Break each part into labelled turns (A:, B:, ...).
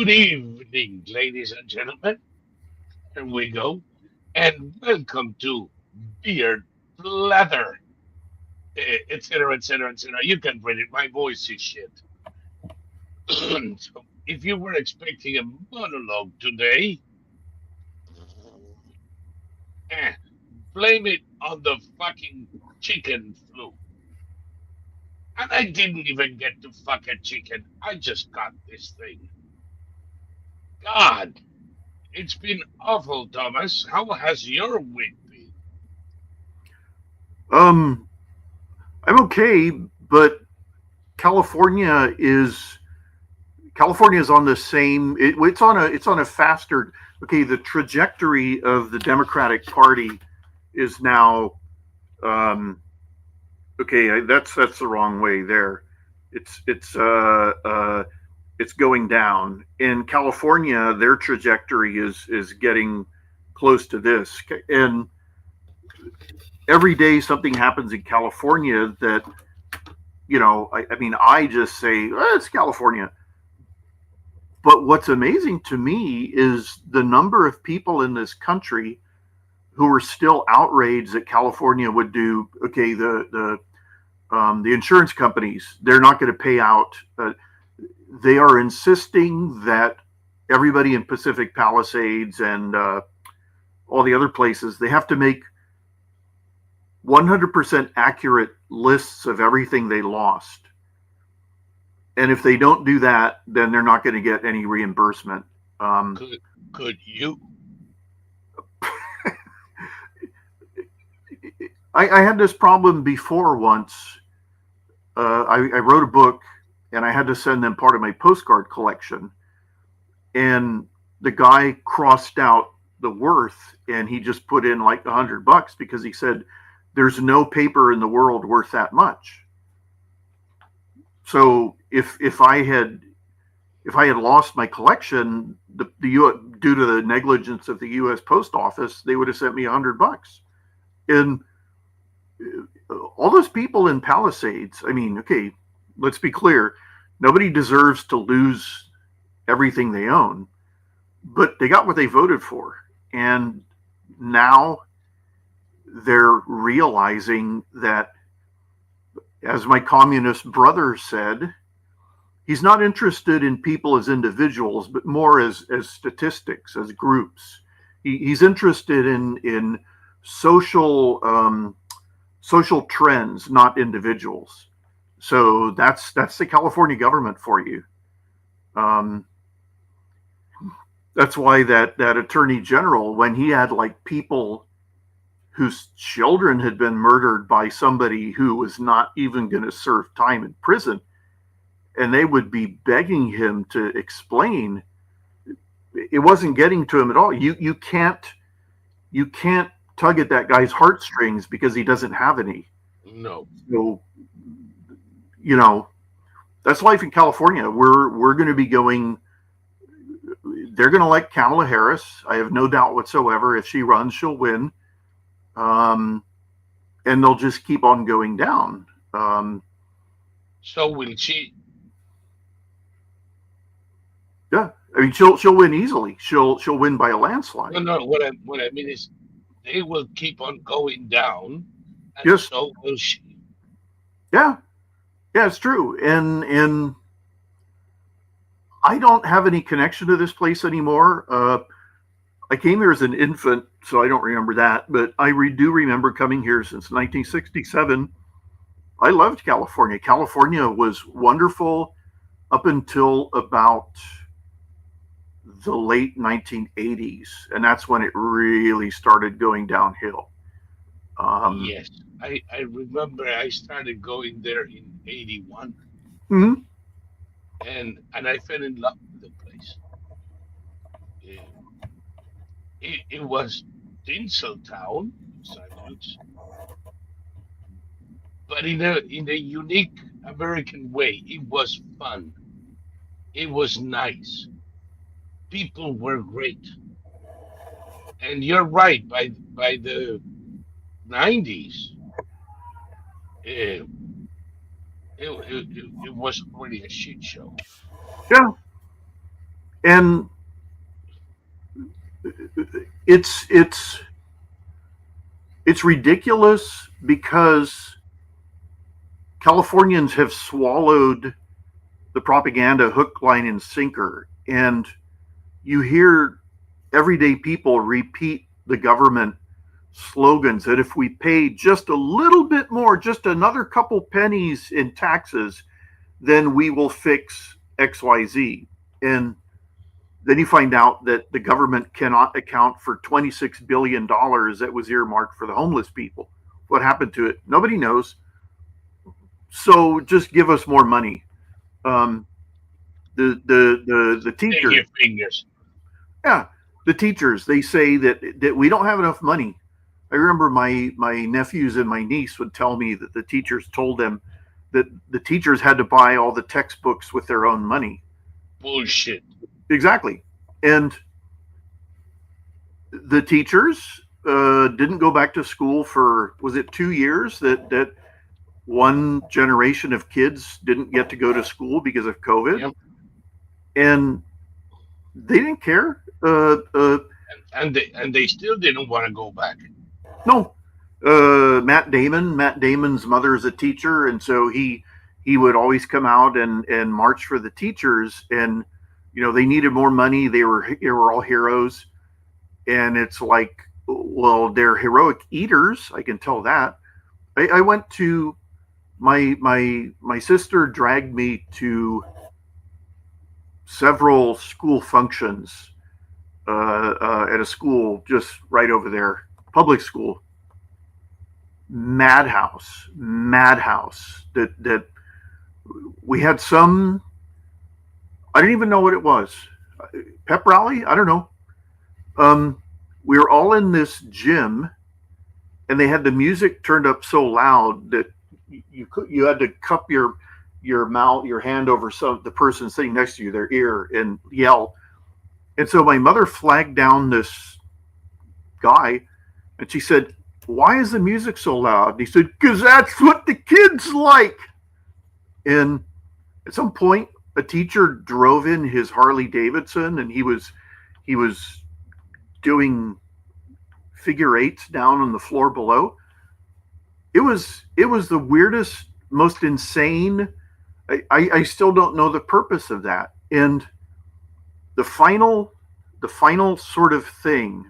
A: Good evening, ladies and gentlemen. Here we go. And welcome to Beard Blather, etc., etc., etc. You can read it. My voice is shit. So, if you were expecting a monologue today, eh, blame it on the fucking chicken flu. And I didn't even get to fuck a chicken. I just got this thing. God, it's been awful, Thomas. How has your week been?
B: Um, I'm okay, but California is California is on the same. It's on a faster. Okay, the trajectory of the Democratic Party is now. Um, okay, that's the wrong way there. It's it's uh, uh, it's going down in California. Their trajectory is getting close to this, and every day something happens in California that I mean, I just say it's California. But what's amazing to me is the number of people in this country who are still outraged that California would do. Okay, the insurance companies, they're not going to pay out. They are insisting that everybody in Pacific Palisades and all the other places, they have to make 100% accurate lists of everything they lost. And if they don't do that, then they're not going to get any reimbursement. Um,
A: Could could you?
B: I had this problem before once. I wrote a book and I had to send them part of my postcard collection. And the guy crossed out the worth and he just put in like $100 because he said, there's no paper in the world worth that much. So if I had lost my collection, due to the negligence of the U.S. Post Office, they would have sent me $100. And all those people in Palisades, I mean, okay, let's be clear, nobody deserves to lose everything they own, but they got what they voted for, and now they're realizing that, as my communist brother said, he's not interested in people as individuals, but more as statistics, as groups. He's interested in social social trends, not individuals. So that's the California government for you. Um, that's why that attorney general, when he had like people whose children had been murdered by somebody who was not even going to serve time in prison, and they would be begging him to explain, it wasn't getting to him at all. You can't tug at that guy's heartstrings because he doesn't have any.
A: No.
B: So you know that's life in California. We're going to be going. They're going to elect Kamala Harris. I have no doubt whatsoever. If she runs, she'll win. Um, and they'll just keep on going down.
A: So will she?
B: Yeah, I mean she'll win easily. She'll win by a
A: No,
B: landslide.
A: no. What I mean is, they will keep on going down, and
B: Yes,
A: so will she.
B: yeah, yeah, it's true. And I don't have any connection to this place anymore. I came here as an infant, so I don't remember that, but do remember coming here since 1967. I loved California. California was wonderful up until about the late 1980s, and that's when it really started going downhill. Um,
A: Yes, I remember I started going there in '81,
B: mhm.
A: and I fell in love with the place. Eh, it was Tinseltown, silence, but in a unique American way. It was fun. It was nice. People were great, and you're right. By the '90s, it, it was already a shit show.
B: Yeah, And it's it's ridiculous because Californians have swallowed the propaganda hook, line, and sinker. And you hear everyday people repeat the government slogans that if we pay just a little bit more, just another couple pennies in taxes, then we will fix XYZ. And then you find out that the government cannot account for $26 billion that was earmarked for the homeless people. What happened to it? Nobody knows. So just give us more money. Um, the
A: Stick
B: teachers,
A: your fingers.
B: yeah, the teachers, they say that we don't have enough money. I remember my nephews and my niece would tell me that the teachers told them that the teachers had to buy all the textbooks with their own money.
A: Bullshit.
B: Exactly. And the teachers didn't go back to school for, was it 2 years that one generation of kids didn't get to go to school because of COVID,
A: Yep.
B: and they didn't care.
A: And they still didn't want to go back.
B: No, Matt Damon's mother is a teacher, and so he would always come out and march for the teachers, and they needed more money. They were all heroes, and it's like, well, they're heroic eaters. I can tell that. I went to my sister dragged me to several school functions at a school just right over there, public school. Madhouse. That we had some. I didn't even know what it was. Pep rally. I don't know. We were all in this gym, and they had the music turned up so loud that you had to cup your mouth, your hand over the person sitting next to you, their ear, and yell. And so my mother flagged down this guy, and she said, "Why is the music so loud?" And he said, "Because that's what the kids like." And at some point, a teacher drove in his Harley Davidson, and he was doing figure eights down on the floor below. It was the weirdest, most insane. I still don't know the purpose of that. And the final the final sort of thing,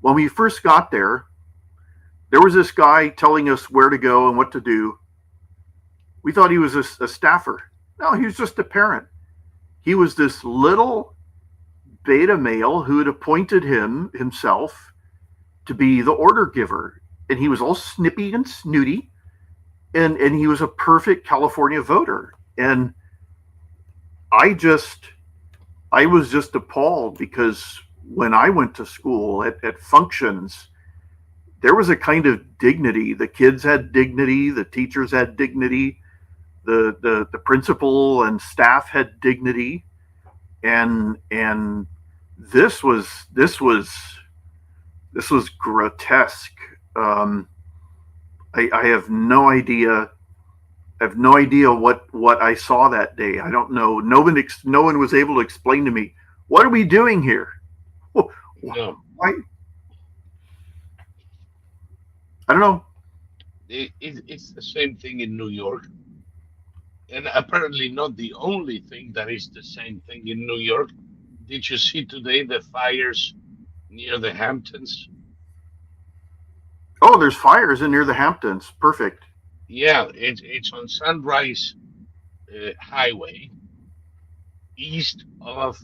B: when we first got there was this guy telling us where to go and what to do. We thought he was a staffer. No, he was just a parent. He was this little beta male who had appointed himself to be the order giver. And he was all snippy and snooty. And he was a perfect California voter. And I just, I was just appalled because when I went to school at functions, there was a kind of dignity. The kids had dignity, the teachers had dignity, the principal and staff had dignity, and this was grotesque. Um, I have no idea. I have no idea what I saw that day. I don't know. No one was able to explain to me, what are we doing here?
A: No,
B: Why? I don't know.
A: it's the same thing in New York, and apparently not the only thing that is the same thing in New York. Did you see today the fires near the Hamptons?
B: Oh, there's fires in near the Hamptons. Perfect.
A: Yeah, it's on Sunrise Highway, east of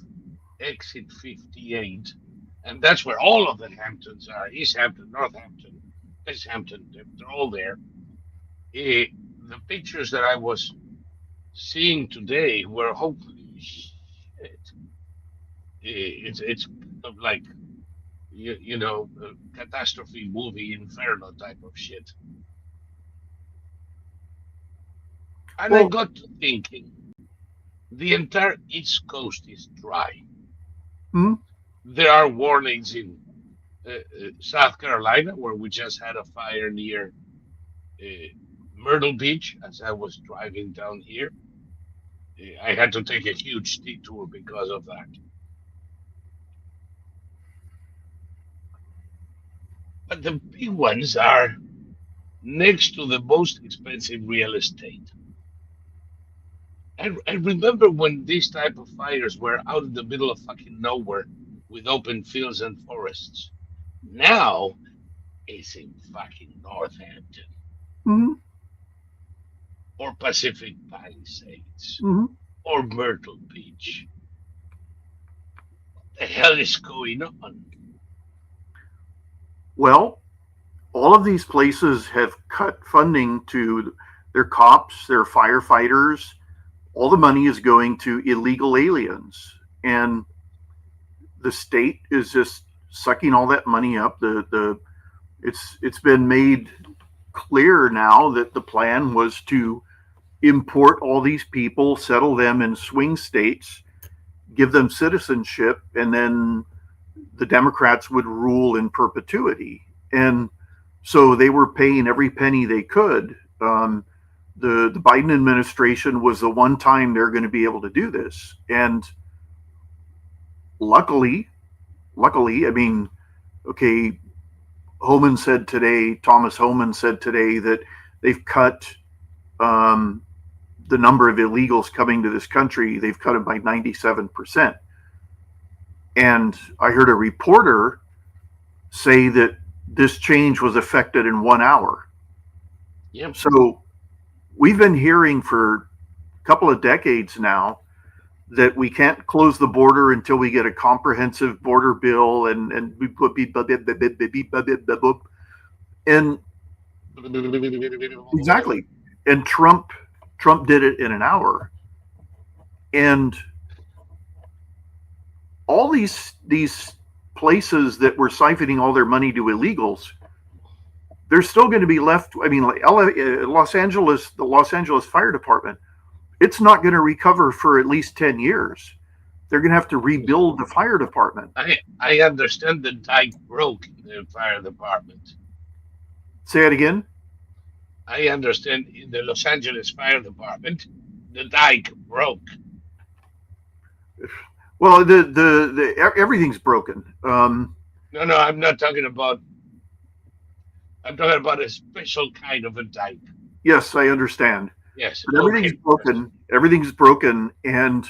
A: exit 58, and that's where all of the Hamptons are: East Hampton, Northampton, West Hampton. They're all there. Eh, the pictures that I was seeing today were, holy shit. It's kind of like catastrophe movie inferno type of shit. And I
B: Well,
A: got to thinking, the entire East Coast is dry.
B: hmm,
A: There are warnings in South Carolina, where we just had a fire near uh, Myrtle Beach as I was driving down here. I had to take a huge detour because of that. But the big ones are next to the most expensive real estate. I remember when these type of fires were out in the middle of fucking nowhere with open fields and forests. Now it's in fucking Northampton
B: Mm-hmm.
A: or Pacific Palisades
B: Mm-hmm.
A: or Myrtle Beach. The hell is going on?
B: Well, all of these places have cut funding to their cops, their firefighters. All the money is going to illegal aliens, and the state is just sucking all that money up. The it's been made clear now that the plan was to import all these people, settle them in swing states, give them citizenship, and then the Democrats would rule in perpetuity. And so they were paying every penny they could. The Biden administration was the one time they're going to be able to do this. And luckily, I mean, okay, Thomas Homan said today that they've cut um, the number of illegals coming to this country, they've cut it by 97%. And I heard a reporter say that this change was effected in 1 hour.
A: Yep.
B: So we've been hearing for a couple of decades now that we can't close the border until we get a comprehensive border bill and exactly. And Trump did it in an hour. And all these places that were siphoning all their money to illegals, they're still going to be left. I mean, like Los Angeles, the Los Angeles Fire Department, it's not going to recover for at least 10 years. They're going to have to rebuild the fire department.
A: I understand the dike broke in the fire department.
B: Say it again.
A: I understand in the Los Angeles Fire Department, the dike broke.
B: Well, the everything's broken.
A: No, no, I'm not talking about. I'm talking about a special kind of a dike.
B: Yes, I understand.
A: Yes.
B: But everything's
A: Okay.
B: broken. Everything's broken, and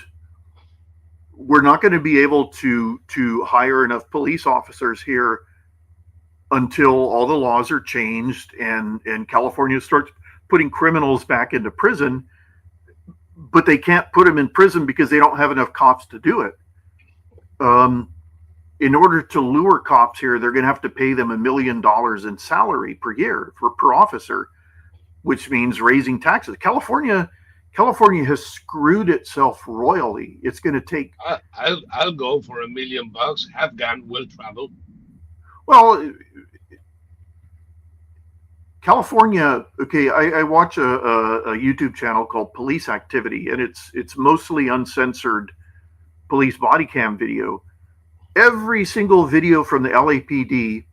B: we're not going to be able to hire enough police officers here until all the laws are changed and California starts putting criminals back into prison. But they can't put them in prison because they don't have enough cops to do it. In order to lure cops here, they're going to have to pay them $1 million in salary per year per officer, which means raising taxes. California has screwed itself royally. It's going to take.
A: I'll go for $1 million. Have gun, will travel.
B: Well, California. Okay, I watch a YouTube channel called Police Activity, and it's mostly uncensored police body cam video. Every single video from the LAPD,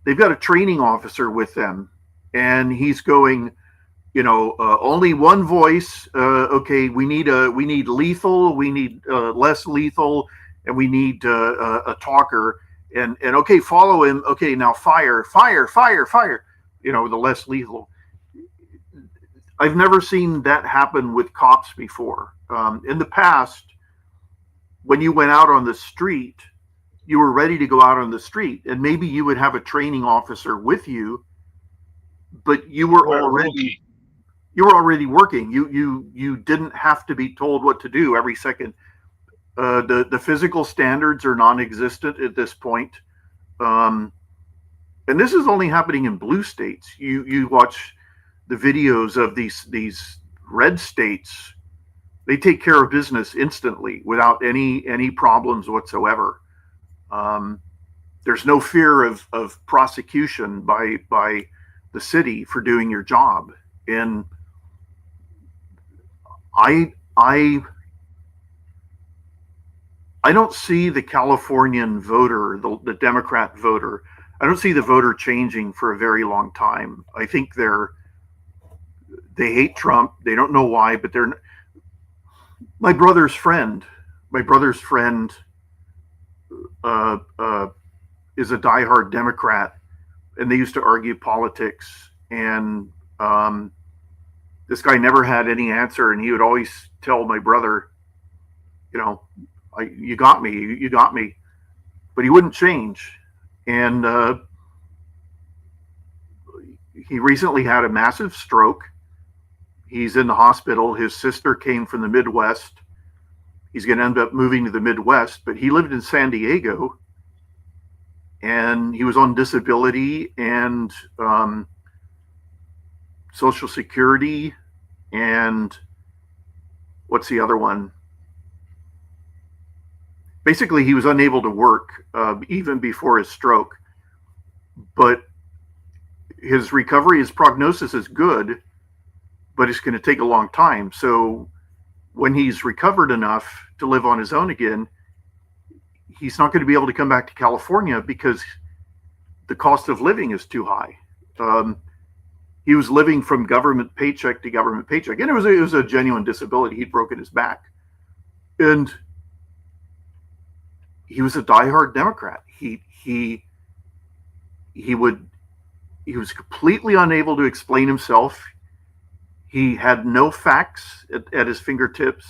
B: they've got a training officer with them, and he's going, only one voice. Okay, we need lethal, we need less lethal, and we need a talker. And okay, follow him. Okay, now fire. The less lethal. I've never seen that happen with cops before. In the past, when you went out on the street, you were ready to go out on the street, and maybe you would have a training officer with you, but you were already working. You didn't have to be told what to do every second. The physical standards are non-existent at this point, and this is only happening in blue states. You watch the videos of these red states; they take care of business instantly without any problems whatsoever. There's no fear of prosecution by the city for doing your job, and I don't see the Californian voter, the Democrat voter. I don't see the voter changing for a very long time. I think they hate Trump. They don't know why, but My brother's friend, my brother's friend uh, uh, is a diehard Democrat, and they used to argue politics. And um, this guy never had any answer, and he would always tell my brother, you know, you got me, you got me, but he wouldn't change. And he recently had a massive stroke. He's in the hospital. His sister came from the Midwest. He's going to end up moving to the Midwest, but he lived in San Diego, and he was on disability and Social Security, and what's the other one? Basically, he was unable to work even before his stroke, but his recovery, his prognosis is good, but it's going to take a long time. So when he's recovered enough to live on his own again, he's not going to be able to come back to California because the cost of living is too high. He was living from government paycheck to government paycheck, and it was a genuine disability. He'd broken his back, and he was a diehard Democrat. He would he was completely unable to explain himself. He had no facts at his fingertips.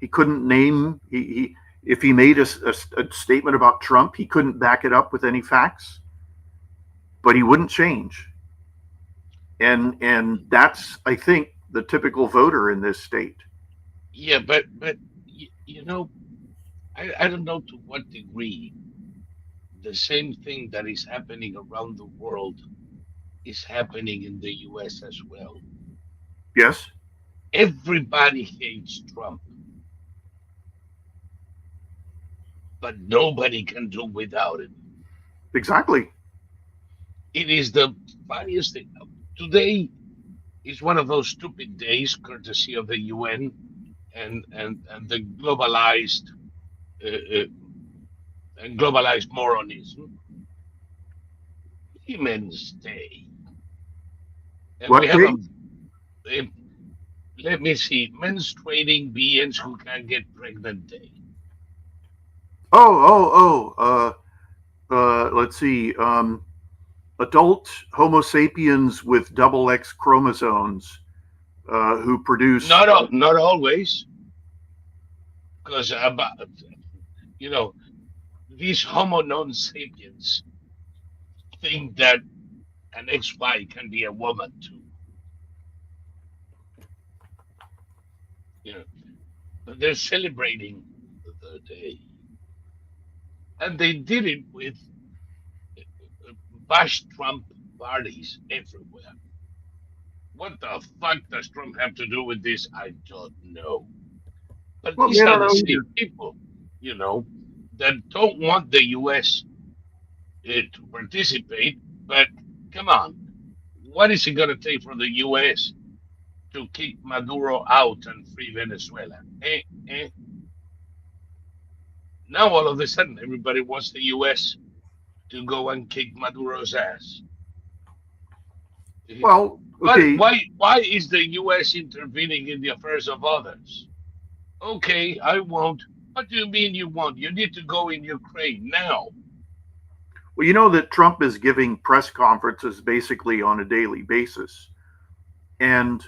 B: He couldn't name he if he made a statement about Trump, he couldn't back it up with any facts. But he wouldn't change, and that's, I think, the typical voter in this state.
A: Yeah, but you know, I don't know to what degree the same thing that is happening around the world is happening in the US as well.
B: Yes,
A: Everybody hates Trump, but nobody can do without him.
B: exactly.
A: It is the funniest thing. Today is one of those stupid days, courtesy of the UN and the uh, uh, globalized moronism. Women's Day, and we
B: What
A: have
B: day?
A: a let me see, menstruating beings who can get pregnant day.
B: Let's see. Adult Homo sapiens with double X chromosomes who produce.
A: Not always, because about you know these Homo non sapiens think that an XY can be a woman too. You know, but they're celebrating the day, and they did it with bash Trump parties everywhere. What the fuck does Trump have to do with this? I don't know. But
B: Well,
A: these
B: I
A: are
B: don't
A: the
B: know
A: same
B: either.
A: people, you know, that don't want the US to participate. But come on, what is it going to take for the US to kick Maduro out and free Venezuela? Now all of a sudden, everybody wants the US to go and kick Maduro's ass. Eh,
B: Well,
A: But
B: okay.
A: why is the US intervening in the affairs of others? Okay, I won't. What do you mean you won't? You need to go in Ukraine now.
B: Well, you know that Trump is giving press conferences basically on a daily basis, and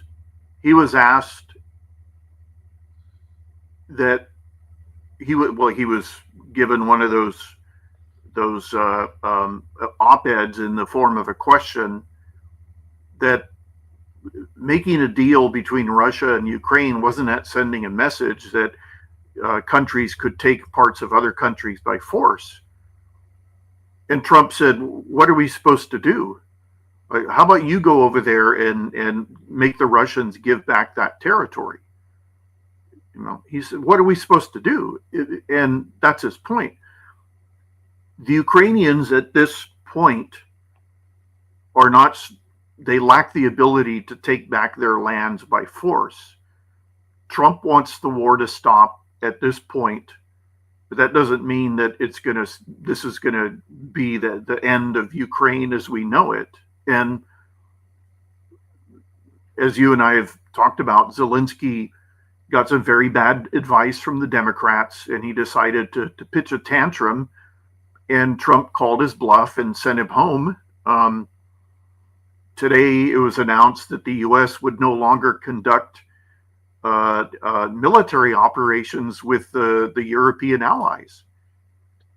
B: he was asked that he was given one of those op-eds in the form of a question that making a deal between Russia and Ukraine wasn't that sending a message that countries could take parts of other countries by force. And Trump said, "What are we supposed to do? Like, how about you go over there and make the Russians give back that territory?" He said, "What are we supposed to do?" And that's his point. The Ukrainians at this point are not. They lack the ability to take back their lands by force. Trump wants the war to stop at this point, but that doesn't mean that this is gonna be the end of Ukraine as we know it. And as you and I have talked about, Zelensky got some very bad advice from the Democrats, and he decided to pitch a tantrum. And Trump called his bluff and sent him home. Today, it was announced that the U.S. would no longer conduct military operations with the European allies,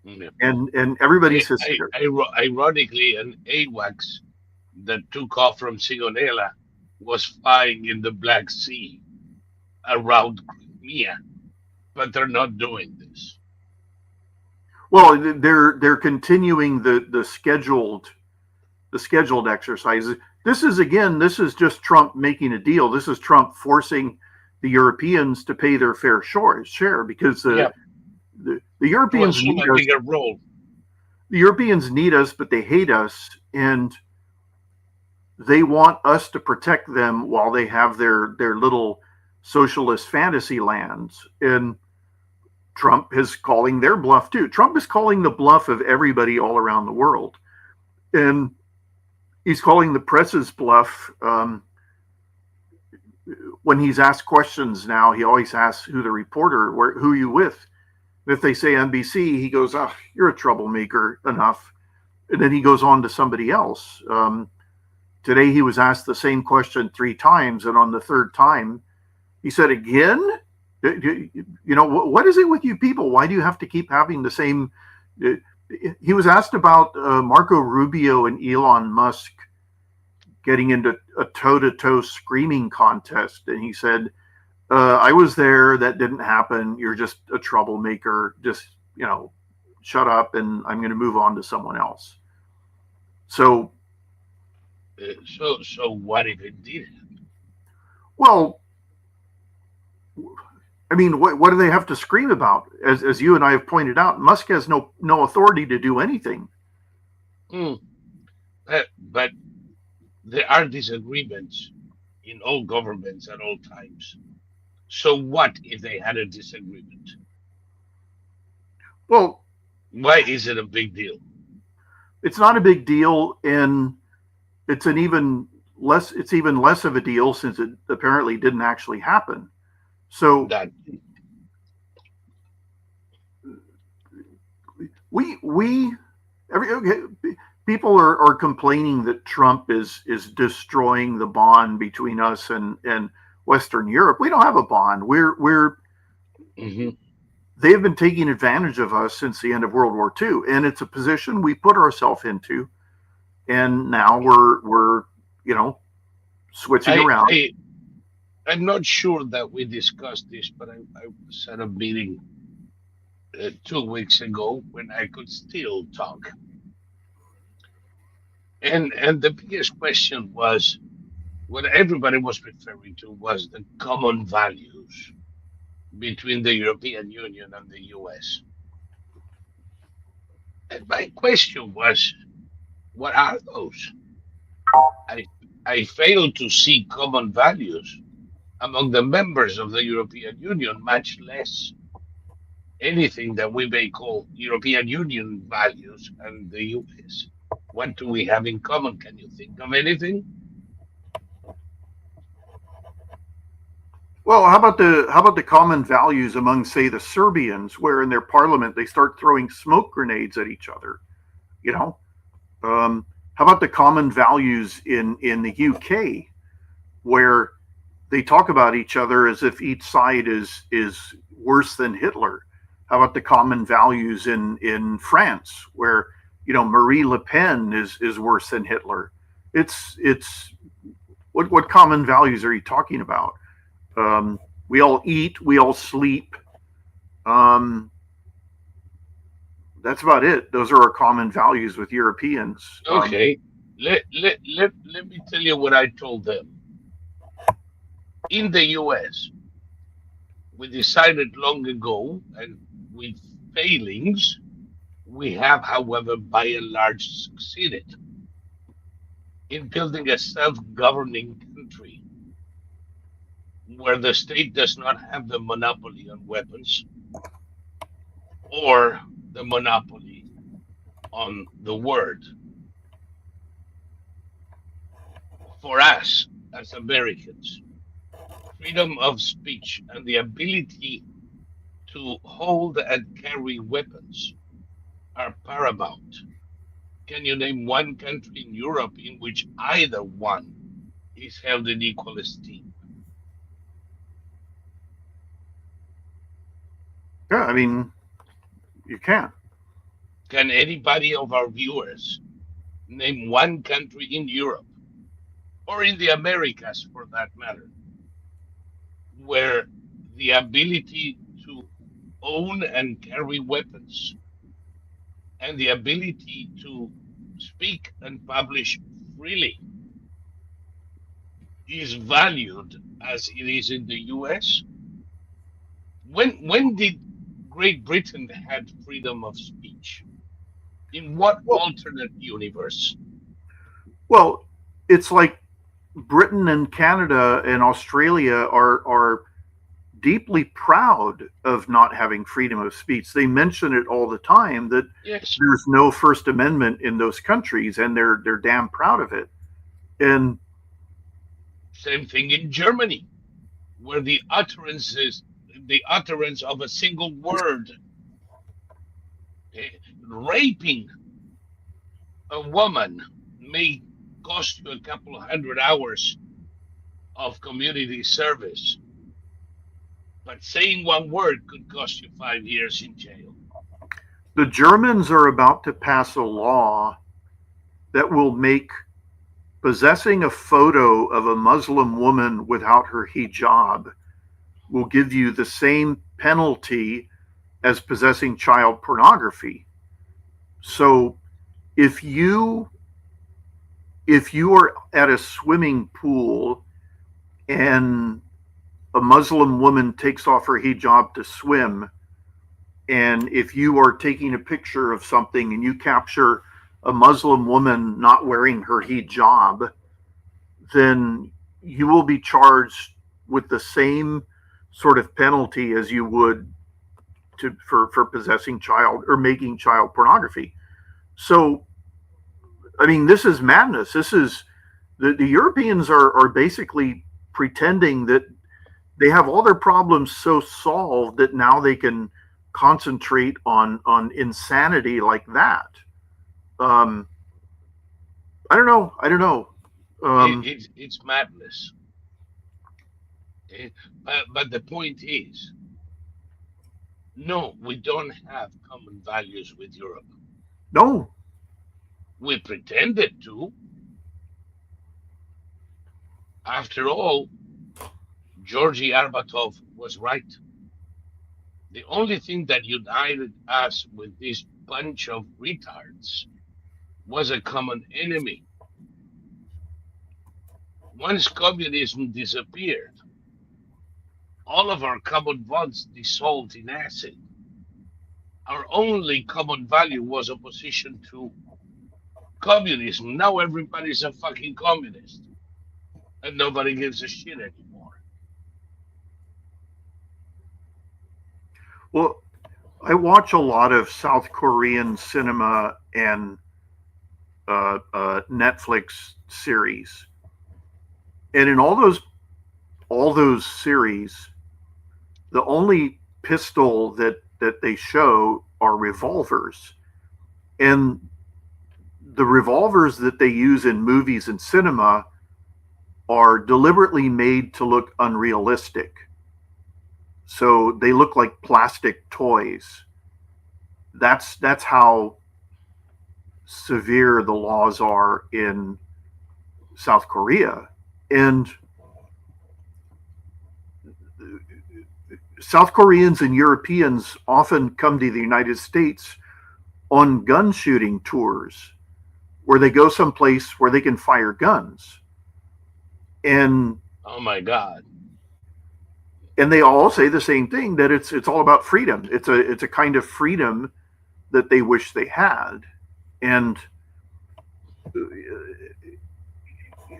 A: Yeah.
B: and everybody says,
A: Ironically, an AWACS that took off from Sigonella was flying in the Black Sea around Crimea, but they're not doing this.
B: well, they're continuing the scheduled exercises. This is just Trump making a deal. This is Trump forcing the Europeans to pay their fair share because
A: Yeah,
B: the
A: to
B: Europeans
A: assume
B: need
A: a
B: us.
A: bigger role.
B: The Europeans need us, but they hate us, and they want us to protect them while they have their little socialist fantasy lands. And Trump is calling their bluff too. Trump is calling the bluff of everybody all around the world, and he's calling the press's bluff. When he's asked questions now, he always asks who the reporter, who are you with? And if they say NBC, he goes, "Oh, you're a troublemaker enough," and then he goes on to somebody else. Today he was asked the same question 3 times, and on the third time, he said, "Again? What is it with you people? Why do you have to keep having the same?" He was asked about Marco Rubio and Elon Musk getting into a toe-to-toe screaming contest, and he said, "I was there. That didn't happen. You're just a troublemaker. Just shut up, and I'm going to move on to someone else." So,
A: So what if it did happen?
B: well, I mean, what do they have to scream about? As you and I have pointed out, Musk has no authority to do anything.
A: Hmm. But there are disagreements in all governments at all times. So what if they had a disagreement?
B: Well,
A: Why is it a big deal?
B: it's not a big deal, and it's an even less. It's even less of a deal since it apparently didn't actually happen. So
A: That
B: we okay, people are complaining that Trump is destroying the bond between us and Western Europe. We don't have a bond. We're
A: Mhm.
B: they've been taking advantage of us since the end of World War II, and it's a position we put ourselves into, and now we're switching
A: I
B: around.
A: I I'm not sure that we discussed this, but I was at a meeting 2 weeks ago when I could still talk, and the biggest question was what everybody was referring to was the common values between the European Union and the US. And my question was, what are those? I I failed to see common values among the members of the European Union, much less anything that we may call European Union values and the US. What do we have in common? Can you think of anything?
B: Well, how about the common values among, say, the Serbians, where in their parliament they start throwing smoke grenades at each other? You know, how about the common values in the UK, where they talk about each other as if each side is worse than Hitler? How about the common values in France, where Marie Le Pen is worse than Hitler? It's what common values are you talking about? We all eat, we all sleep. Um, that's about it. Those are our common values with Europeans.
A: Okay, let me tell you what I told them. In the US, we decided long ago, and with failings, we have, however, by and large succeeded in building a self governing country where the state does not have the monopoly on weapons or the monopoly on the word. For us as Americans, freedom of speech and the ability to hold and carry weapons are paramount. Can you name one country in Europe in which either one is held in equal esteem?
B: Yeah, I mean, you can.
A: Can anybody of our viewers name one country in Europe or in the Americas for that matter where the ability to own and carry weapons and the ability to speak and publish freely is valued as it is in the US? When did Great Britain had freedom of speech? In what
B: Well,
A: alternate universe?
B: well, it's like Britain and Canada and Australia are deeply proud of not having freedom of speech. They mention it all the time that
A: Yes.
B: there's no First Amendment in those countries, and they're damn proud of it. And
A: Same thing in Germany, where the utterance of a single word, raping a woman may cost you a couple of hundred hours of community service, but saying one word could cost you 5 years in jail.
B: the Germans are about to pass a law that will make possessing a photo of a Muslim woman without her hijab will give you the same penalty as possessing child pornography. So if you if you are at a swimming pool and a Muslim woman takes off her hijab to swim, and if you are taking a picture of something and you capture a Muslim woman not wearing her hijab, then you will be charged with the same sort of penalty as you would for possessing child or making child pornography. So, I mean, this is madness. This is the Europeans are basically pretending that they have all their problems so solved that now they can concentrate on insanity like that. Um, I don't know. I don't know. Um,
A: It's madness. Eh, but the point is, no, we don't have common values with Europe.
B: no,
A: We pretended to. After all, Georgy Arbatov was right. The only thing that united us with this bunch of retards was a common enemy. Once communism disappeared, all of our common bonds dissolved in acid. Our only common value was opposition to communism. Now everybody's a fucking communist and nobody gives a shit anymore.
B: well, I watch a lot of South Korean cinema and Netflix series, and in all those series, the only pistol that they show are revolvers, and the revolvers that they use in movies and cinema are deliberately made to look unrealistic. So they look like plastic toys. That's how severe the laws are in South Korea. And South Koreans and Europeans often come to the United States on gun shooting tours where they go someplace where they can fire guns. And
A: Oh my God.
B: they all say the same thing, that it's all about freedom. It's a kind of freedom that they wish they had. And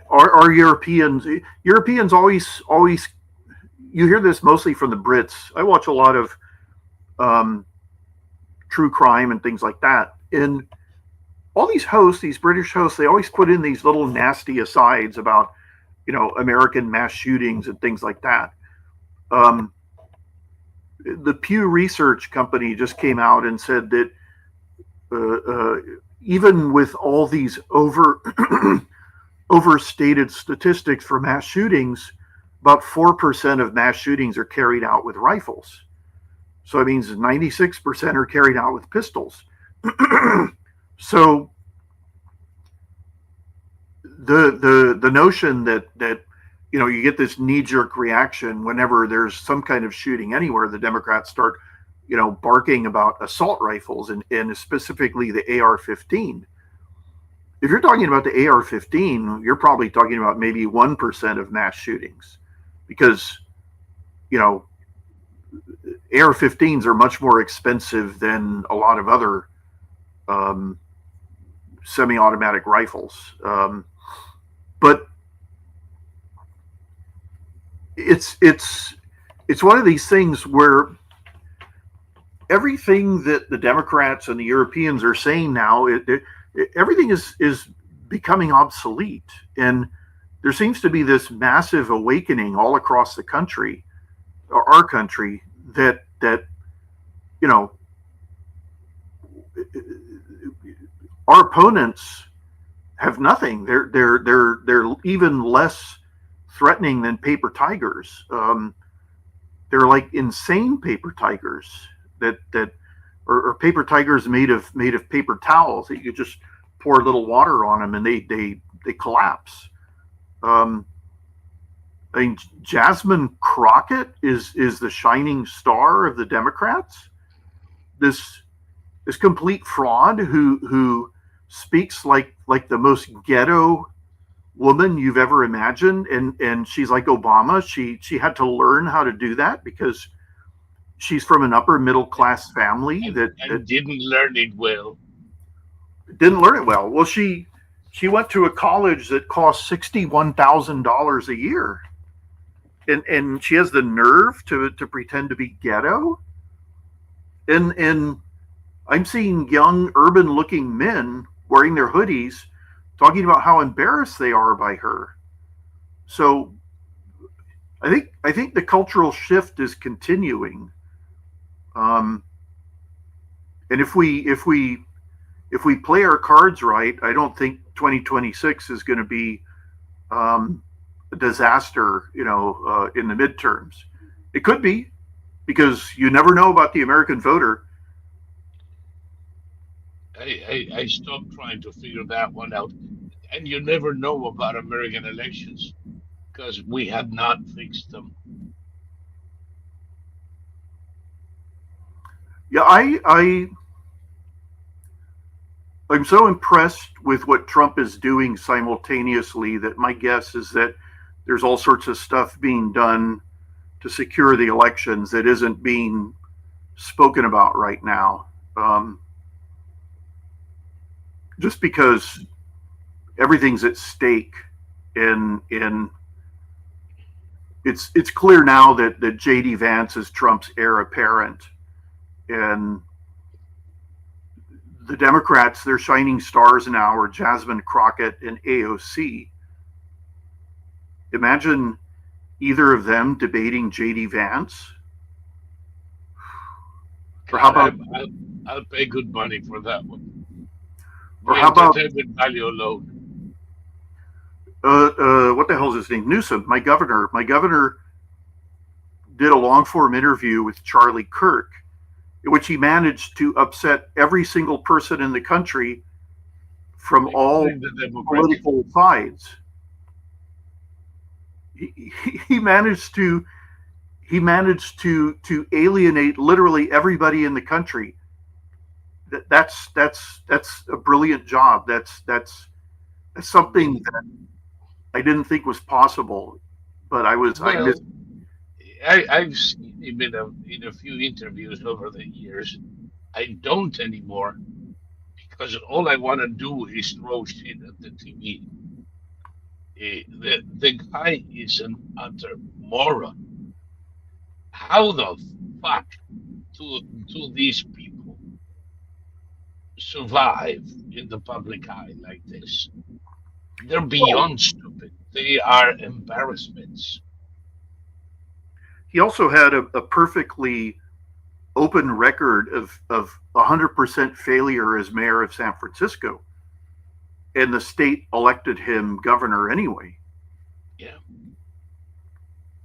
B: our Europeans always you hear this mostly from the Brits. I watch a lot of true crime and things like that. And all these British hosts, they always put in these little nasty asides about American mass shootings and things like that. Um, the Pew Research Company just came out and said that uh, uh, even with all these overstated statistics for mass shootings, about 4% of mass shootings are carried out with rifles. So it means 96% are carried out with pistols. So the notion that you get this knee jerk reaction whenever there's some kind of shooting anywhere, the Democrats start barking about assault rifles and specifically the AR-15. If you're talking about the AR-15, you're probably talking about maybe 1% of mass shootings, because you know AR-15s are much more expensive than a lot of other um, semi-automatic rifles. But it's it's it's one of these things where everything that the Democrats and the Europeans are saying now, everything is becoming obsolete, and there seems to be this massive awakening all across the country, or our country, that you know our opponents have nothing. They're even less threatening than paper tigers. They're like insane paper tigers that or paper tigers made of paper towels that you just pour a little water on them and they collapse. Um, I mean, Jasmine Crockett is the shining star of the Democrats. This this complete fraud who speaks like the most ghetto woman you've ever imagined, and she's like Obama. She had to learn how to do that because she's from an upper middle class family that
A: and didn't learn it well.
B: didn't learn it well. Well, she went to a college that cost $61,000 a year, and she has the nerve to pretend to be ghetto. And I'm seeing young urban looking men wearing their hoodies talking about how embarrassed they are by her. So I think the cultural shift is continuing. Um, and if we play our cards right, I don't think 2026 is going to be a disaster. In the midterms, it could be, because you never know about the American voter.
A: I stopped trying to figure that one out. And you never know about American elections because we have not fixed them.
B: Yeah, I'm so impressed with what Trump is doing simultaneously that my guess is that there's all sorts of stuff being done to secure the elections that isn't being spoken about right now. Just because everything's at stake, and it's clear now that JD Vance is Trump's heir apparent, and the Democrats, their shining stars now are Jasmine Crockett and AOC. Imagine either of them debating JD Vance. Or how
A: God,
B: about
A: I'll pay good money for that one.
B: or
A: The
B: how about
A: entertainment value alone.
B: what the hell is his name? Newsom, my governor. My governor did a long form interview with Charlie Kirk, in which he managed to upset every single person in the country from all
A: Including the Democrats.
B: political sides. He managed to alienate literally everybody in the country. That's a brilliant job. That's something that I didn't think was possible, but I
A: Well,
B: missed.
A: I've seen him in a few interviews over the years. I don't anymore because all I want to do is throw shit at the TV. The guy is an utter moron. How the fuck do these people survive in the public eye like this? They're
B: Well,
A: beyond stupid. They are embarrassments.
B: he also had a perfectly open record of 100% failure as mayor of San Francisco, and the state elected him governor anyway.
A: Yeah,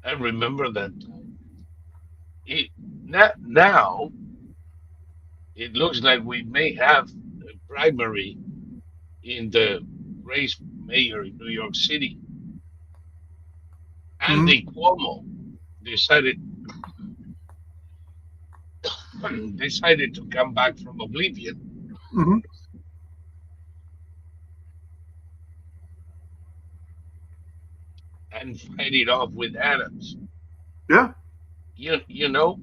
A: I remember that time. It, now it looks like we may have a primary in the race for mayor in New York City. Andy
B: Mm-hmm.
A: Cuomo decided decided to come back from oblivion
B: Mm-hmm.
A: and fight it off with Adams.
B: Yeah,
A: You know,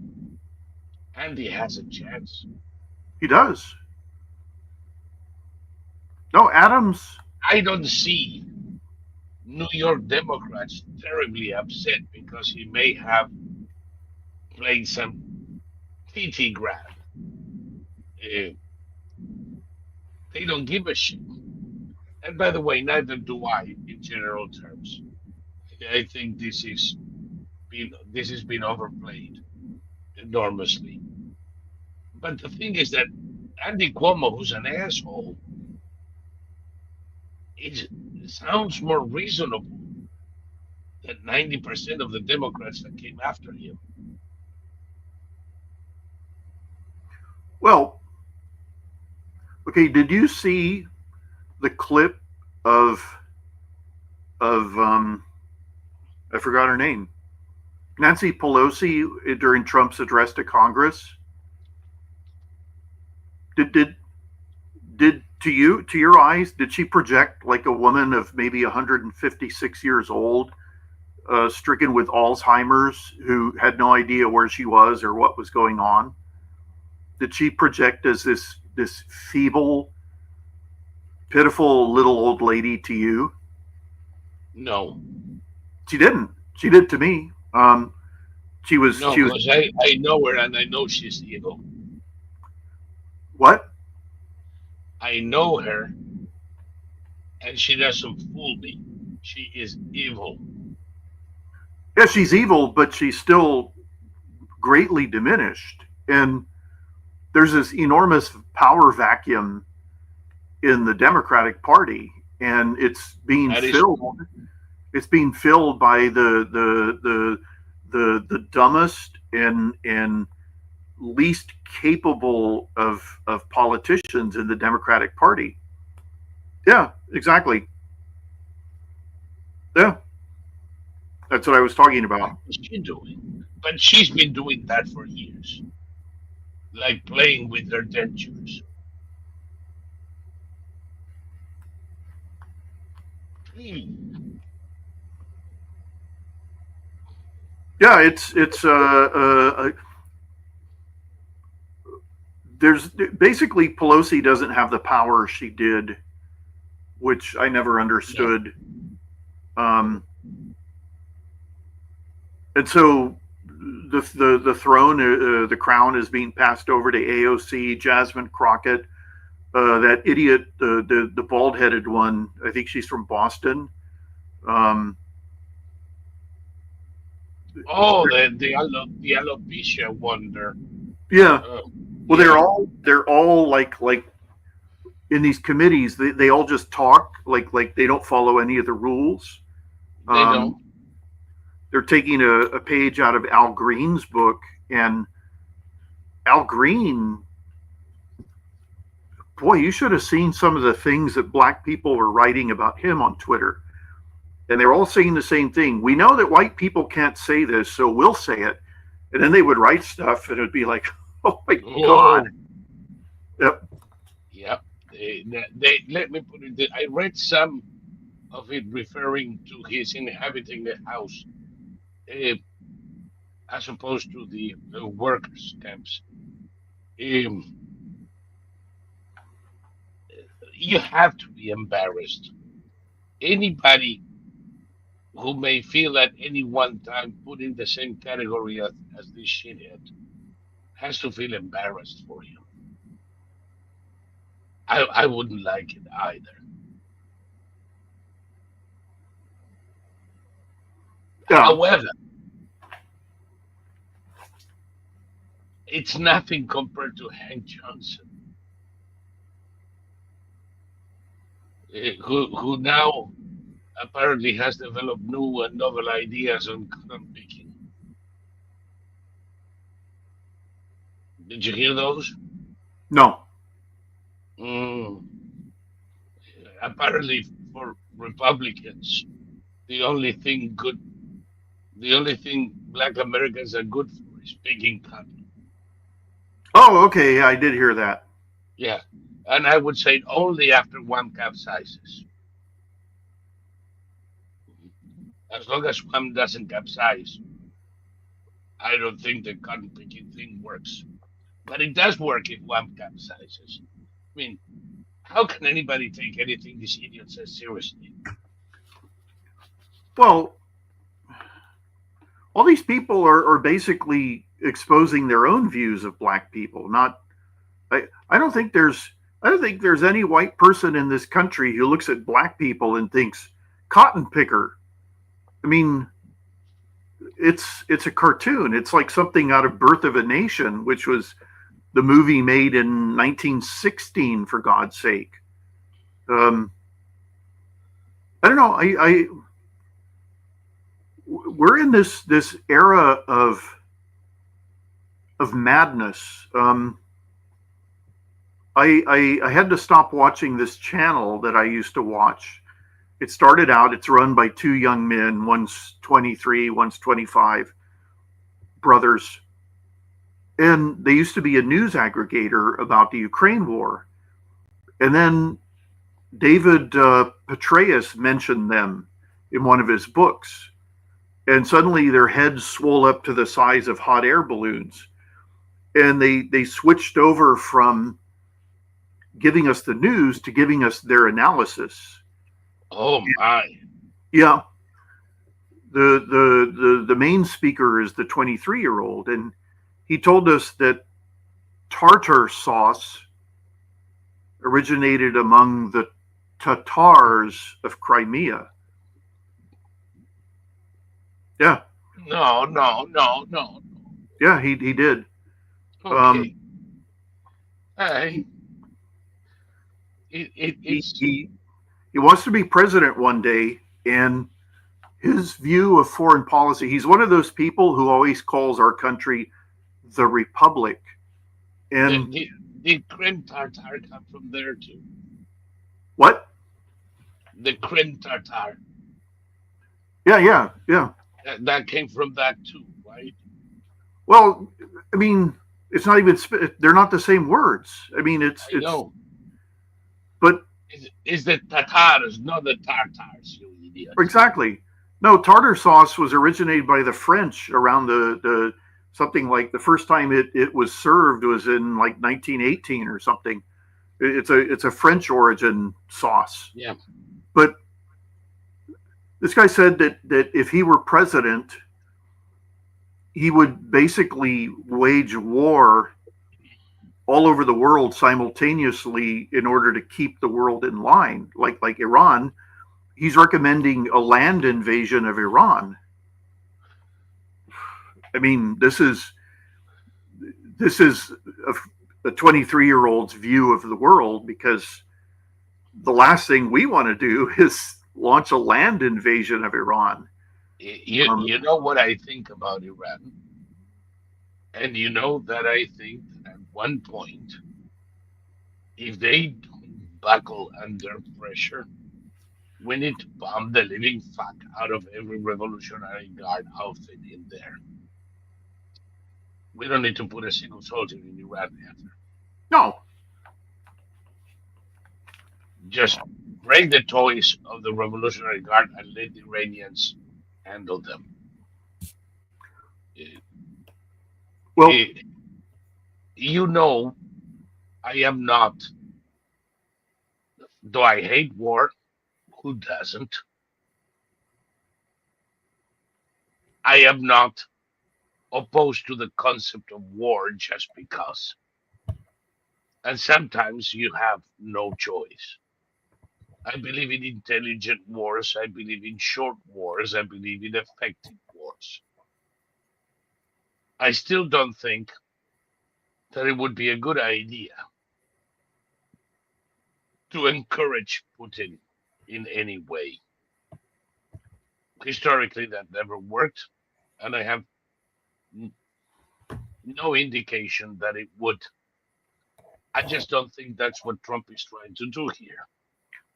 A: Andy has a chance.
B: he does. No, Adams.
A: I don't see New York Democrats terribly upset because he may have played some TT grab. Uh, they don't give a shit. And by the way, neither do I in general terms. I think this has been overplayed enormously. But the thing is that Andy Cuomo, who's an asshole, it sounds more reasonable than 90% of the Democrats that came after him.
B: Well, okay. Did you see the clip of of I forgot her name, Nancy Pelosi during Trump's address to Congress? Did to your eyes did she project like a woman of maybe 156 years old, stricken with Alzheimer's, who had no idea where she was or what was going on? Did she project as this feeble, pitiful little old lady to you?
A: No,
B: She didn't. She did to me.
A: no,
B: She was
A: because I know her and I know she's evil.
B: what?
A: I know her and she doesn't fool me. She is evil.
B: Yeah, she's evil, but she's still greatly diminished. And there's this enormous power vacuum in the Democratic Party, and
A: That is true.
B: it's being filled by the dumbest and least capable of politicians in the Democratic Party. Yeah, exactly. Yeah, that's what I was talking
A: What
B: about.
A: is she doing? But she's been doing that for years, like playing with her dentures. Hmm.
B: Yeah, it's there's basically Pelosi doesn't have the power she did, which I never
A: No.
B: understood. Um, and so the throne, the crown is being passed over to AOC, Jasmine Crockett, that idiot, the bald headed one. I think she's from Boston. Um,
A: Oh, the alopecia wonder.
B: yeah. Well,
A: Yeah,
B: they're all like in these committees. They all just talk like they don't follow any of the rules.
A: they don't.
B: Um, they're taking a page out of Al Green's book, and Al Green, boy, you should have seen some of the things that black people were writing about him on Twitter. And they're all saying the same thing. We know that white people can't say this, so we'll say it. And then they would write stuff, and it'd be like, oh my God.
A: Whoa.
B: Yep.
A: Yep. They let me put it. I read some of it referring to his inhabiting the house, uh, as opposed to the workers' camps. Um, you have to be embarrassed. Anybody who may feel at any one time put in the same category as this shithead has to feel embarrassed for him. I wouldn't like it either.
B: Yeah.
A: However, it's nothing compared to Hank Johnson, who now apparently has developed new and novel ideas on cotton picking. Did you hear those?
B: No.
A: Mm, apparently, for Republicans, the only thing good, the only thing Black Americans are good for is picking cotton.
B: Oh, okay. Yeah, I did hear that.
A: Yeah, and I would say only after one capsizes. As long as one doesn't capsize, I don't think the cotton picking thing works. But it does work if one capsizes. I mean, how can anybody take anything this idiot says seriously?
B: Well, all these people are basically exposing their own views of black people. Not, I don't think there's any white person in this country who looks at black people and thinks cotton picker. I mean, it's a cartoon. It's like something out of Birth of a Nation, which was the movie made in 1916, for God's sake. Um, I don't know. We're in this era of madness. I had to stop watching this channel that I used to watch. It started out. It's run by two young men. One's 23, one's 25, brothers, and they used to be a news aggregator about the Ukraine war. And then David Petraeus mentioned them in one of his books, and suddenly their heads swole up to the size of hot air balloons, and they switched over from giving us the news to giving us their analysis.
A: Oh my!
B: Yeah, the main speaker is the 23-year-old, and he told us that tartar sauce originated among the Tatars of Crimea. Yeah,
A: No, no, no, no.
B: yeah, he did.
A: Okay,
B: Um,
A: I,
B: he,
A: it
B: he
A: it's
B: he he wants to be president one day, and his view of foreign policy. He's one of those people who always calls our country the Republic.
A: the
B: And
A: the the Crim Tartar come from there too.
B: what?
A: The Crim Tartar
B: Yeah, yeah, yeah.
A: that came from that too, right?
B: Well, I mean, it's not even. They're not the same words. I mean,
A: I
B: it's.
A: know.
B: But
A: Is the Tatars, not the Tartars, you idiot.
B: exactly. No, tartar sauce was originated by the French around the something like the first time it was served was in like 1918 or something. It's a French origin sauce.
A: Yeah.
B: But this guy said that if he were president, he would basically wage war all over the world simultaneously in order to keep the world in line, like Iran. He's recommending a land invasion of Iran. I mean, this is a 23-year-old's view of the world, because the last thing we want to do is launch a land invasion of Iran.
A: You know what I think about Iran? And you know that I think that at one point, if they don't buckle under pressure, we need to bomb the living fuck out of every Revolutionary Guard outfit in there. We don't need to put a single soldier in Iran ever.
B: No,
A: Just break the toys of the Revolutionary Guard and let the Iranians handle them. Eh,
B: well,
A: eh, you know, I am not, though I hate war, who doesn't? I am not opposed to the concept of war just because. And sometimes you have no choice. I believe in intelligent wars. I believe in short wars. I believe in effective wars. I still don't think that it would be a good idea to encourage Putin in any way. Historically, that never worked, and I have no indication that it would. I just don't think that's what Trump is trying to do here.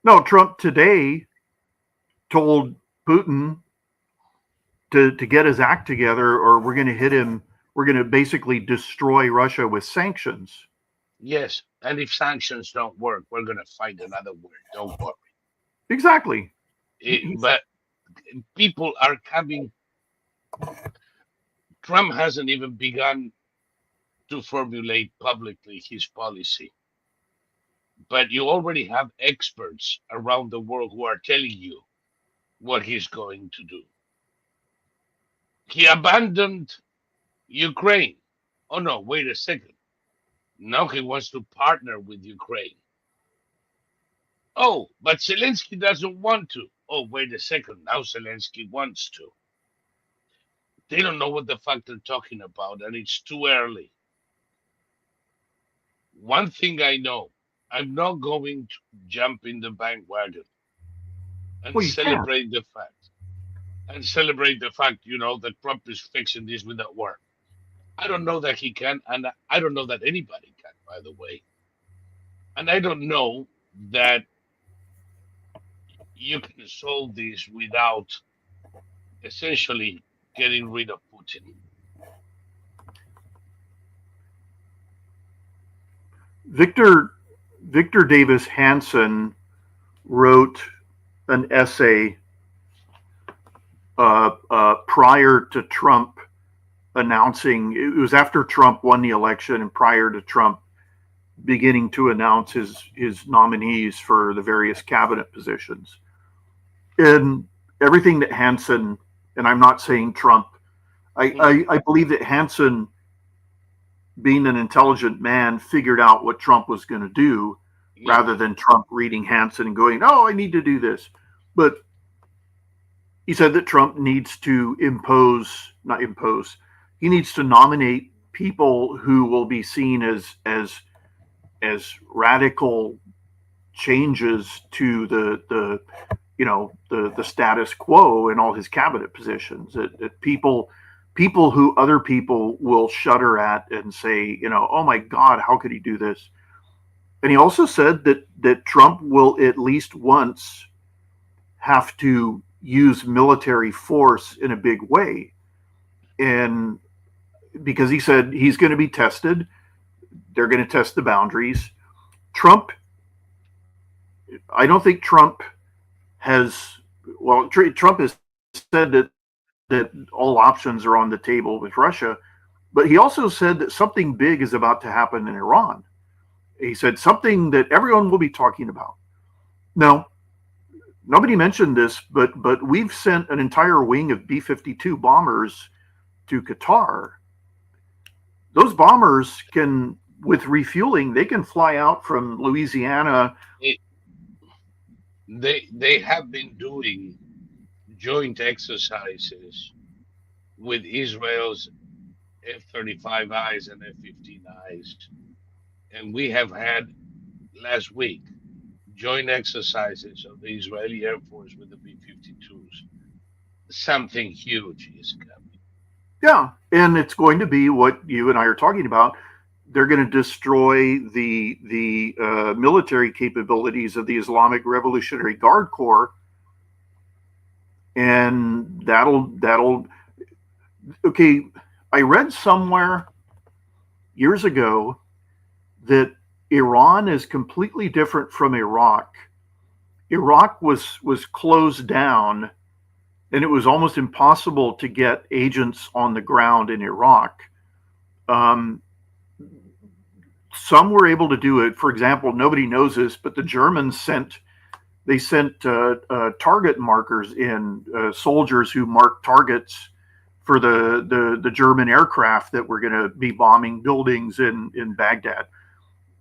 B: No, Trump today told Putin to get his act together, or we're going to hit him. We're going to basically destroy Russia with sanctions.
A: Yes, and if sanctions don't work, we're going to find another word. Don't worry.
B: Exactly.
A: But people are coming. Trump hasn't even begun to formulate publicly his policy, but you already have experts around the world who are telling you what he's going to do. He abandoned Ukraine. Oh no, wait a second. Now he wants to partner with Ukraine. Oh, but Zelensky doesn't want to. Oh, wait a second. Now Zelensky wants to. They don't know what the fuck they're talking about, and it's too early. One thing I know, I'm not going to jump in the bandwagon and
B: Well, you can't.
A: celebrate the fact, that Trump is fixing this with that war. I don't know that he can, and I don't know that anybody can, by the way. And I don't know that you can solve this without essentially getting rid of Putin.
B: Victor Victor Davis Hanson wrote an essay prior to Trump announcing. It was after Trump won the election and prior to Trump beginning to announce his nominees for the various cabinet positions. And everything that Hanson, and I'm not saying Trump, I believe that Hanson, being an intelligent man, figured out what Trump was going to do
A: Yeah,
B: rather than Trump reading Hanson and going, oh, I need to do this. But he said that Trump needs to not impose, he needs to nominate people who will be seen as radical changes to the status quo in all his cabinet positions. That people who other people will shudder at and say, oh my God, how could he do this? And he also said that Trump will at least once have to use military force in a big way. And because he said he's going to be tested, they're going to test the boundaries. Trump, I don't think Trump has, well, Trump has said that all options are on the table with Russia, but he also said that something big is about to happen in Iran. He said something that everyone will be talking about. Now, nobody mentioned this, but we've sent an entire wing of B-52 bombers to Qatar. Those bombers can, with refueling, they can fly out from Louisiana.
A: it, they have been doing joint exercises with Israel's F-35Is and F-15Is, and we have had last week joint exercises of the Israeli Air Force with the B-52s. Something huge is coming.
B: Yeah, and it's going to be what you and I are talking about. They're going to destroy the military capabilities of the Islamic Revolutionary Guard Corps, and that'll. Okay, I read somewhere years ago that Iran is completely different from Iraq. Iraq was closed down, and it was almost impossible to get agents on the ground in Iraq. Um, some were able to do it. For example, nobody knows this, but the Germans sent target markers in, soldiers who marked targets for the German aircraft that were going to be bombing buildings in Baghdad.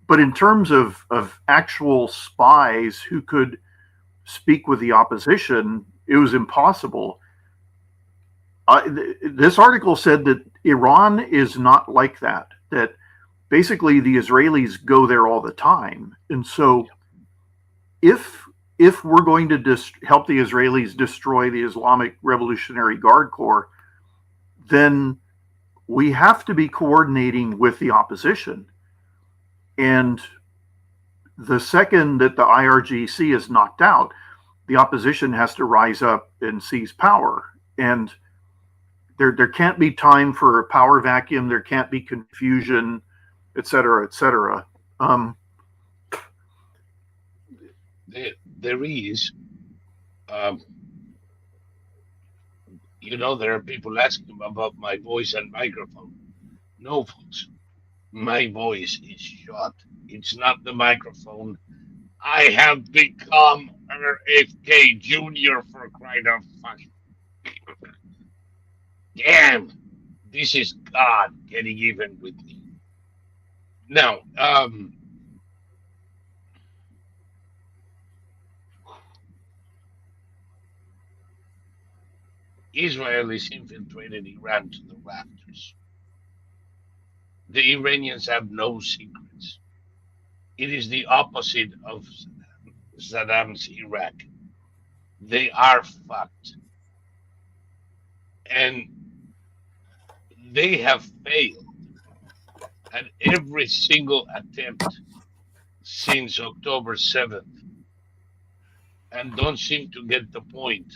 B: But in terms of actual spies who could speak with the opposition, it was impossible. This article said that Iran is not like that. That basically the Israelis go there all the time, and so if if we're going to help the Israelis destroy the Islamic Revolutionary Guard Corps, then we have to be coordinating with the opposition. And the second that the IRGC is knocked out, the opposition has to rise up and seize power. And there can't be time for a power vacuum. There can't be confusion, et cetera, et cetera.
A: There is, um, there are people asking about my voice and microphone. No, folks, my voice is shot. It's not the microphone. I have become RFK Jr. for crying out fucking damn. This is God getting even with me. Now, Israel is infiltrated Iran to the rafters. The Iranians have no secrets. It is the opposite of Saddam's Iraq. They are fucked. And they have failed at every single attempt since October 7th and don't seem to get the point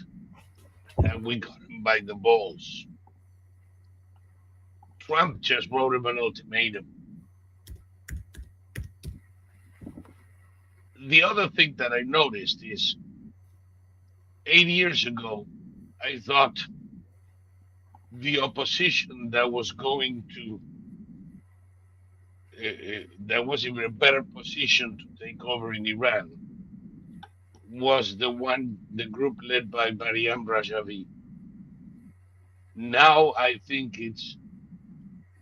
A: that we got him by the balls. Trump just wrote him an ultimatum. The other thing that I noticed is 8 years ago, I thought the opposition that was going to that was in a better position to take over in Iran was the group led by Mariam Rajavi. Now I think it's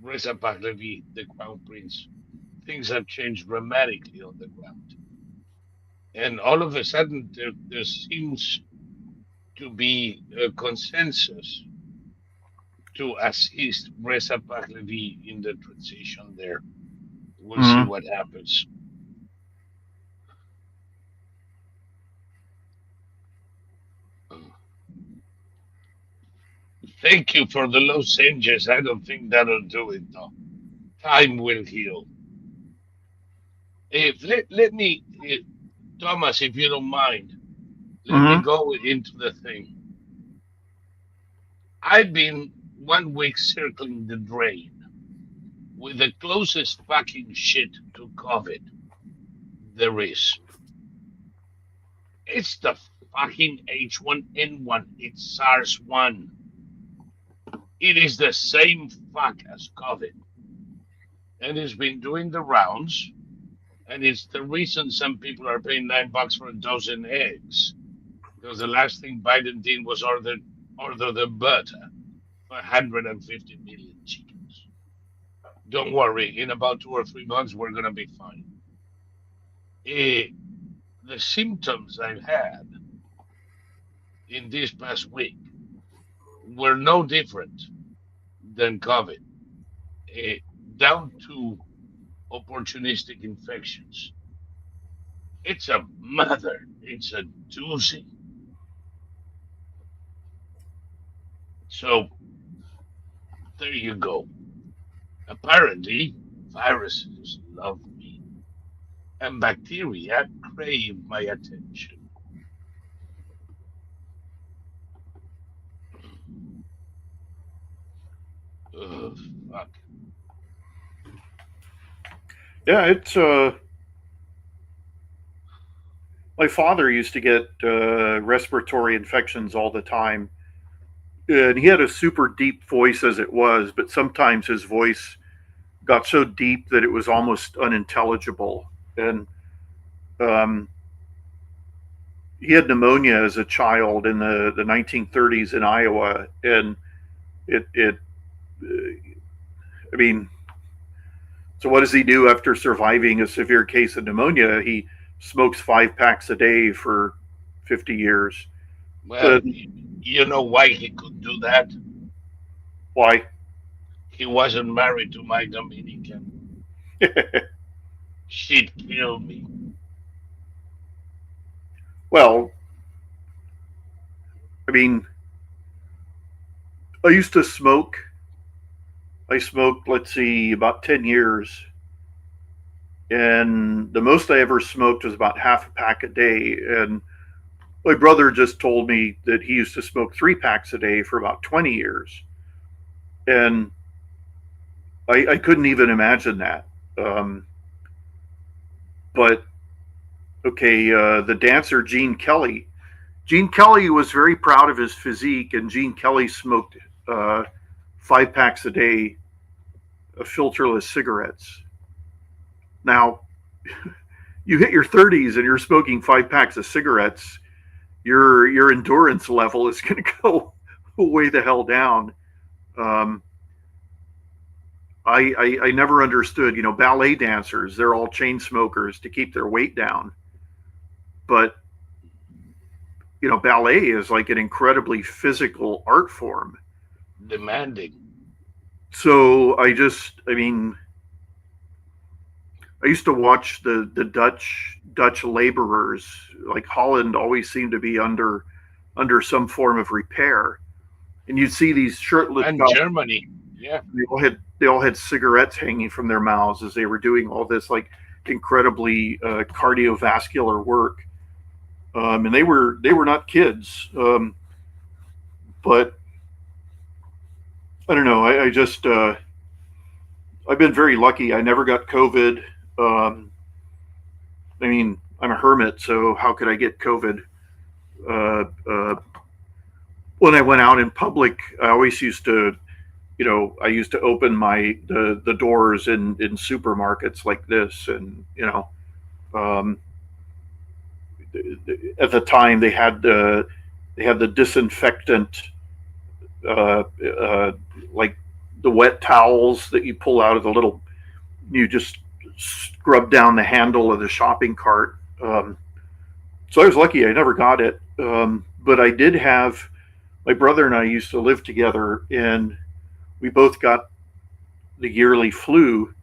A: Reza Pahlavi, the crown prince. Things have changed dramatically on the ground. And all of a sudden, there seems to be a consensus to assist Reza Pahlavi in the transition there. We'll see
B: Mm-hmm.
A: what happens. Thank you for the lozenges. I don't think that'll do it, though. Time will heal. Let me, Thomas, if you don't mind, let me
B: Mm-hmm.
A: go into the thing. I've been 1 week circling the drain with the closest fucking shit to COVID there is. It's the fucking H1N1. It's SARS 1. It is the same fuck as COVID. And it's been doing the rounds. And it's the reason some people are paying $9 for a dozen eggs. Because the last thing Biden did was order the butter for 150 million chickens. Don't worry, in about 2 or 3 months, we're going to be fine. Eh, the symptoms I've had in this past week were no different than COVID, eh, down to opportunistic infections. It's a mother, it's a doozy. So there you go. Apparently, viruses love me, and bacteria crave my attention. Ugh, fuck.
B: Yeah, it's my father used to get respiratory infections all the time, and he had a super deep voice as it was, but sometimes his voice got so deep that it was almost unintelligible. And um, he had pneumonia as a child in the 1930s in Iowa, and it I mean, so what does he do after surviving a severe case of pneumonia? He smokes 5 packs a day for 50 years.
A: Well,
B: Uh,
A: you know why he could do that?
B: why?
A: He wasn't married to my Dominican. She'd kill me.
B: Well, I mean, I used to smoke. I smoked, let's see, about 10 years. And the most I ever smoked was about half a pack a day. And my brother just told me that he used to smoke 3 packs a day for about 20 years. And I couldn't even imagine that. Um, but okay, the dancer Gene Kelly was very proud of his physique, and Gene Kelly smoked uh, 5 packs a day of filterless cigarettes. Now, you hit your 30s and you're smoking 5 packs of cigarettes, your endurance level is going to go way the hell down. Um, I never understood, ballet dancers, they're all chain smokers to keep their weight down. But, ballet is like an incredibly physical art form.
A: Demanding.
B: So I mean, I used to watch the Dutch laborers. Like Holland always seemed to be under some form of repair, and you'd see these shirtless
A: And
B: guys.
A: Germany. Yeah.
B: They all had cigarettes hanging from their mouths as they were doing all this like incredibly cardiovascular work, and they were not kids. But I don't know. I just I've been very lucky. I never got COVID. Um, I mean, I'm a hermit, so how could I get COVID? Uh, uh, when I went out in public, I always used to, I used to open the doors in supermarkets like this, and um, at the time they had the disinfectant, uh, uh, like the wet towels that you pull out of the little, you just scrub down the handle of the shopping cart. So I was lucky; I never got it. But I did have my brother and I used to live together, and we both got the yearly flu,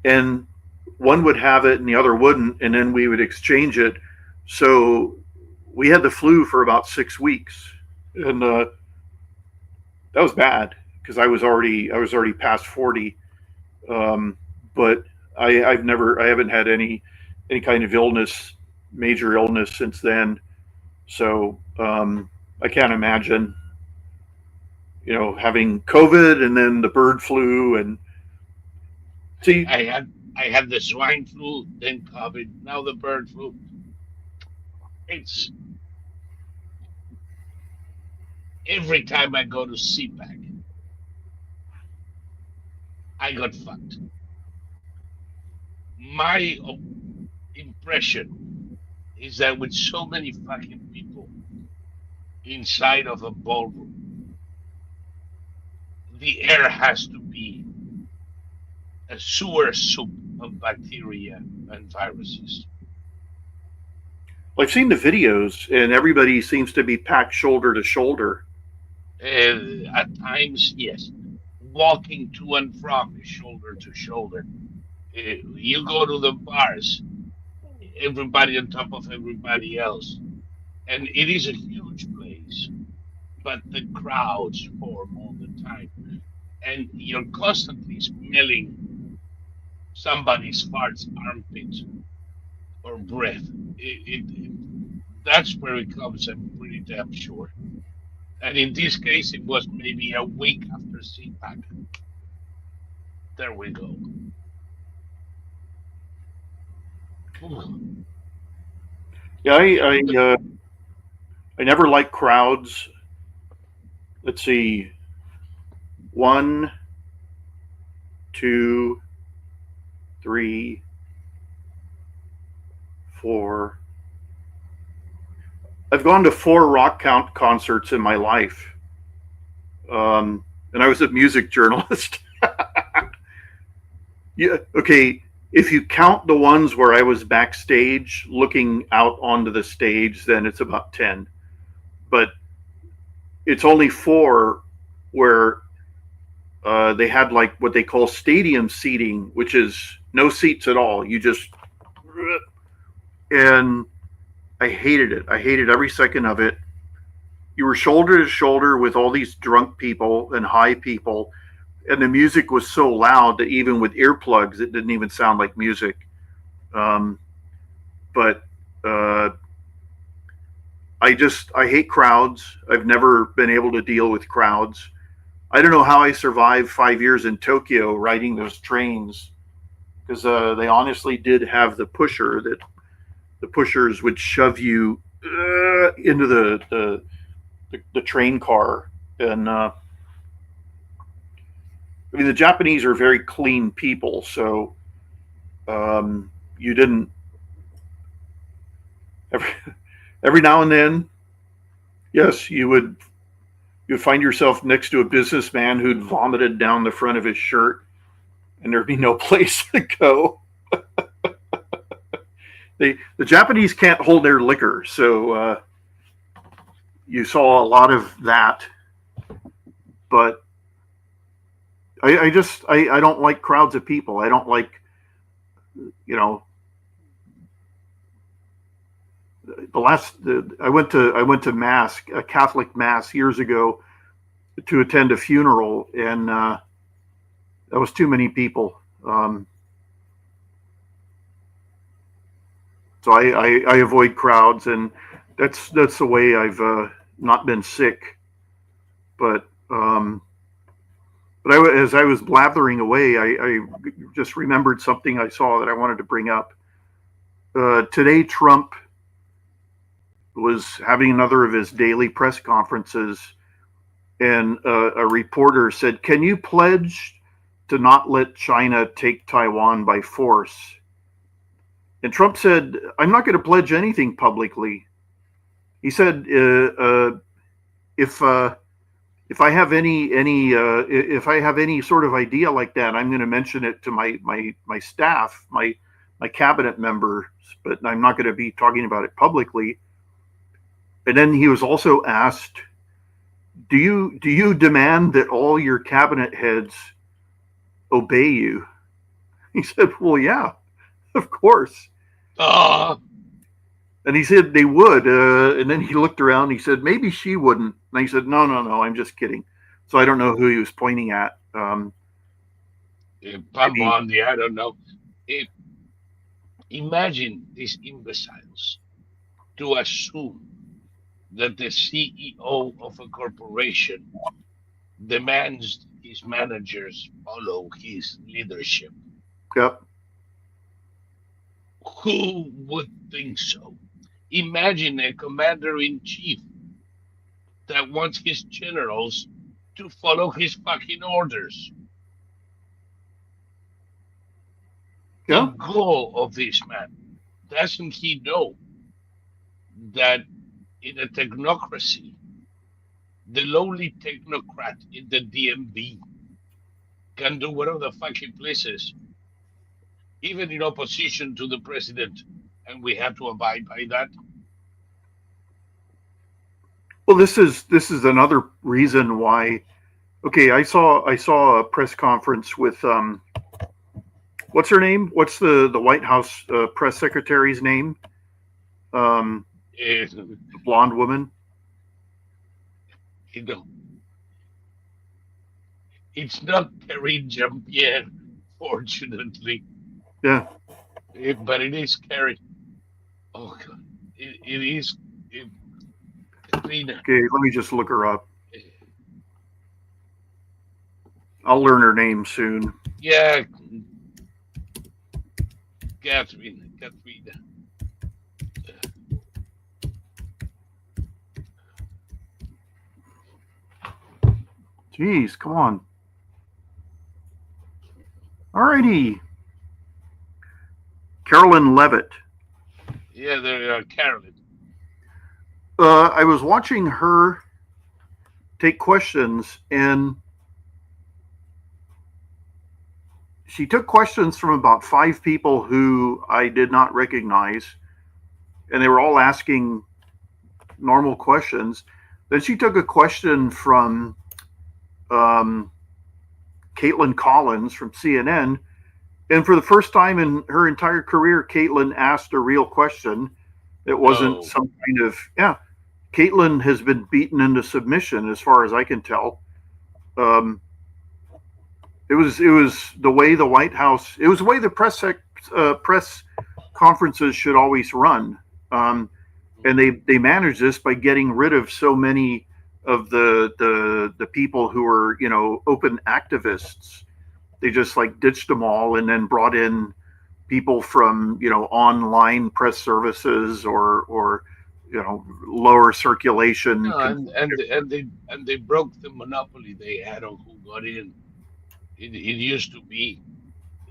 B: and one would have it and the other wouldn't, and then we would exchange it. So we had the flu for about 6 weeks, and that was bad because I was already past 40. But I haven't had any kind of major illness since then. So I can't imagine, having COVID and then the bird flu and see.
A: I had the swine flu, then COVID, now the bird flu. It's every time I go to CPAC, I got fucked. My impression is that with so many fucking people inside of a ballroom, the air has to be a sewer soup of bacteria and viruses.
B: I've seen the videos, and everybody seems to be packed shoulder to shoulder.
A: At times, yes, walking to and from is shoulder to shoulder. You go to the bars, everybody on top of everybody else, and it is a huge place, but the crowds form all the time, and you're constantly smelling somebody's farts, armpit, or breath. That's where it comes. I'm pretty damn sure. And in this case, it was maybe a week after CPAC. There we go. Ooh.
B: Yeah, I
A: The-
B: uh, I never like crowds. Let's see, one, two, three, four. I've gone to 4 rock concerts in my life, and I was a music journalist. Yeah, okay. if you count the ones where I was backstage looking out onto the stage, then it's about 10. But it's only 4 where they had like what they call stadium seating, which is no seats at all. You just, and I hated it. I hated every second of it. You were shoulder to shoulder with all these drunk people and high people, and the music was so loud that even with earplugs, it didn't even sound like music. Um, but uh, I hate crowds. I've never been able to deal with crowds. I don't know how I survived 5 years in Tokyo riding those trains, because they honestly did have the pusher that the pushers would shove you into the train car. And I mean, the Japanese are very clean people, so you didn't every, every now and then, yes, you'd find yourself next to a businessman who'd vomited down the front of his shirt, and there'd be no place to go. The Japanese can't hold their liquor, so you saw a lot of that. But I don't like crowds of people. I don't like, you know, I went to mass, a Catholic mass years ago, to attend a funeral, and that was too many people. So I avoid crowds, and that's the way I've not been sick. But as I was blathering away, I just remembered something I saw that I wanted to bring up. Today, Trump was having another of his daily press conferences, and a reporter said, "Can you pledge to not let China take Taiwan by force?" And Trump said, "I'm not going to pledge anything publicly." He said, "If I have if I have any sort of idea like that, I'm going to mention it to my staff, my cabinet members, but I'm not going to be talking about it publicly." And then he was also asked, do you demand that all your cabinet heads obey you?" He said, "Well, yeah, of course."
A: Uh,
B: And he said they would. And then he looked around and he said, "Maybe she wouldn't." And I said, "No, no, no, I'm just kidding." So I don't know who he was pointing at. Maybe,
A: Pambondi, I don't know. Eh, Imagine these imbeciles to assume that the CEO of a corporation demands his managers follow his leadership.
B: yep,
A: Who would think so? Imagine a commander in chief that wants his generals to follow his fucking orders. The
B: yeah.
A: goal of this man, doesn't he know that in a technocracy, the lowly technocrat in the DMV can do whatever the fuck he pleases, even in opposition to the president, and we have to abide by that?
B: Well, this is another reason why. Okay, I saw a press conference with what's her name? What's the White House press secretary's name? Um,
A: Eh,
B: the blonde woman.
A: you know, it's not Karine Jean-Pierre, fortunately,
B: Yeah.
A: but it is Carrie. Oh God, it is it, Katrina.
B: Okay, let me just look her up. I'll learn her name soon.
A: Yeah, Katrina.
B: Jeez, come on. Alrighty. Carolyn Levitt.
A: Yeah, there are Carolyn.
B: I was watching her take questions, and she took questions from about five people who I did not recognize, and they were all asking normal questions. Then she took a question from um, Caitlin Collins from CNN, and for the first time in her entire career, Caitlin asked a real question. It wasn't
A: No.
B: some kind of, yeah. Caitlin has been beaten into submission, as far as I can tell. Um, it was the way the White House. It was the way the press conferences should always run, um, and they managed this by getting rid of so many of the people who were open activists. They just like ditched them all and then brought in people from online press services or lower circulation.
A: No, and they broke the monopoly they had on who got in. It used to be,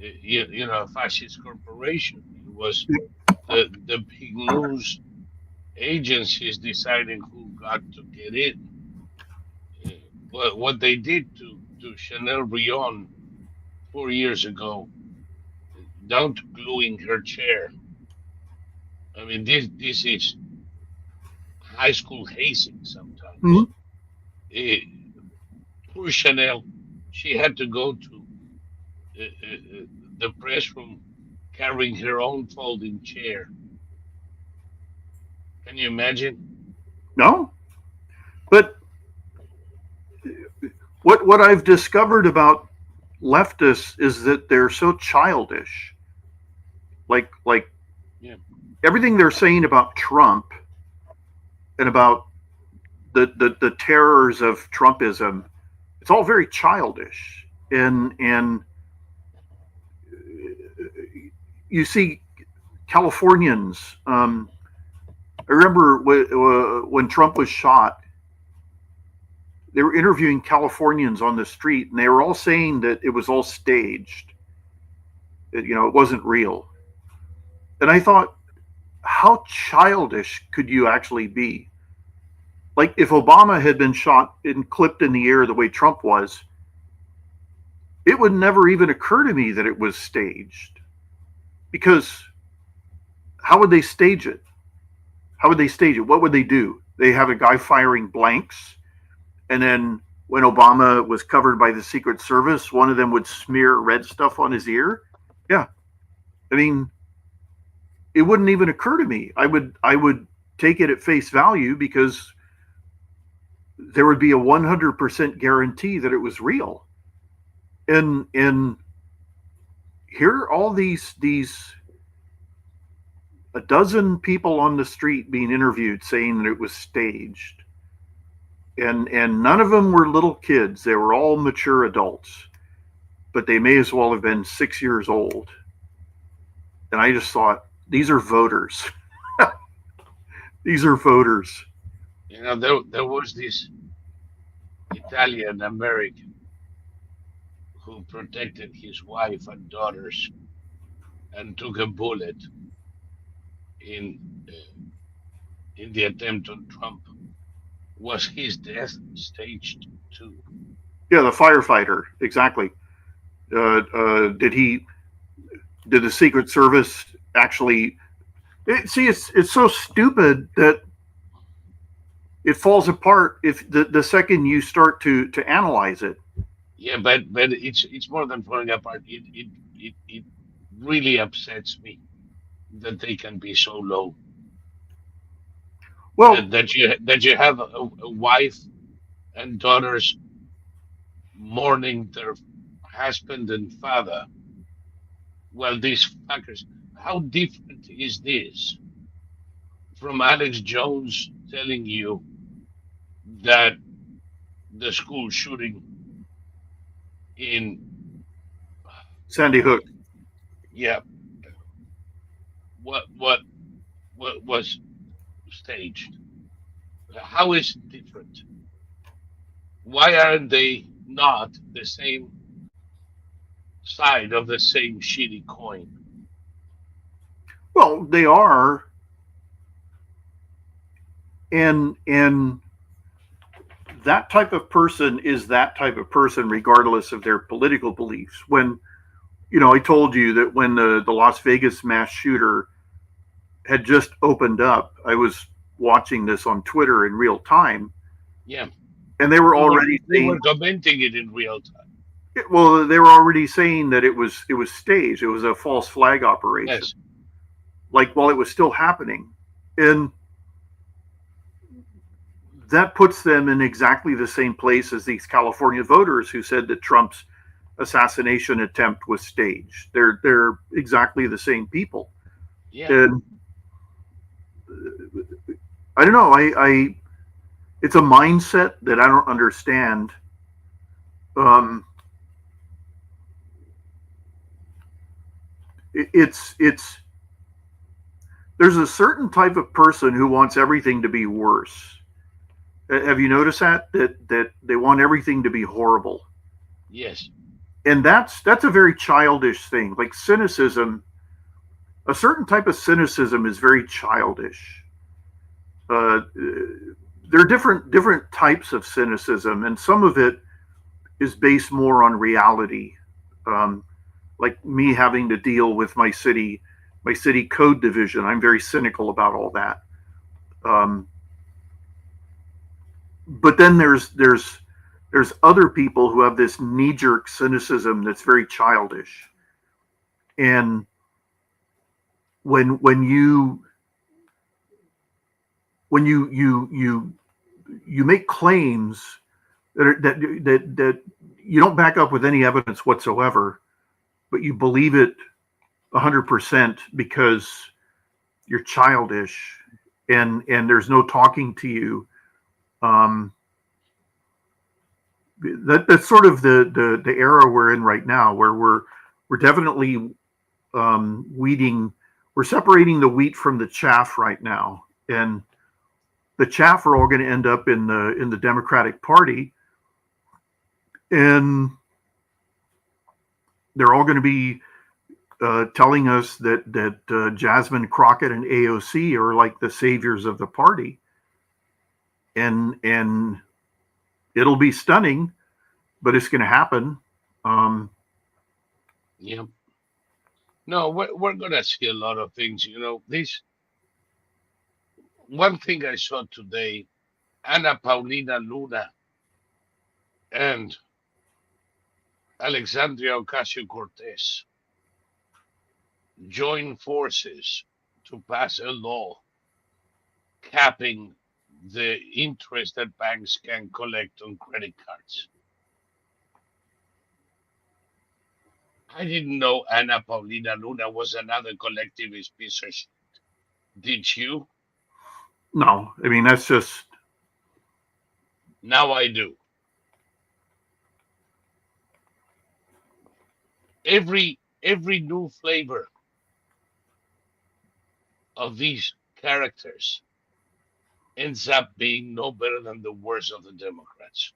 A: a fascist corporation. It was the big news agencies deciding who got to get in. What they did to Chanel Brion 4 years ago, down to gluing her chair. I mean, this is high school hazing sometimes.
B: Mhm.
A: Eh, Poor Chanel, she had to go to the press room carrying her own folding chair. Can you imagine?
B: No, but what I've discovered about leftists is that they're so childish. Like
A: Yeah.
B: everything they're saying about Trump and about the terrors of Trumpism, it's all very childish. And you see Californians. I remember when Trump was shot, they were interviewing Californians on the street, and they were all saying that it was all staged. It wasn't real. And I thought, how childish could you actually be? Like if Obama had been shot and clipped in the air the way Trump was, it would never even occur to me that it was staged. Because how would they stage it? How would they stage it? What would they do? They have a guy firing blanks, and then when Obama was covered by the Secret Service, one of them would smear red stuff on his ear. Yeah, I mean, it wouldn't even occur to me. I would take it at face value because there would be a 100% guarantee that it was real. And here are all these a dozen people on the street being interviewed saying that it was staged. And none of them were little kids. They were all mature adults, but they may as well have been 6 years old. And I just thought, these are voters. These are voters.
A: There was this Italian American who protected his wife and daughters and took a bullet in uh, in the attempt on Trump. Was his death staged too?
B: Yeah, the firefighter, exactly. Did he? Did the Secret Service actually? See, it's so stupid that it falls apart if the second you start to analyze it.
A: Yeah, but it's more than falling apart. It really upsets me that they can be so low.
B: Well,
A: That you have a wife and daughters mourning their husband and father. Well, these fuckers. How different is this from Alex Jones telling you that the school shooting in,
B: Sandy Hook.
A: yeah, what was staged? How is it different? Why aren't they not the same side of the same shitty coin?
B: Well, they are, and that type of person is that type of person, regardless of their political beliefs. I told you that when the Las Vegas mass shooter had just opened up, I was watching this on Twitter in real time,
A: Yeah,
B: and they were already
A: we
B: saying,
A: were commenting it in real time.
B: well, they were already saying that it was staged. It was a false flag operation,
A: Yes,
B: like while it was still happening, and that puts them in exactly the same place as these California voters who said that Trump's assassination attempt was staged. They're exactly the same people,
A: yeah,
B: and I don't know. I it's a mindset that I don't understand. Um, it's there's a certain type of person who wants everything to be worse. Have you noticed that they want everything to be horrible,
A: yes,
B: and that's a very childish thing. Like cynicism, a certain type of cynicism is very childish. Uh, there are different types of cynicism, and some of it is based more on reality. Um, like me having to deal with my city code division. I'm very cynical about all that. Um, but then there's other people who have this knee jerk cynicism that's very childish. And when you make claims that you don't back up with any evidence whatsoever, but you believe it 100% because you're childish, and there's no talking to you. Um, that's sort of the era we're in right now, where we're definitely weeding, we're separating the wheat from the chaff right now, and the chaff are all going to end up in the Democratic Party, and they're all going to be telling us that Jasmine Crockett and AOC are like the saviors of the party, and it'll be stunning, but it's going to happen. Um,
A: yeah. No, we're gonna see a lot of things. This one thing I saw today: Anna Paulina Luna and Alexandria Ocasio Cortez join forces to pass a law capping the interest that banks can collect on credit cards. I didn't know Anna Paulina Luna was another collectivist piece of shit. Did you?
B: no, I mean that's just
A: Now I do. Every new flavor of these characters ends up being no better than the worst of the Democrats.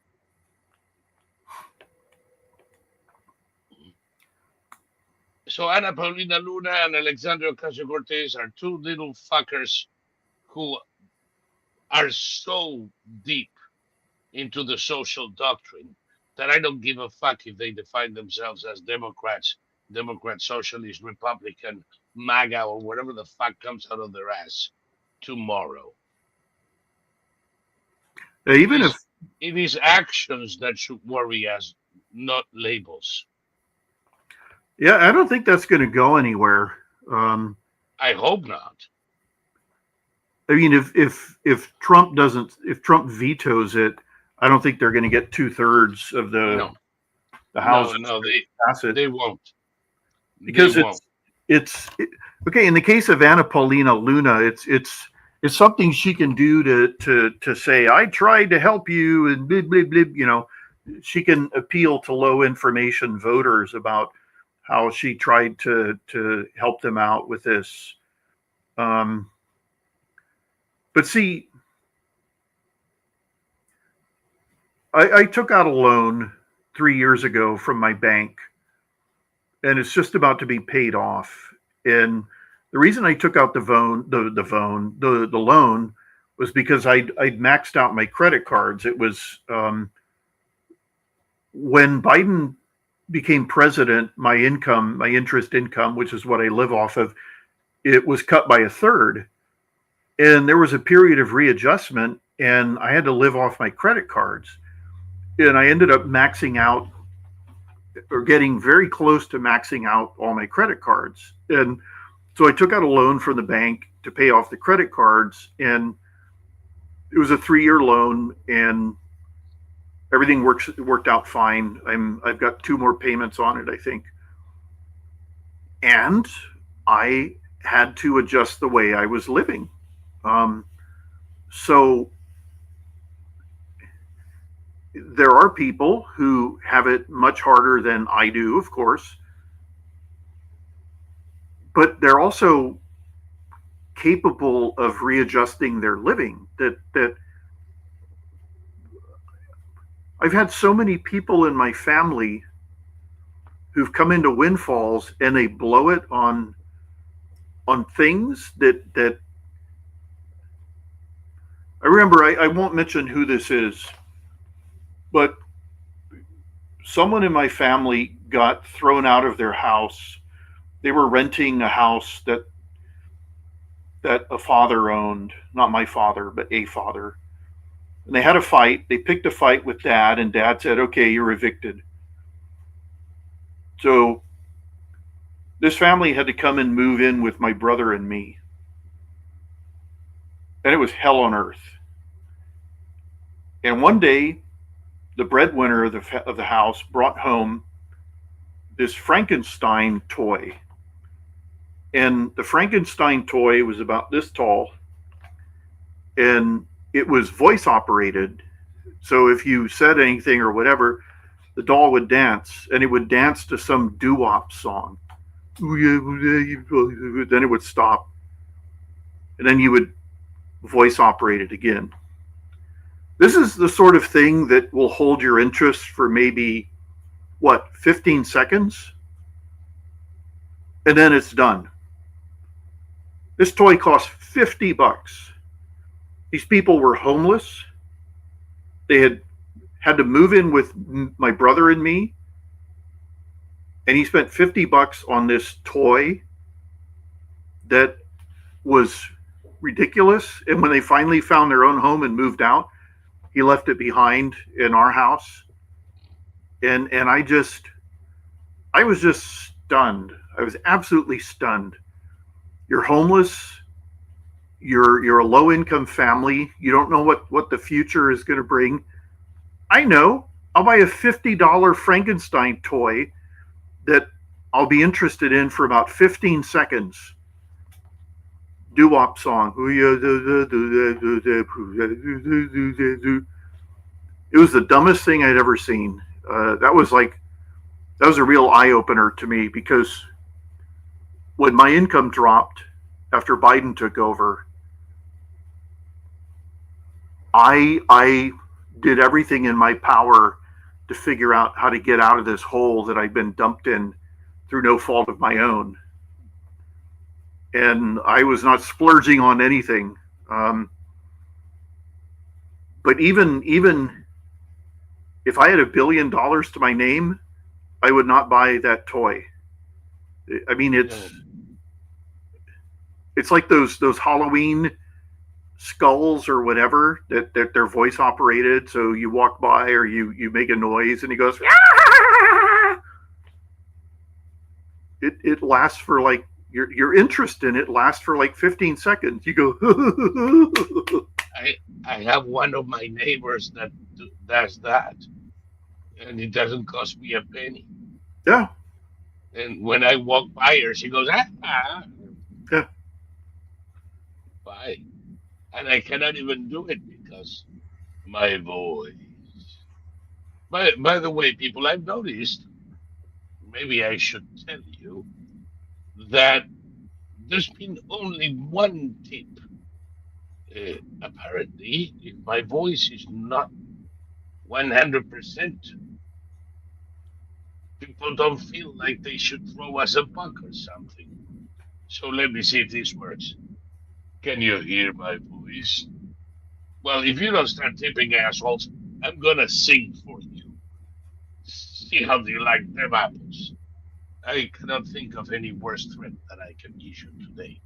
A: So Ana Paulina Luna and Alexandria Ocasio Cortez are two little fuckers who are so deep into the social doctrine that I don't give a fuck if they define themselves as Democrats, Democrat, Socialist, Republican, MAGA, or whatever the fuck comes out of their ass tomorrow. It
B: even if
A: is it is actions that should worry us, not labels.
B: yeah, I don't think that's going to go anywhere. Um,
A: I hope not.
B: I mean, if Trump vetoes it, I don't think they're going to get 2/3 of the
A: No,
B: the House
A: no, no.
B: to
A: They
B: pass it,
A: they won't. They
B: because
A: won't.
B: okay. In the case of Anna Paulina Luna, it's something she can do to say I tried to help you and blah blah blah. She can appeal to low information voters about how she tried to help them out with this. Um, but see, I took out a loan 3 years ago from my bank, and it's just about to be paid off. And the reason I took out the loan was because I'd maxed out my credit cards. It was when Biden became president, my interest income, which is what I live off of, it was cut by a third. And there was a period of readjustment, and I had to live off my credit cards. And I ended up maxing out or getting very close to maxing out all my credit cards. And so I took out a loan from the bank to pay off the credit cards, and it was a 3-year loan, and everything worked out fine. I've got 2 more payments on it, I think, and I had to adjust the way I was living. Um, so there are people who have it much harder than I do, of course, but they're also capable of readjusting their living. That I've had so many people in my family who've come into windfalls and they blow it on things that I remember. I won't mention who this is, but someone in my family got thrown out of their house. They were renting a house that a father owned, not my father, but a father. And they had a fight. They picked a fight with dad, and dad said, "Okay, you're evicted." So this family had to come and move in with my brother and me. And it was hell on earth. And one day, the breadwinner of the house brought home this Frankenstein toy. And the Frankenstein toy was about this tall, and it was voice operated. So if you said anything or whatever, the doll would dance, and it would dance to some doo-wop song. Then it would stop, and then you would voice operate it again. This is the sort of thing that will hold your interest for maybe, 15 seconds? And then it's done. This toy cost $50. These people were homeless. They had to move in with my brother and me. And he spent $50 on this toy that was ridiculous. And when they finally found their own home and moved out, he left it behind in our house. And I was just stunned. I was absolutely stunned. You're homeless. You're a low income family. You don't know what the future is going to bring. I know. I'll buy a $50 Frankenstein toy that I'll be interested in for about 15 seconds. Doo-wop song. It was the dumbest thing I'd ever seen. That was a real eye opener to me, because when my income dropped after Biden took over, I did everything in my power to figure out how to get out of this hole that I'd been dumped in through no fault of my own. And I was not splurging on anything. But even if I had $1 billion to my name, I would not buy that toy. I mean, it's like those Halloween skulls or whatever that they're voice operated. So you walk by or you make a noise and he goes. Ah! It lasts for like your interest in it lasts for like 15 seconds. You go.
A: I have one of my neighbors that does that, and it doesn't cost me a penny.
B: Yeah,
A: And when I walk by her, she goes,
B: yeah.
A: bye. And I cannot even do it because my voice. By the way, people, I've noticed, maybe I should tell you, that there's been only one tip. Apparently, if my voice is not 100%, people don't feel like they should throw us a buck or something. So let me see if this works. Can you hear my voice? Well, if you don't start tipping, assholes, I'm gonna sing for you. See how do you like them apples? I cannot think of any worse threat that I can issue today.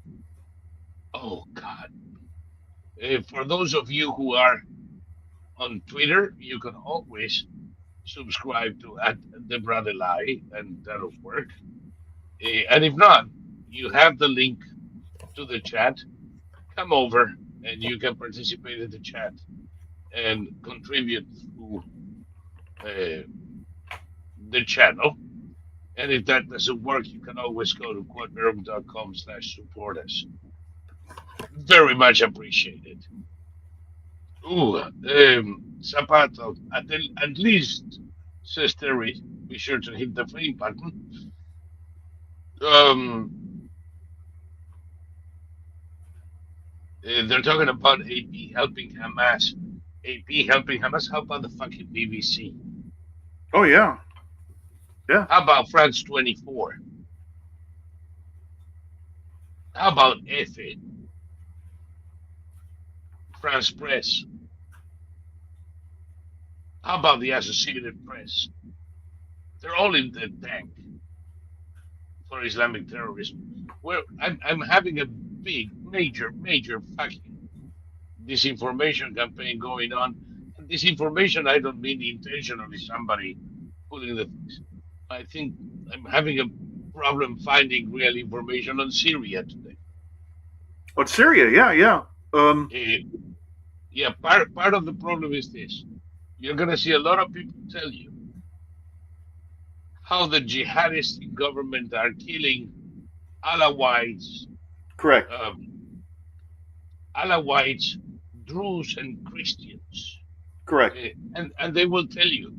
A: Oh God! For those of you who are on Twitter, you can always subscribe to at the brother lie, and that'll work. And if not, you have the link to the chat. Come over, and you can participate in the chat and contribute through uh, the channel. And if that doesn't work, you can always go to quadmirror.com/support us. Very much appreciated. Ooh, Zapato, at least, says Terry, be sure to hit the frame button. Um, they're talking about AP helping Hamas. AP helping Hamas? How about the fucking BBC?
B: Oh yeah, yeah,
A: How about France 24? How about EFE, France Press? How about the Associated Press? They're all in the tank for Islamic terrorism. Where I'm having a big, major fucking disinformation campaign going on. And disinformation, I don't mean intentionally somebody putting the things. I think I'm having a problem finding real information on Syria today.
B: oh, Syria, yeah, yeah.
A: Eh, yeah, part of the problem is this. You're going to see a lot of people tell you how the jihadist government are killing Alawites,
B: Correct,
A: um, Alawites, Druze, and Christians.
B: correct.
A: And they will tell you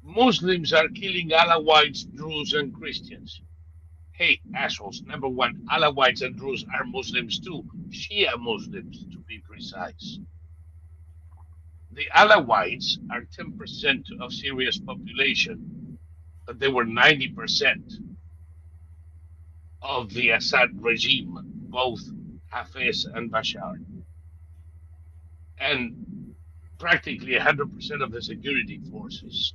A: Muslims are killing Alawites, Druze, and Christians. Hey, assholes, number one, Alawites and Druze are Muslims too, Shia Muslims to be precise. The Alawites are 10% of Syria's population, but they were 90% of the Assad regime, both Hafez and Bashar, and practically 100% of the security forces.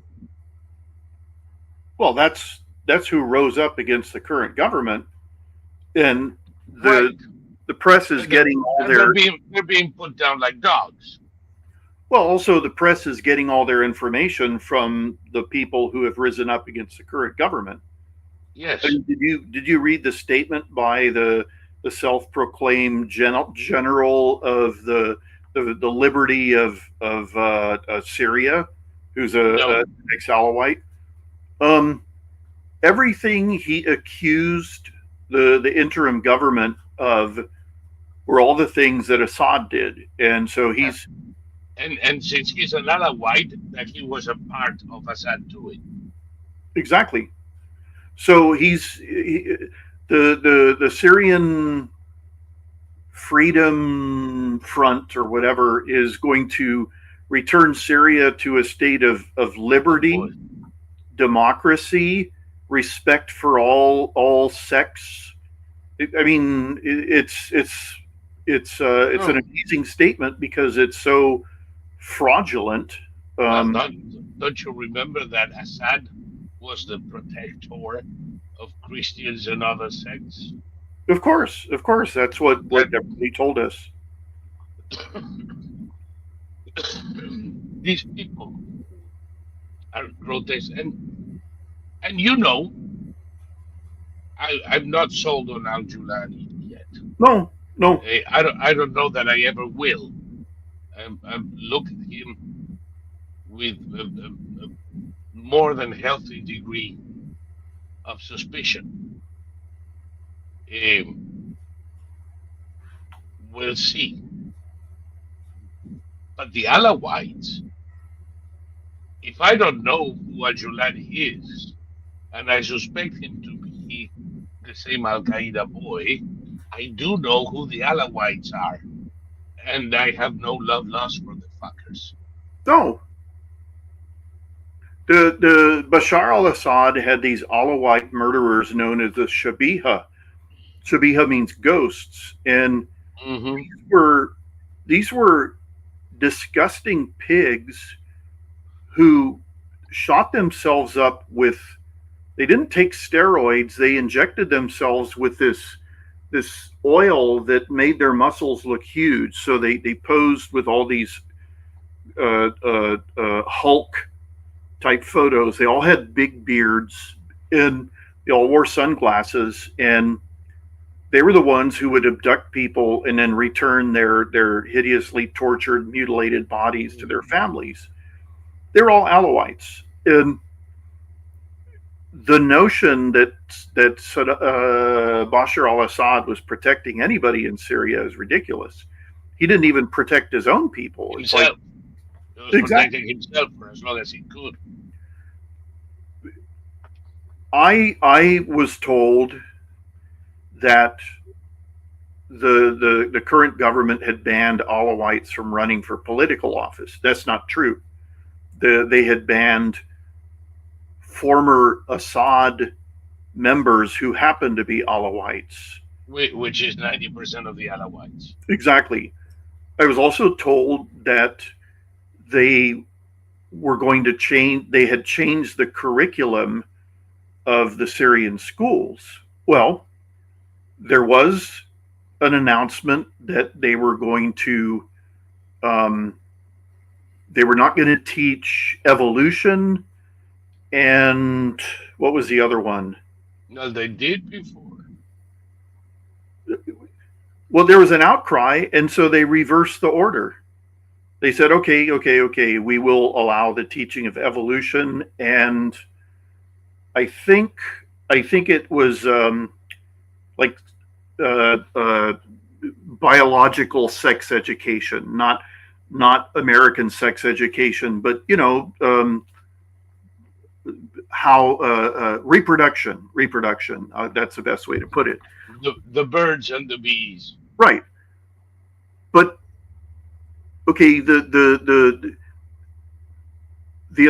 B: Well, that's who rose up against the current government, and the
A: Right.
B: the press is
A: And they're,
B: getting all
A: and they're
B: their
A: being put down like dogs.
B: well. Also, the press is getting all their information from the people who have risen up against the current government.
A: Yes.
B: Did you read the statement by the self-proclaimed general of the liberty of Syria, who's a
A: No.
B: ex-Alawite? Um, Everything he accused the interim government of were all the things that Assad did, and so
A: Yeah.
B: he's
A: And since he's an Alawite, that he was a part of Assad doing.
B: exactly. So the Syrian Freedom Front or whatever is going to return Syria to a state of
A: Oh boy.
B: liberty, democracy, respect for all sects. I mean, it's an
A: Oh,
B: amazing statement because it's so fraudulent.
A: well,
B: Um,
A: don't you remember that Assad was the protector of Christians and other sects?
B: of course, that's what
A: That
B: everybody told us.
A: these people are grotesque, and I'm not sold on Al Julani yet.
B: No, no,
A: I don't know that I ever will. I'm look at him with a more than healthy degree of suspicion. Um, we'll see. But the Alawites, if I don't know who Ajulani is, and I suspect him to be the same Al Qaeda boy, I do know who the Alawites are, and I have no love lost for the fuckers.
B: no. The Bashar al-Assad had these Alawite murderers known as the Shabiha. Shabiha means ghosts, and
A: Mm-hmm.
B: were these were disgusting pigs who shot themselves up with, they didn't take steroids, they injected themselves with this oil that made their muscles look huge. So they posed with all these Hulk type photos. They all had big beards and they all wore sunglasses, and they were the ones who would abduct people and then return their hideously tortured, mutilated bodies to their families. They're all Alawites, and the notion that Bashar al-Assad was protecting anybody in Syria is ridiculous. He didn't even protect his own people. It's like,
A: Himself. He was
B: exactly.
A: protecting himself for as long as he could.
B: I was told that the current government had banned Alawites from running for political office. That's not true. They had banned former Assad members who happened to be Alawites.
A: Which is 90% of the Alawites.
B: Exactly. I was also told that they were going to change, they had changed the curriculum of the Syrian schools. Well, there was an announcement that they were going to, um, they were not going to teach evolution and what was the other one?
A: No, they did before.
B: Well, there was an outcry, and so they reversed the order. They said, okay, we will allow the teaching of evolution, and I think I think it was like uh, uh, biological sex education, not American sex education, but how reproduction. That's the best way to put it.
A: The birds and the bees.
B: Right, but okay, the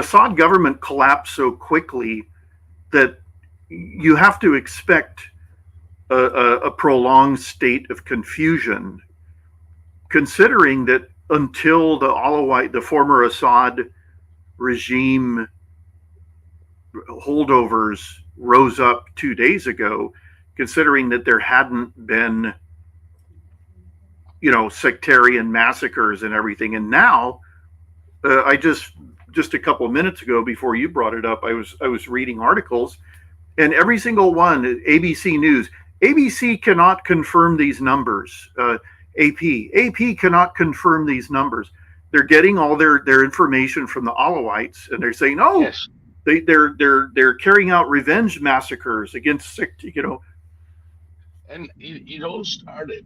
B: Assad government collapsed so quickly that you have to expect a prolonged state of confusion, considering that until the former Assad regime holdovers rose up 2 days ago, considering that there hadn't been, sectarian massacres and everything. And now, I just a couple of minutes ago, before you brought it up, I was reading articles, and every single one, ABC News, ABC cannot confirm these numbers. AP cannot confirm these numbers. They're getting all their information from the Alawites, and they're saying, oh,
A: Yes.
B: they're carrying out revenge massacres against,
A: And it all started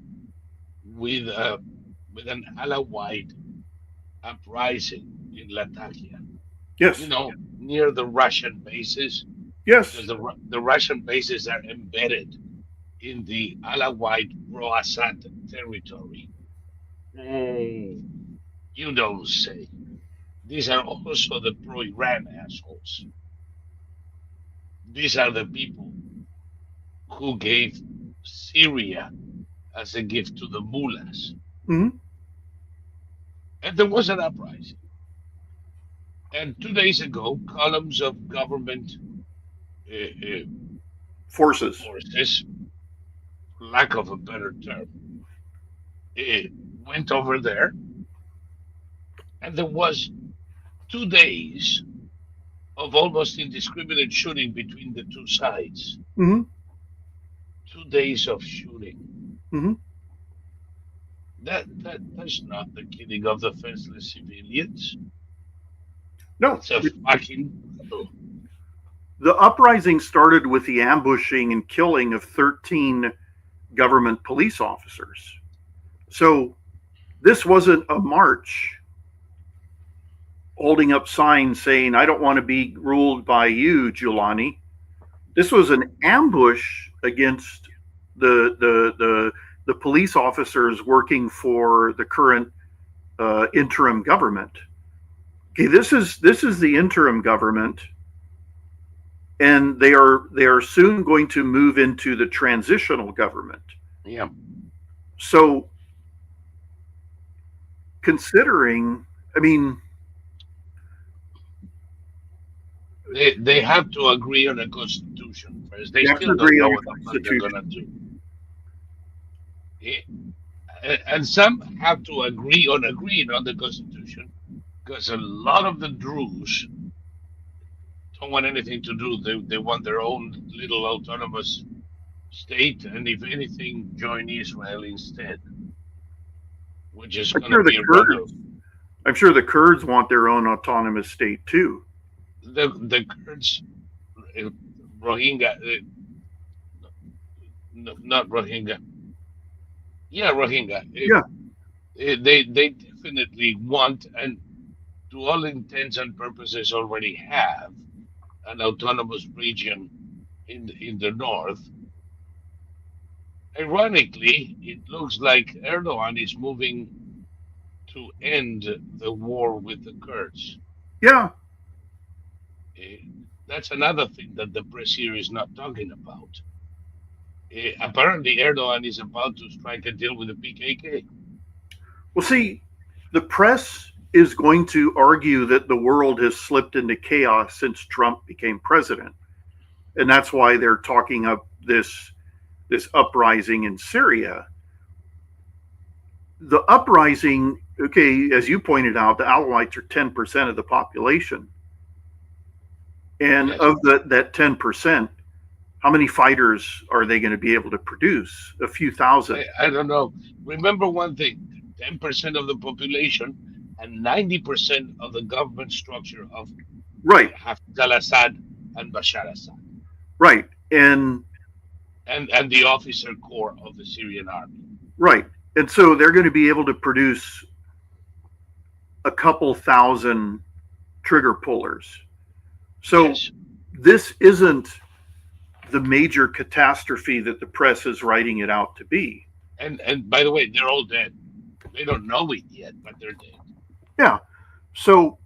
A: with with an Alawite uprising in Latakia,
B: yes,
A: near the Russian bases,
B: yes,
A: because the Russian bases are embedded in the Alawite pro-Assad territory. Mm, you don't say. These are also the pro-Iran assholes. These are the people who gave Syria as a gift to the mullahs.
B: mm-hmm.
A: And there was an uprising. And 2 days ago, columns of government uh, uh,
B: Forces.
A: forces, lack of a better term, uh, went over there, and there was 2 days of almost indiscriminate shooting between the two sides.
B: Mm-hmm.
A: 2 days of shooting.
B: Mm-hmm.
A: That's not the killing of the defenseless civilians.
B: No,
A: That's a fucking battle.
B: the uprising started with the ambushing and killing of 13 government police officers. So this wasn't a march holding up signs saying, I don't want to be ruled by you, Giuliani. This was an ambush against the police officers working for the current interim government. Okay, this is the interim government, and they are soon going to move into the transitional government.
A: Yeah.
B: So, considering, I mean,
A: They have to agree on a constitution first. They
B: You have to
A: still don't
B: agree on
A: know
B: your
A: what the fuck they're
B: constitution.
A: gonna do. Eh, and some have to agree on agreeing on the constitution because a lot of the Druze don't want anything to do. They want their own little autonomous state, and if anything, join Israel instead, which is
B: I'm
A: going to
B: sure the
A: be rather.
B: Kurds. I'm sure the Kurds want their own autonomous state too.
A: The Kurds, uh, Rohingya, no, not Rohingya, yeah, Rohingya.
B: Yeah.
A: They definitely want, and to all intents and purposes, already have an autonomous region in the north. Ironically, it looks like Erdogan is moving to end the war with the Kurds.
B: Yeah.
A: Eh, That's another thing that the press here is not talking about. Apparently, Erdogan is about to strike a deal with the PKK.
B: Well, see, the press is going to argue that the world has slipped into chaos since Trump became president, and that's why they're talking up this uprising in Syria. The uprising, okay, as you pointed out, the Alawites are 10% of the population, and
A: Yes,
B: of that 10%, how many fighters are they going to be able to produce? A few thousand.
A: I don't know. Remember one thing: 10% of the population and 90% of the government structure of
B: Right,
A: Hafez al-Assad and Bashar Assad,
B: right, and
A: and the officer corps of the Syrian army.
B: right. And so they're going to be able to produce a couple thousand trigger pullers. So
A: Yes,
B: this isn't the major catastrophe that the press is writing it out to be.
A: and by the way, they're all dead. They don't know it yet, but they're dead.
B: Yeah. So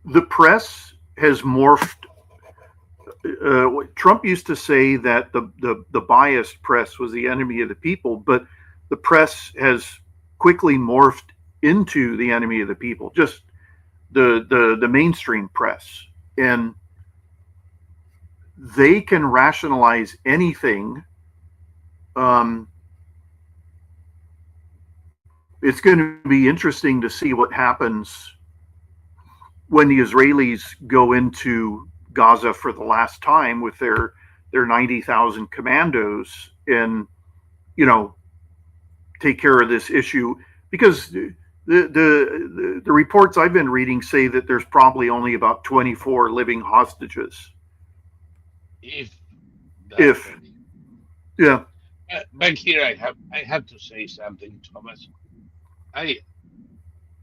B: the press has morphed. Trump used to say that the biased press was the enemy of the people, but the press has quickly morphed into the enemy of the people, just the mainstream press. And they can rationalize anything. Um, it's going to be interesting to see what happens when the Israelis go into Gaza for the last time with their 90,000 commandos and you know take care of this issue because the reports I've been reading say that there's probably only about 24 living hostages.
A: If that
B: If
A: many.
B: yeah,
A: But here I have to say something, Thomas. I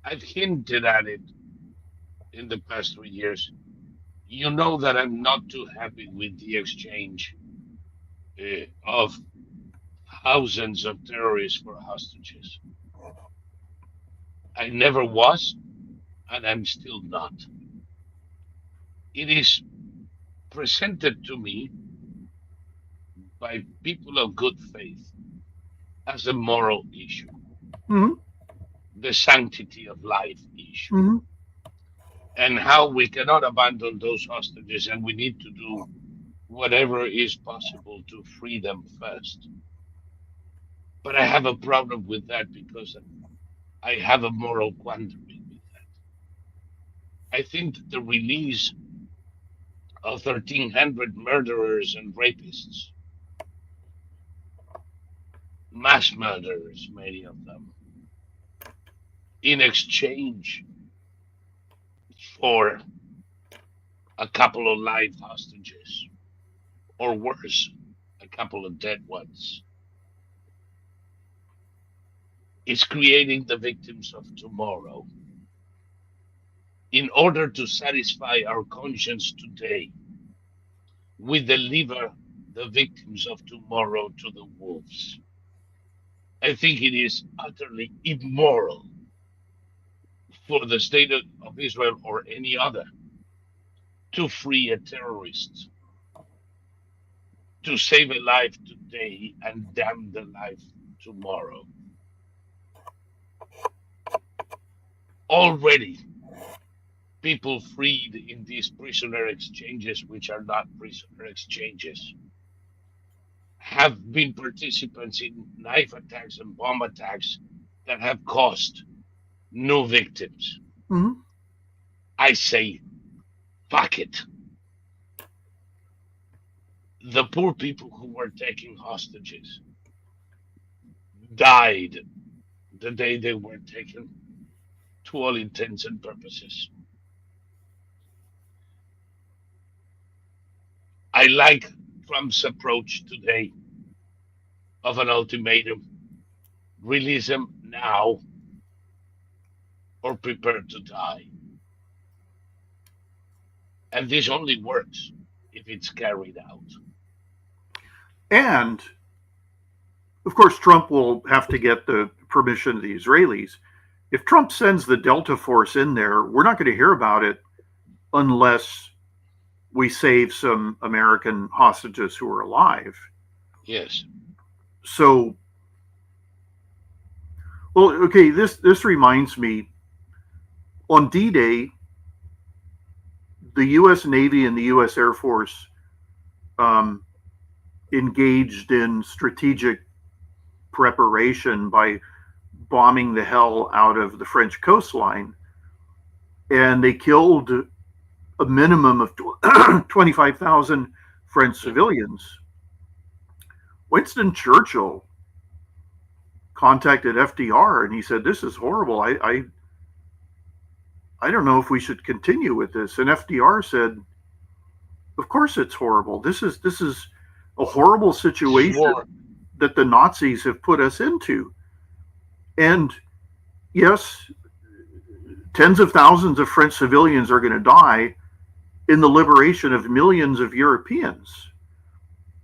A: I've hinted at it in the past 3 years. You know that I'm not too happy with the exchange of thousands of terrorists for hostages. I never was, and I'm still not. It is presented to me by people of good faith as a moral issue,
B: mm-hmm,
A: the sanctity of life issue,
B: mm-hmm.
A: and how we cannot abandon those hostages and we need to do whatever is possible to free them first. But I have a problem with that because I have a moral quandary with that. I think that the release of 1,300 murderers and rapists, mass murderers, many of them, in exchange for a couple of live hostages, or worse, a couple of dead ones, is creating the victims of tomorrow in order to satisfy our conscience today. We deliver the victims of tomorrow to the wolves. I think it is utterly immoral for the state of Israel or any other to free a terrorist, to save a life today and damn the life tomorrow. Already, people freed in these prisoner exchanges, which are not prisoner exchanges, have been participants in knife attacks and bomb attacks that have caused no victims.
B: Mhm.
A: I say, fuck it. The poor people who were taking hostages died the day they were taken, to all intents and purposes. I like Trump's approach today of an ultimatum: release them now or prepare to die. And this only works if it's carried out.
B: And of course, Trump will have to get the permission of the Israelis. If Trump sends the Delta Force in there, we're not going to hear about it unless we save some American hostages who are alive.
A: Yes.
B: So, well, okay, this reminds me. On D-Day, the U.S. Navy and the U.S. Air Force um, engaged in strategic preparation by bombing the hell out of the French coastline, and they killed a minimum of 25,000 French
A: Yeah.
B: civilians. Winston Churchill contacted FDR and he said, "This is horrible. I don't know if we should continue with this." And FDR said, "Of course it's horrible. This is a horrible
A: This is
B: situation
A: war.
B: that the Nazis have put us into." And yes, tens of thousands of French civilians are going to die in the liberation of millions of Europeans.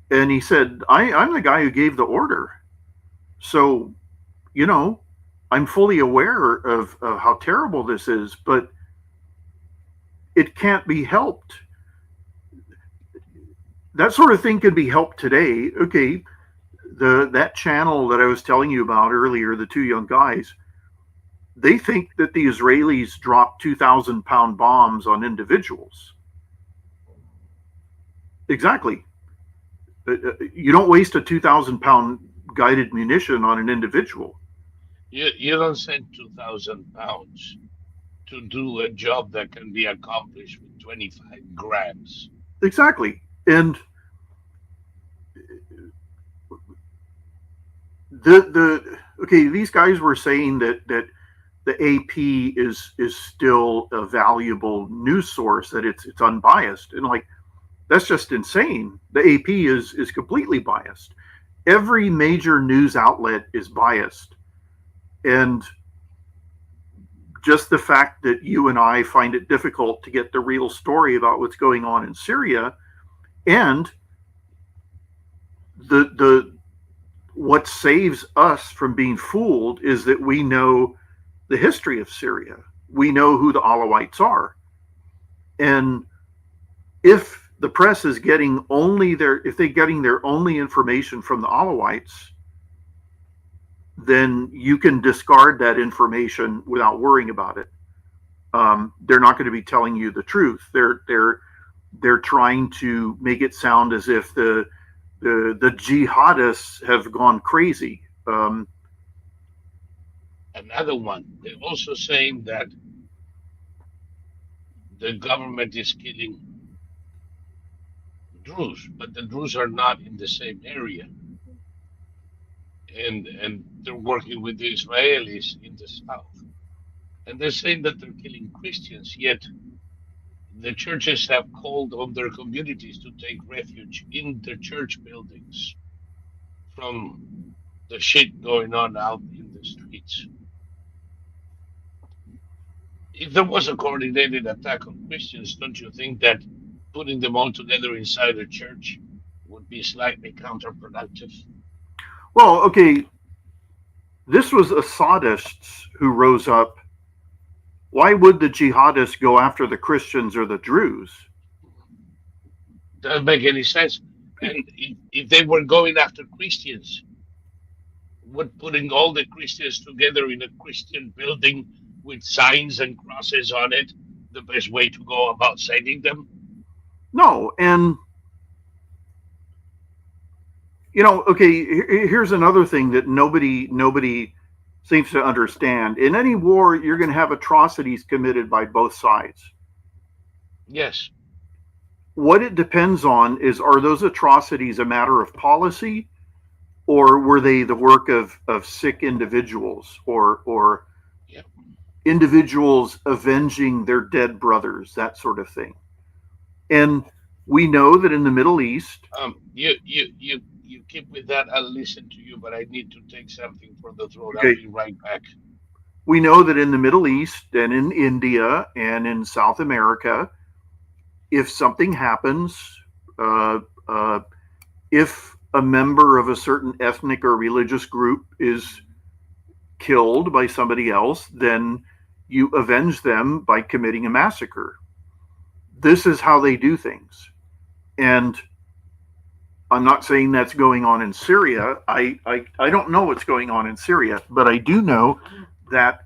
B: And he said, I'm the guy who gave the order. So, you know, I'm fully aware of how terrible this is, but it can't be helped. That sort of thing could be helped today. Okay, that channel that I was telling you about earlier, the two young guys, they think that the Israelis dropped 2,000-pound bombs on individuals. Exactly. You don't waste a 2,000-pound guided munition on an individual.
A: You don't send 2,000 pounds to do a job that can be accomplished with 25 grams.
B: Exactly. And the okay, these guys were saying that the AP is still a valuable news source, that it's unbiased, and like that's just insane. The AP is completely biased. Every major news outlet is biased, and just the fact that you and I find it difficult to get the real story about what's going on in Syria, and the what saves us from being fooled is that we know the history of Syria. We know who the Alawites are. And if the press is getting only if they're getting their only information from the Alawites, then you can discard that information without worrying about it. They're not going to be telling you the truth. They're trying to make it sound as if the jihadists have gone crazy.
A: Another one, they're also saying that the government is killing Druze, but the Druze are not in the same area. And they're working with the Israelis in the south. And they're saying that they're killing Christians, yet the churches have called on their communities to take refuge in the church buildings from the shit going on out in the streets. If there was a coordinated attack on Christians, don't you think that putting them all together inside a church would be slightly counterproductive?
B: Well, okay, this was Assadists who rose up. Why would the jihadists go after the Christians or the Druze?
A: Doesn't make any sense. And if they were going after Christians, would putting all the Christians together in a Christian building with signs and crosses on it the best way to go about citing them?
B: No, and okay, here's another thing that nobody seems to understand. In any war, you're going to have atrocities committed by both sides.
A: Yes.
B: What it depends on is, are those atrocities a matter of policy, or were they the work of sick individuals, or
A: Yeah.
B: individuals avenging their dead brothers, that sort of thing? And we know that in the Middle East,
A: You keep with that. I'll listen to you, but I need to take something for the throat. I'll
B: okay,
A: be right back.
B: we know that in the Middle East and in India and in South America, if something happens, uh, uh, if a member of a certain ethnic or religious group is killed by somebody else, then you avenge them by committing a massacre. This is how they do things. And I'm not saying that's going on in Syria. I don't know what's going on in Syria, but I do know that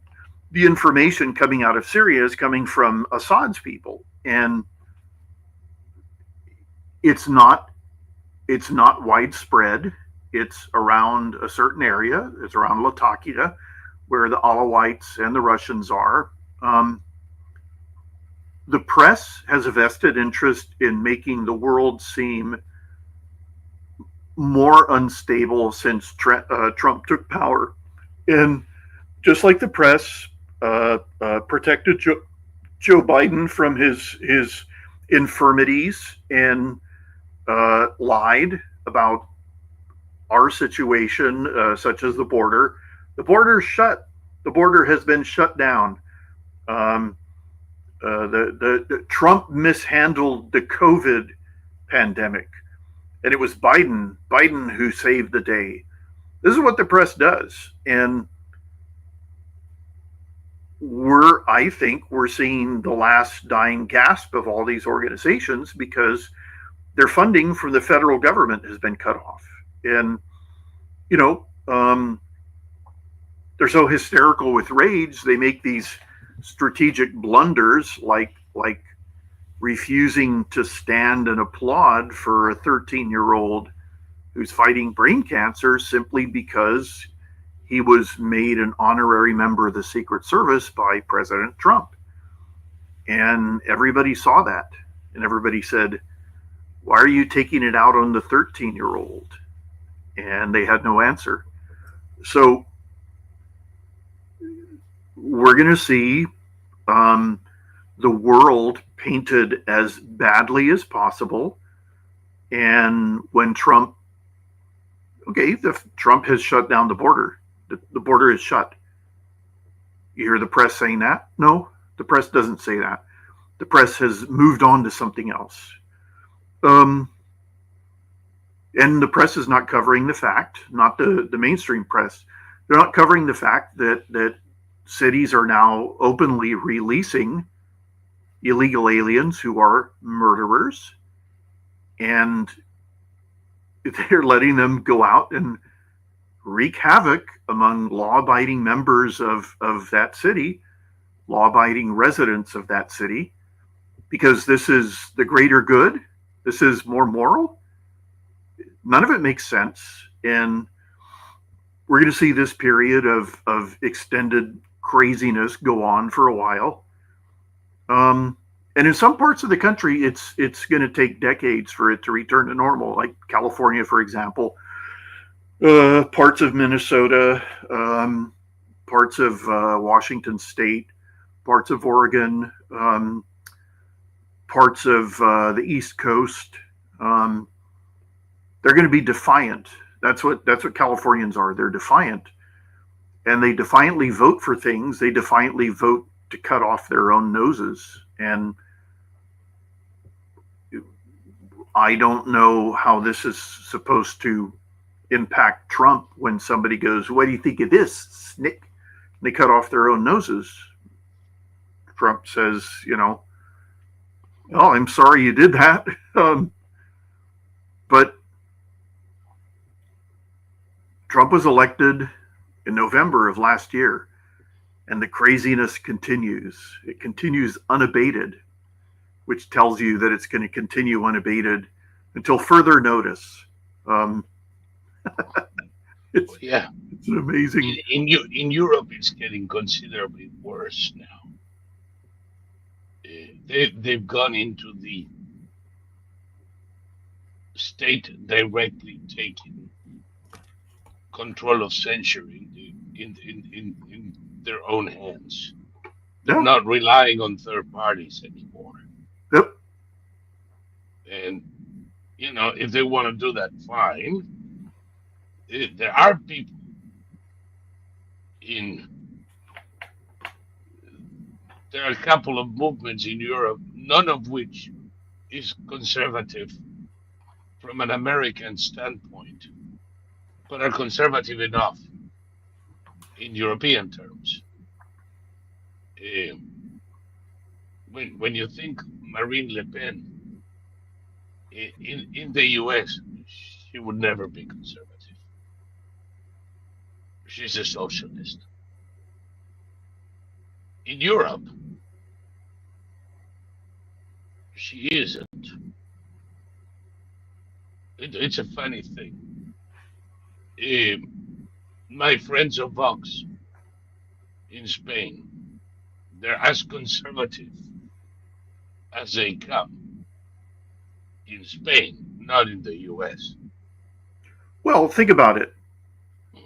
B: the information coming out of Syria is coming from Assad's people. And it's not it's not widespread. It's around a certain area. It's around Latakia, where the Alawites and the Russians are. Um, the press has a vested interest in making the world seem more unstable since Trump took power. And just like the press protected Joe Biden from his infirmities and lied about our situation, such as the border. The border is shut. The border has been shut down. Um, the Trump mishandled the COVID pandemic, and it was Biden who saved the day. This is what the press does, and I think we're seeing the last dying gasp of all these organizations because their funding from the federal government has been cut off, and you know, they're so hysterical with rage, they make these strategic blunders like refusing to stand and applaud for a 13-year-old who's fighting brain cancer simply because he was made an honorary member of the Secret Service by President Trump. And everybody saw that. And everybody said, "Why are you taking it out on the 13-year-old?" And they had no answer. So we're going to see um, the world painted as badly as possible. And when Trump has shut down the border. The border is shut. You hear the press saying that? No, the press doesn't say that. The press has moved on to something else. Um, and the press is not covering the fact, not the mainstream press. They're not covering the fact that cities are now openly releasing illegal aliens who are murderers, and they're letting them go out and wreak havoc among law-abiding members of that city, law-abiding residents of that city, because this is the greater good. This is more moral. None of it makes sense. And we're going to see this period of extended craziness go on for a while. And in some parts of the country, it's going to take decades for it to return to normal, like California, for example, parts of Minnesota, parts of Washington State, parts of Oregon, parts of the East Coast. They're going to be defiant. That's what Californians are. They're defiant, and they defiantly vote for things. They defiantly vote to cut off their own noses. And I don't know how this is supposed to impact Trump when somebody goes, "What do you think of this, Snick?" They cut off their own noses. Trump says, "Oh, I'm sorry you did that." But Trump was elected in November of last year. and the craziness continues. It continues unabated, which tells you that it's going to continue unabated until further notice. Um, it's
A: Yeah,
B: it's an amazing.
A: in Europe, it's getting considerably worse now. They've gone into the state directly taking control of censoring in their own hands. They're
B: Yeah.
A: not relying on third parties anymore.
B: Yep.
A: And if they want to do that, fine. There are people in there are a couple of movements in Europe, none of which is conservative from an American standpoint, but are conservative enough in European terms. Uh, when you think Marine Le Pen in the US, she would never be conservative. She's a socialist. In Europe, she isn't. It's a funny thing. Uh, my friends of Vox in Spain, they're as conservative as they come in Spain, not in the US.
B: Well, think about it.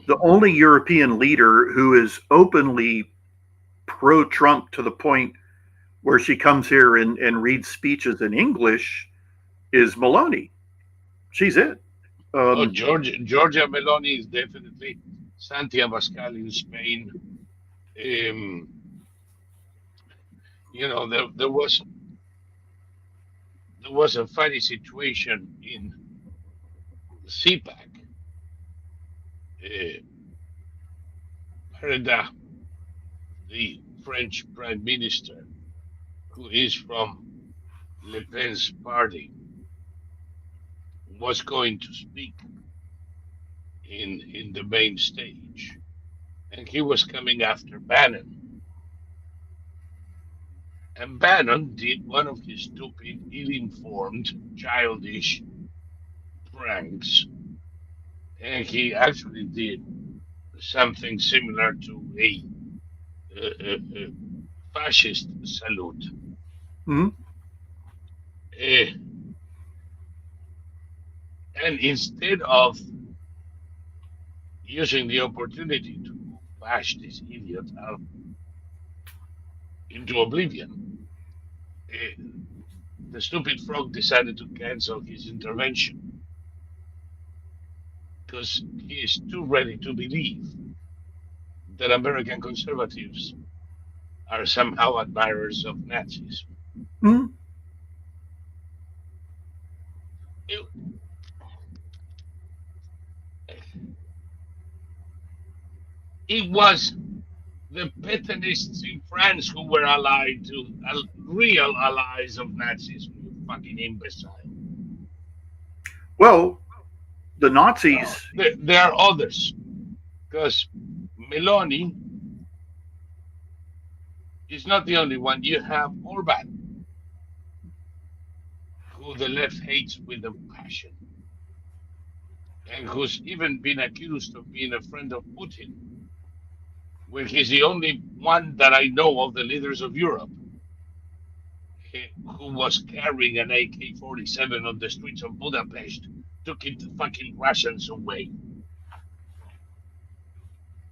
B: The only European leader who is openly pro Trump to the point where she comes here and reads speeches in English is Maloney. She's it.
A: Oh,
B: Um,
A: Georgia Meloni is definitely Santi Abascal in Spain. Um, there was a funny situation in CPAC. Uh, Pereda, the French Prime Minister, who is from Le Pen's party, was going to speak in the main stage, and he was coming after Bannon. And Bannon did one of his stupid, ill-informed, childish pranks, and he actually did something similar to a fascist salute.
B: mhm.
A: Eh, and instead of using the opportunity to bash this idiot out into oblivion, eh, the stupid frog decided to cancel his intervention because he is too ready to believe that American conservatives are somehow admirers of Nazis.
B: Mhm.
A: It, it was the Petanists in France who were allied to real allies of Nazism, you fucking imbecile.
B: Well, the
A: No,
B: Nazis.
A: there are others because Meloni is not the only one. You have Orban, who the left hates with a passion, and who's even been accused of being a friend of Putin, when he's the only one that I know of the leaders of Europe who was carrying an AK-47 on the streets of Budapest to keep the fucking Russians away.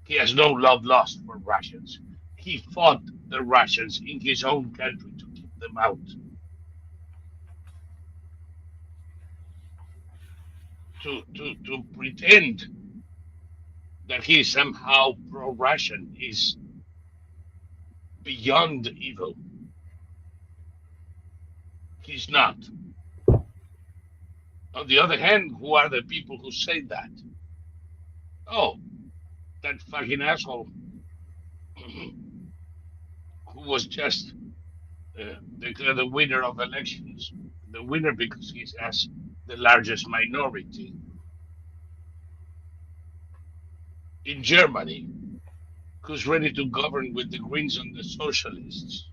A: He has no love lost for Russians. He fought the Russians in his own country to keep them out. To pretend that he is somehow pro-Russian is beyond evil. He's not. On the other hand, who are the people who say that? Oh, that fucking asshole who was just declared the winner of elections. The winner because he has the largest minority in Germany, who's ready to govern with the Greens and the socialists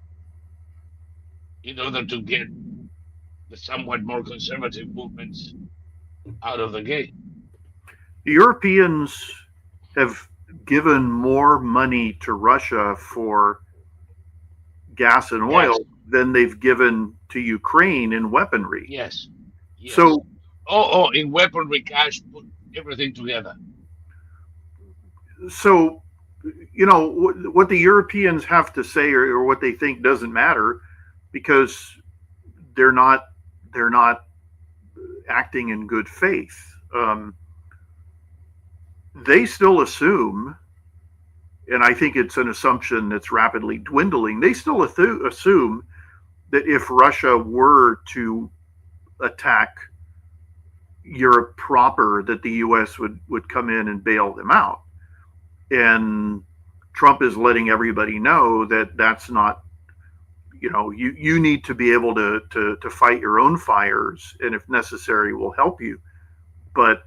A: in order to get the somewhat more conservative movements out of the game.
B: The Europeans have given more money to Russia for gas and
A: Yes,
B: oil than they've given to Ukraine in weaponry.
A: yes, yes.
B: So,
A: In weaponry cash, put everything together.
B: so what the Europeans have to say or what they think doesn't matter because they're not they're not acting in good faith. They still assume, and I think it's an assumption that's rapidly dwindling. They still assume that if Russia were to attack Europe proper, that the U.S. would come in and bail them out. And Trump is letting everybody know that that's not, you need to be able to fight your own fires, and if necessary, we'll help you. But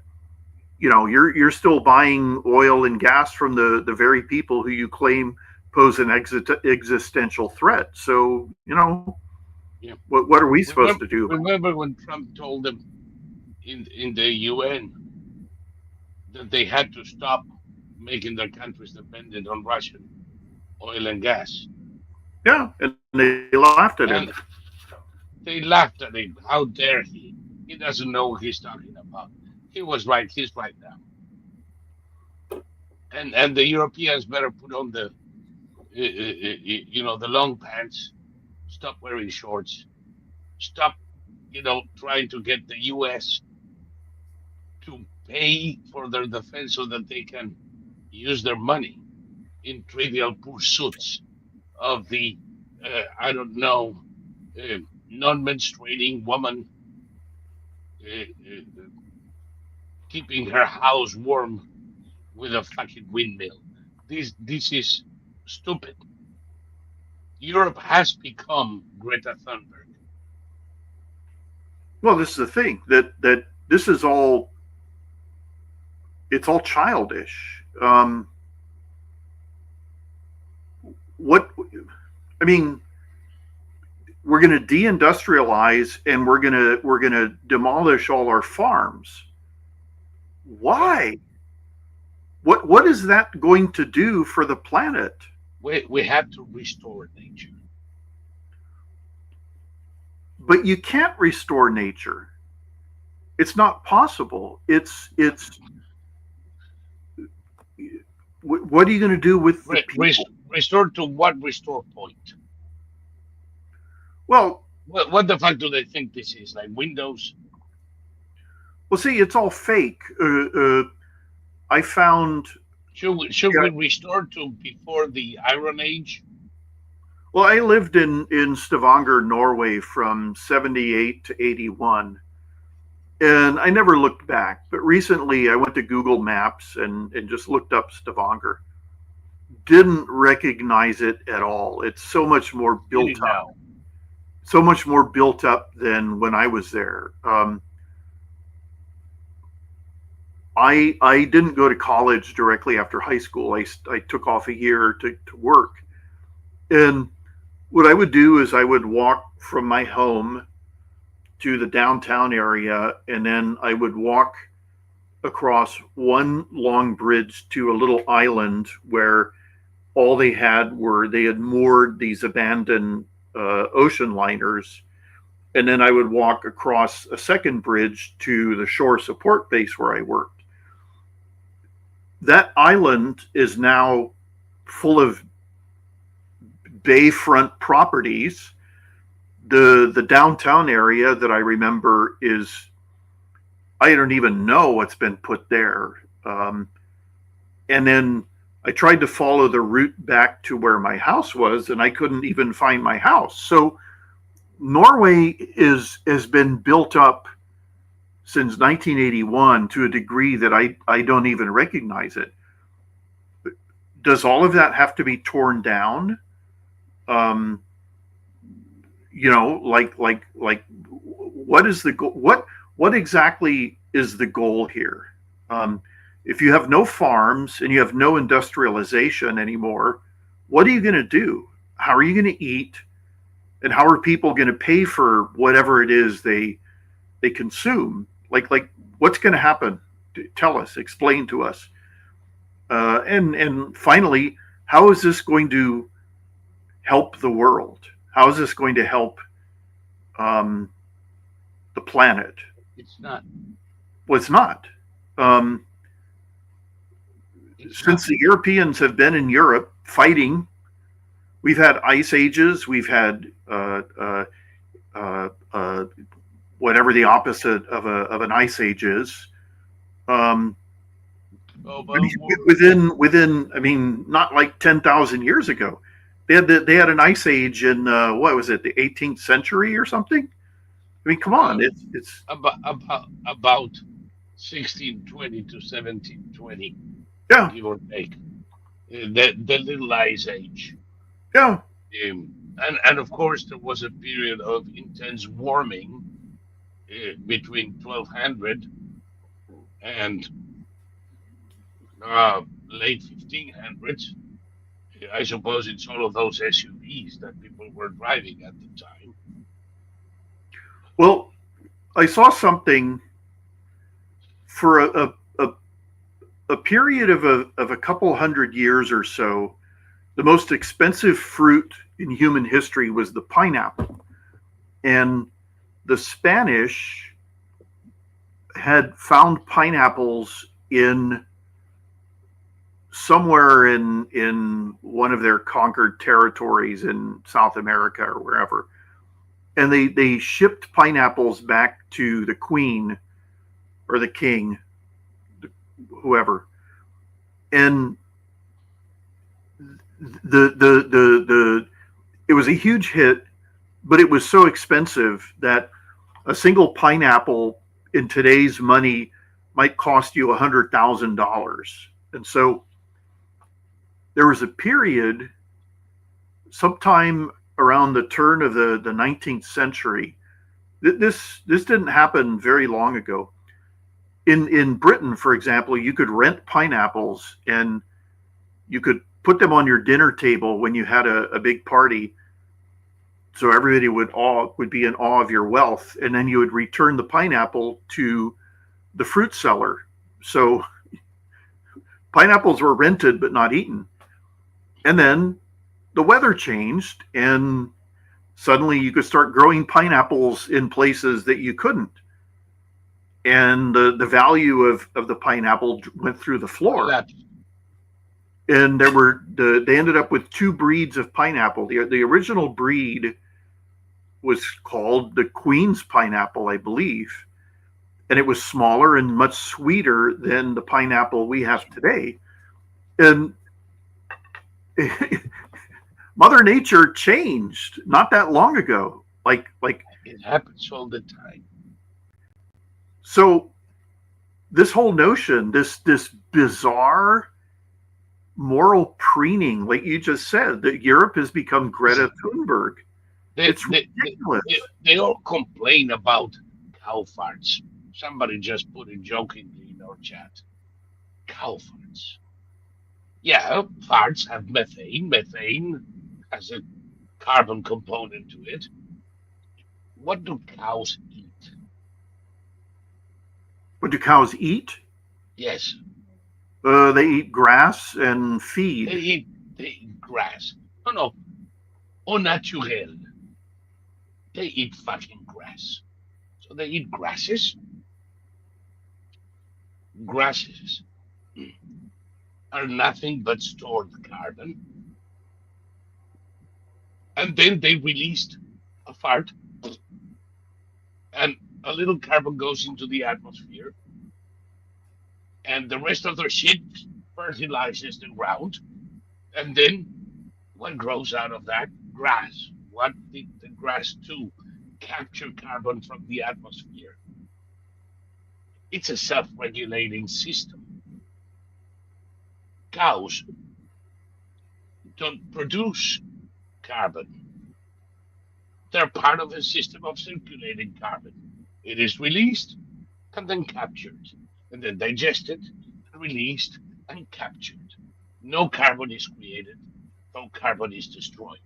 B: you're still buying oil and gas from the very people who you claim pose an existential threat. So
A: Yeah.
B: what are we supposed
A: Remember,
B: to do?
A: remember when Trump told them in the UN that they had to stop making their countries dependent on Russian oil and gas,
B: Yeah, and they laughed at him.
A: and they laughed at him. How dare he? He doesn't know what he's talking about. He was right. He's right now. And the Europeans better put on the long pants. Stop wearing shorts. Stop trying to get the U.S. to pay for their defense so that they can use their money in trivial pursuits of the I don't know uh, non-menstruating woman keeping her house warm with a fucking windmill. This is stupid. Europe has become Greta Thunberg.
B: Well, this is the thing that this is all it's all childish. What I mean, we're going to deindustrialize and we're going to demolish all our farms.
A: Yeah,
B: Why? What is that going to do for the planet?
A: we have to restore nature.
B: But you can't restore nature. It's not possible. It's what are you going to do with the people?
A: Restore to what restore point?
B: Well,
A: What the fuck do they think this is? Like Windows?
B: see, it's all fake. I found.
A: Should we
B: Yeah,
A: restore to before the Iron Age?
B: well, I lived in Stavanger, Norway, from '78 to '81, and I never looked back. But recently, I went to Google Maps and just looked up Stavanger. Didn't recognize it at all. It's so much more
A: Did
B: built
A: it
B: up,
A: now?
B: so much more built up than when I was there. I didn't go to college directly after high school. I took off a year to work. And what I would do is I would walk from my home to the downtown area, and then I would walk across one long bridge to a little island where all they had moored these abandoned ocean liners. And then I would walk across a second bridge to the shore support base where I worked. That island is now full of bayfront properties. The downtown area that I remember is I don't even know what's been put there. And then I tried to follow the route back to where my house was, and I couldn't even find my house. So Norway has been built up since 1981 to a degree that I don't even recognize it. Does all of that have to be torn down? Um, what is the goal? What exactly is the goal here? If you have no farms and you have no industrialization anymore, what are you going to do? How are you going to eat? And how are people going to pay for whatever it is they consume? Like what's going to happen? Tell us, explain to us. And finally, how is this going to help the world? How is this going to help um, the planet?
A: It's not.
B: Well, it's not. Um,
A: It's
B: since
A: not.
B: the Europeans have been in Europe fighting, we've had ice ages, we've had uh, uh, whatever the opposite of an ice age is. Um,
A: Global warming.
B: within, I mean, not like 10,000 years ago. They had an ice age in what was it, the 18th century or something? I mean, come on,
A: Uh,
B: it's
A: about 1620 to 1720,
B: yeah,
A: give or take. The Little Ice Age.
B: yeah.
A: And of course, there was a period of intense warming between 1200 and late 1500s. I suppose it's all of those SUVs that people were driving at the time.
B: Well, I saw something for a period of a couple hundred years or so. The most expensive fruit in human history was the pineapple, and the Spanish had found pineapples in somewhere in one of their conquered territories in South America or wherever, and they shipped pineapples back to the queen or the king, whoever, and the it was a huge hit, but it was so expensive that a single pineapple in today's money might cost you $100,000. And so there was a period sometime around the turn of the 19th century. This didn't happen very long ago. In Britain, for example, you could rent pineapples and you could put them on your dinner table when you had a big party, so everybody would be in awe of your wealth, and then you would return the pineapple to the fruit seller. So pineapples were rented but not eaten. And then the weather changed, and suddenly you could start growing pineapples in places that you couldn't. And the value of the pineapple went through the floor.
A: Collapsed.
B: And they ended up with two breeds of pineapple. The original breed was called the Queen's pineapple, I believe, and it was smaller and much sweeter than the pineapple we have today. And Mother Nature changed not that long ago. Like
A: It happens all the time.
B: so this whole notion, this bizarre moral preening, like you just said, that Europe has become Greta
A: Listen,
B: Thunberg.
A: they,
B: It's
A: they, they,
B: ridiculous.
A: they all complain about cow farts. Somebody just put it jokingly in our chat. Cow farts. Yeah, farts have methane. Methane has a carbon component to it. What do cows eat?
B: What do cows eat?
A: Yes,
B: They eat grass and
A: they
B: feed.
A: eat they eat grass. No, no, au naturel. They eat fucking grass. So they eat grasses. Grasses are nothing but stored carbon, and then they released a fart, and a little carbon goes into the atmosphere, and the rest of their shit fertilizes the ground, and then what grows out of that? Grass. What did the grass do? Capture carbon from the atmosphere. It's a self-regulating system. Cows don't produce carbon. They're part of a system of circulating carbon. It is released and then captured and then digested released, and captured. No carbon is created, no carbon is destroyed.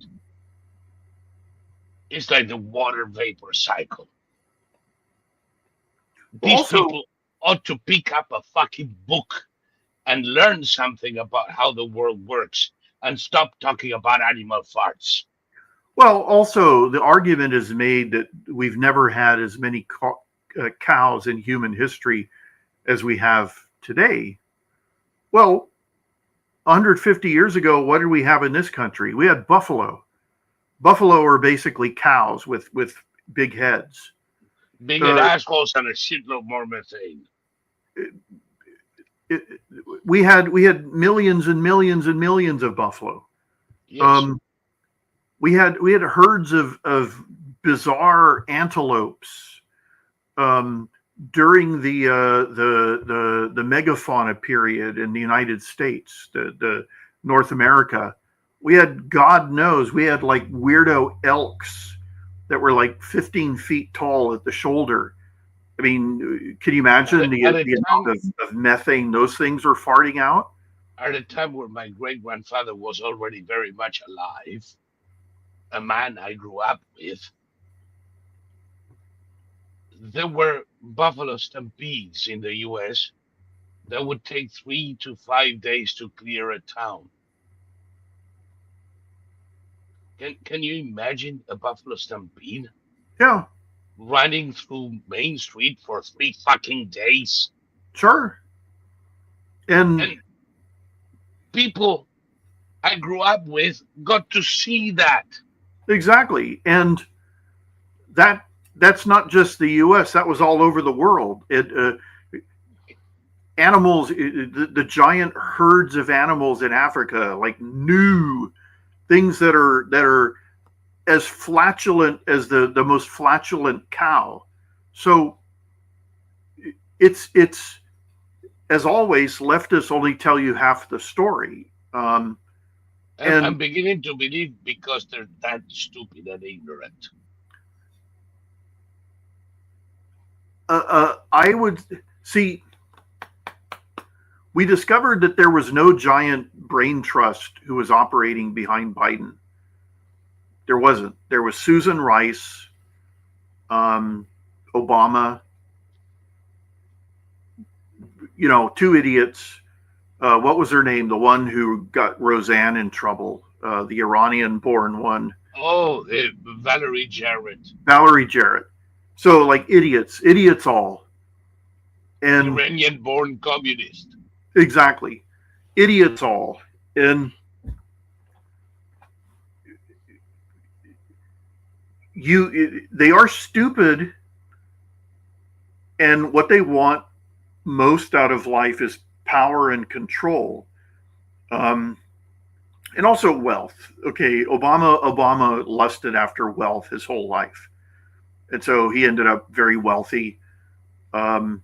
A: It's like the water vapor cycle. These
B: Also,
A: people ought to pick up a fucking book and learn something about how the world works and stop talking about animal farts.
B: also the argument is made that we've never had as many cows in human history as we have today. Well, 150 years ago, what did we have in this country? We had buffalo. Buffalo are basically cows with big heads.
A: Bigger
B: Uh,
A: assholes and a shitload more methane.
B: it, we had millions and millions and millions of buffalo.
A: Yes.
B: Um, we had herds of bizarre antelopes um, during the megafauna period in the United States, the North America. We had God knows we had like weirdo elks that were like 15 feet tall at the shoulder. I mean, can you
A: At
B: imagine
A: a, at a
B: the
A: time
B: amount of methane those things are farting out?
A: at a time where my great grandfather was already very much alive, a man I grew up with, there were buffalo stampedes in the US that would take 3 to 5 days to clear a town. Can you imagine a buffalo stampede
B: Yeah,
A: running through Main Street for 3 fucking days?
B: sure. And
A: And people I grew up with got to see that.
B: exactly. And that that's not just the U.S. That was all over the world. Animals, the giant herds of animals in Africa, like new things that are as flatulent as the most flatulent cow. So it's as always, leftists only tell you half the story.
A: I'm
B: And
A: beginning to believe because they're that stupid and ignorant.
B: I would see. We discovered that there was no giant brain trust who was operating behind Biden. There wasn't. There was Susan Rice, um, Obama, two idiots. What was her name? The one who got Roseanne in trouble, the Iranian born one,
A: Oh, Valerie Jarrett,
B: Valerie Jarrett. So, like, idiots all. And
A: Iranian born communist.
B: exactly, idiots all. And they are stupid. And what they want most out of life is power and control. Um, and also wealth. Okay, Obama lusted after wealth his whole life, and so he ended up very wealthy. Um,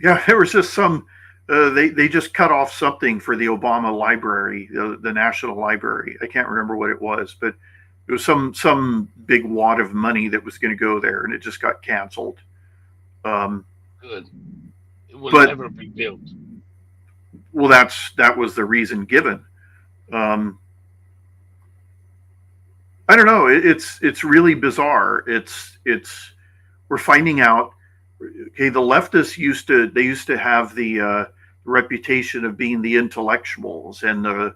B: yeah, there was just some. They just cut off something for the Obama Library, the National Library. I can't remember what it was, but it was some big wad of money that was going to go there, and it just got canceled. Um,
A: Good. It will
B: but
A: never be built.
B: well, that was the reason given. Um, I don't know. It's really bizarre. It's we're finding out. Okay, the leftists used to have the reputation of being the intellectuals, and the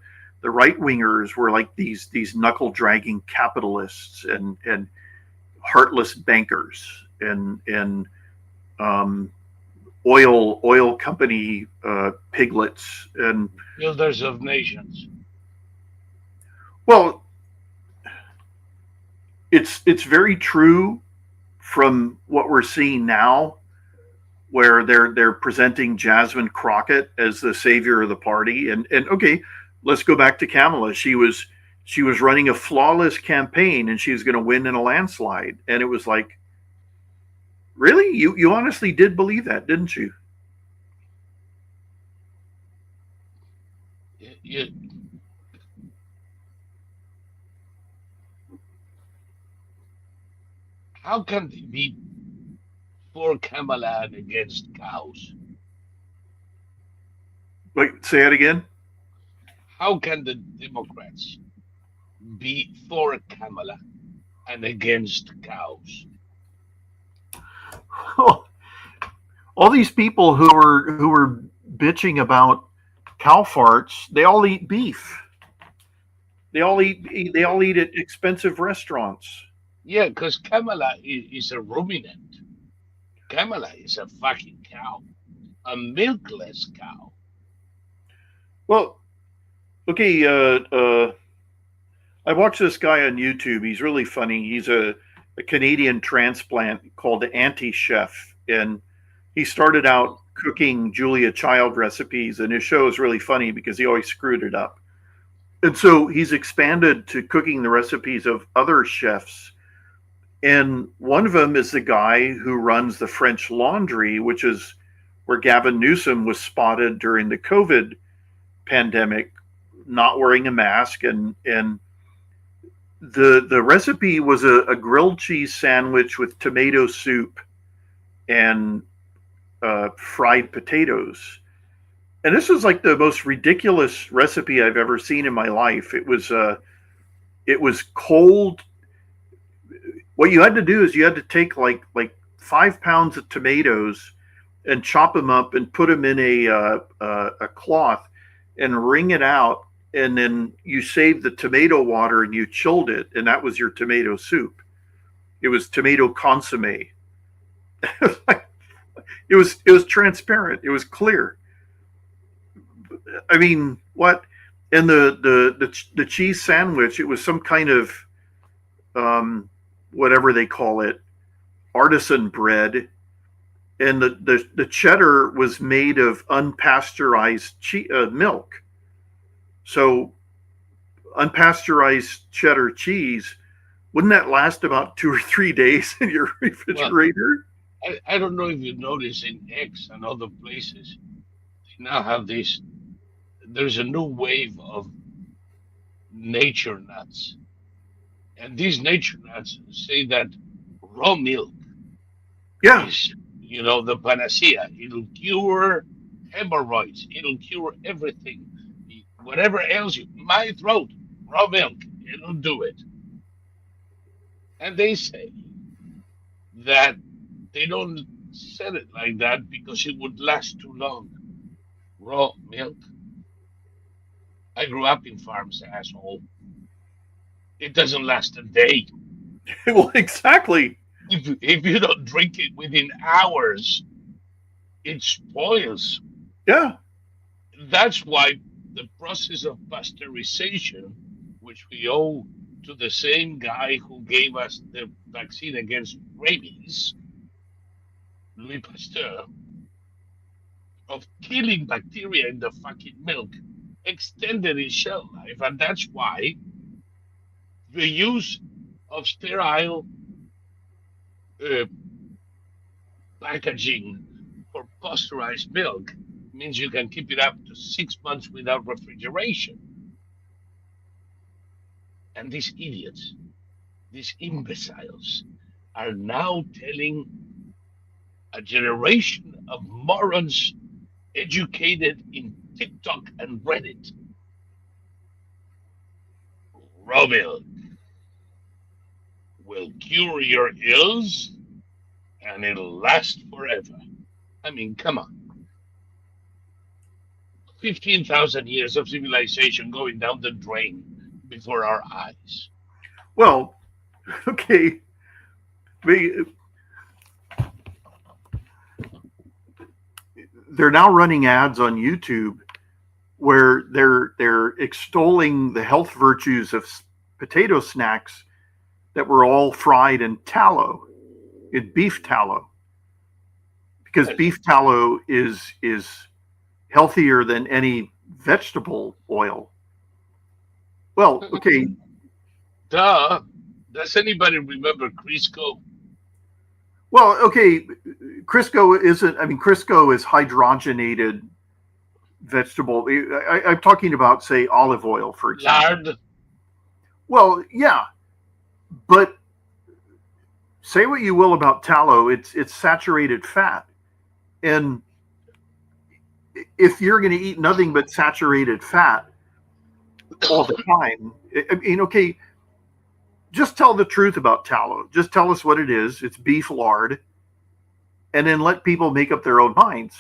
B: right wingers were like these knuckle dragging capitalists and heartless bankers and um, oil company piglets. And
A: Builders of nations.
B: well, it's very true from what we're seeing now, where they're presenting Jasmine Crockett as the savior of the party. And okay, let's go back to Kamala. She was running a flawless campaign, and she was going to win in a landslide. And it was like, really, you honestly did believe that, didn't you?
A: You, how can they be for Kamala and against cows?
B: Wait, say it again.
A: How can the Democrats be for Kamala and against cows?
B: All these people who were bitching about cow farts, they all eat beef. They all eat at expensive restaurants.
A: Yeah, because Kamala is a ruminant. Kamala is a fucking cow, a milkless cow.
B: Well, okay, I watched this guy on YouTube. He's really funny. He's a Canadian transplant called the Anti Chef, and he started out cooking Julia Child recipes. And his show is really funny because he always screwed it up. And so he's expanded to cooking the recipes of other chefs. And one of them is the guy who runs the French Laundry, which is where Gavin Newsom was spotted during the COVID pandemic, not wearing a mask. And the recipe was a grilled cheese sandwich with tomato soup and fried potatoes. And this was like the most ridiculous recipe I've ever seen in my life. It was cold. What you had to do is you had to take like 5 pounds of tomatoes and chop them up and put them in a cloth and wring it out, and then you saved the tomato water and you chilled it, and that was your tomato soup. It was tomato consomme. It was transparent. It was clear. I mean, what? And the cheese sandwich, it was some kind of whatever they call it, artisan bread, and the cheddar was made of unpasteurized milk. So unpasteurized cheddar cheese, wouldn't that last about 2 or 3 days in your
A: Well,
B: refrigerator?
A: I don't know if you notice in X and other places, they now have this, there's a new wave of nature nuts. And these nature nuts say that raw milk
B: Yeah,
A: is, the panacea. It'll cure hemorrhoids. It'll cure everything. Whatever ails you, my throat, raw milk, it'll do it. And they say that they don't sell it like that because it would last too long. Raw milk. I grew up in farms, asshole. It doesn't last a day.
B: well, exactly.
A: If you don't drink it within hours, it spoils.
B: Yeah.
A: That's why the process of pasteurization, which we owe to the same guy who gave us the vaccine against rabies, Louis Pasteur, of killing bacteria in the fucking milk, extended its shelf life. And that's why the use of sterile uh, packaging for pasteurized milk means you can keep it up to 6 months without refrigeration. And these idiots, these imbeciles, are now telling a generation of morons educated in TikTok and Reddit, raw milk will cure your ills and it'll last forever. I mean, come on. 15,000 years of civilization going down the drain before our eyes.
B: Well, okay. They're now running ads on YouTube where they're extolling the health virtues of potato snacks that were all fried in tallow, in beef tallow, because
A: Yes.
B: beef tallow is healthier than any vegetable oil. Well, okay.
A: Duh. Does anybody remember Crisco?
B: Well, okay. Crisco isn't. I mean, Crisco is hydrogenated vegetable. I'm talking about, say, olive oil, for example.
A: Lard?
B: Well, yeah, but say what you will about tallow, it's saturated fat, and if you're going to eat nothing but saturated fat all the time, I mean, okay, just tell the truth about tallow. Just tell us what it is. It's beef lard, and then let people make up their own minds.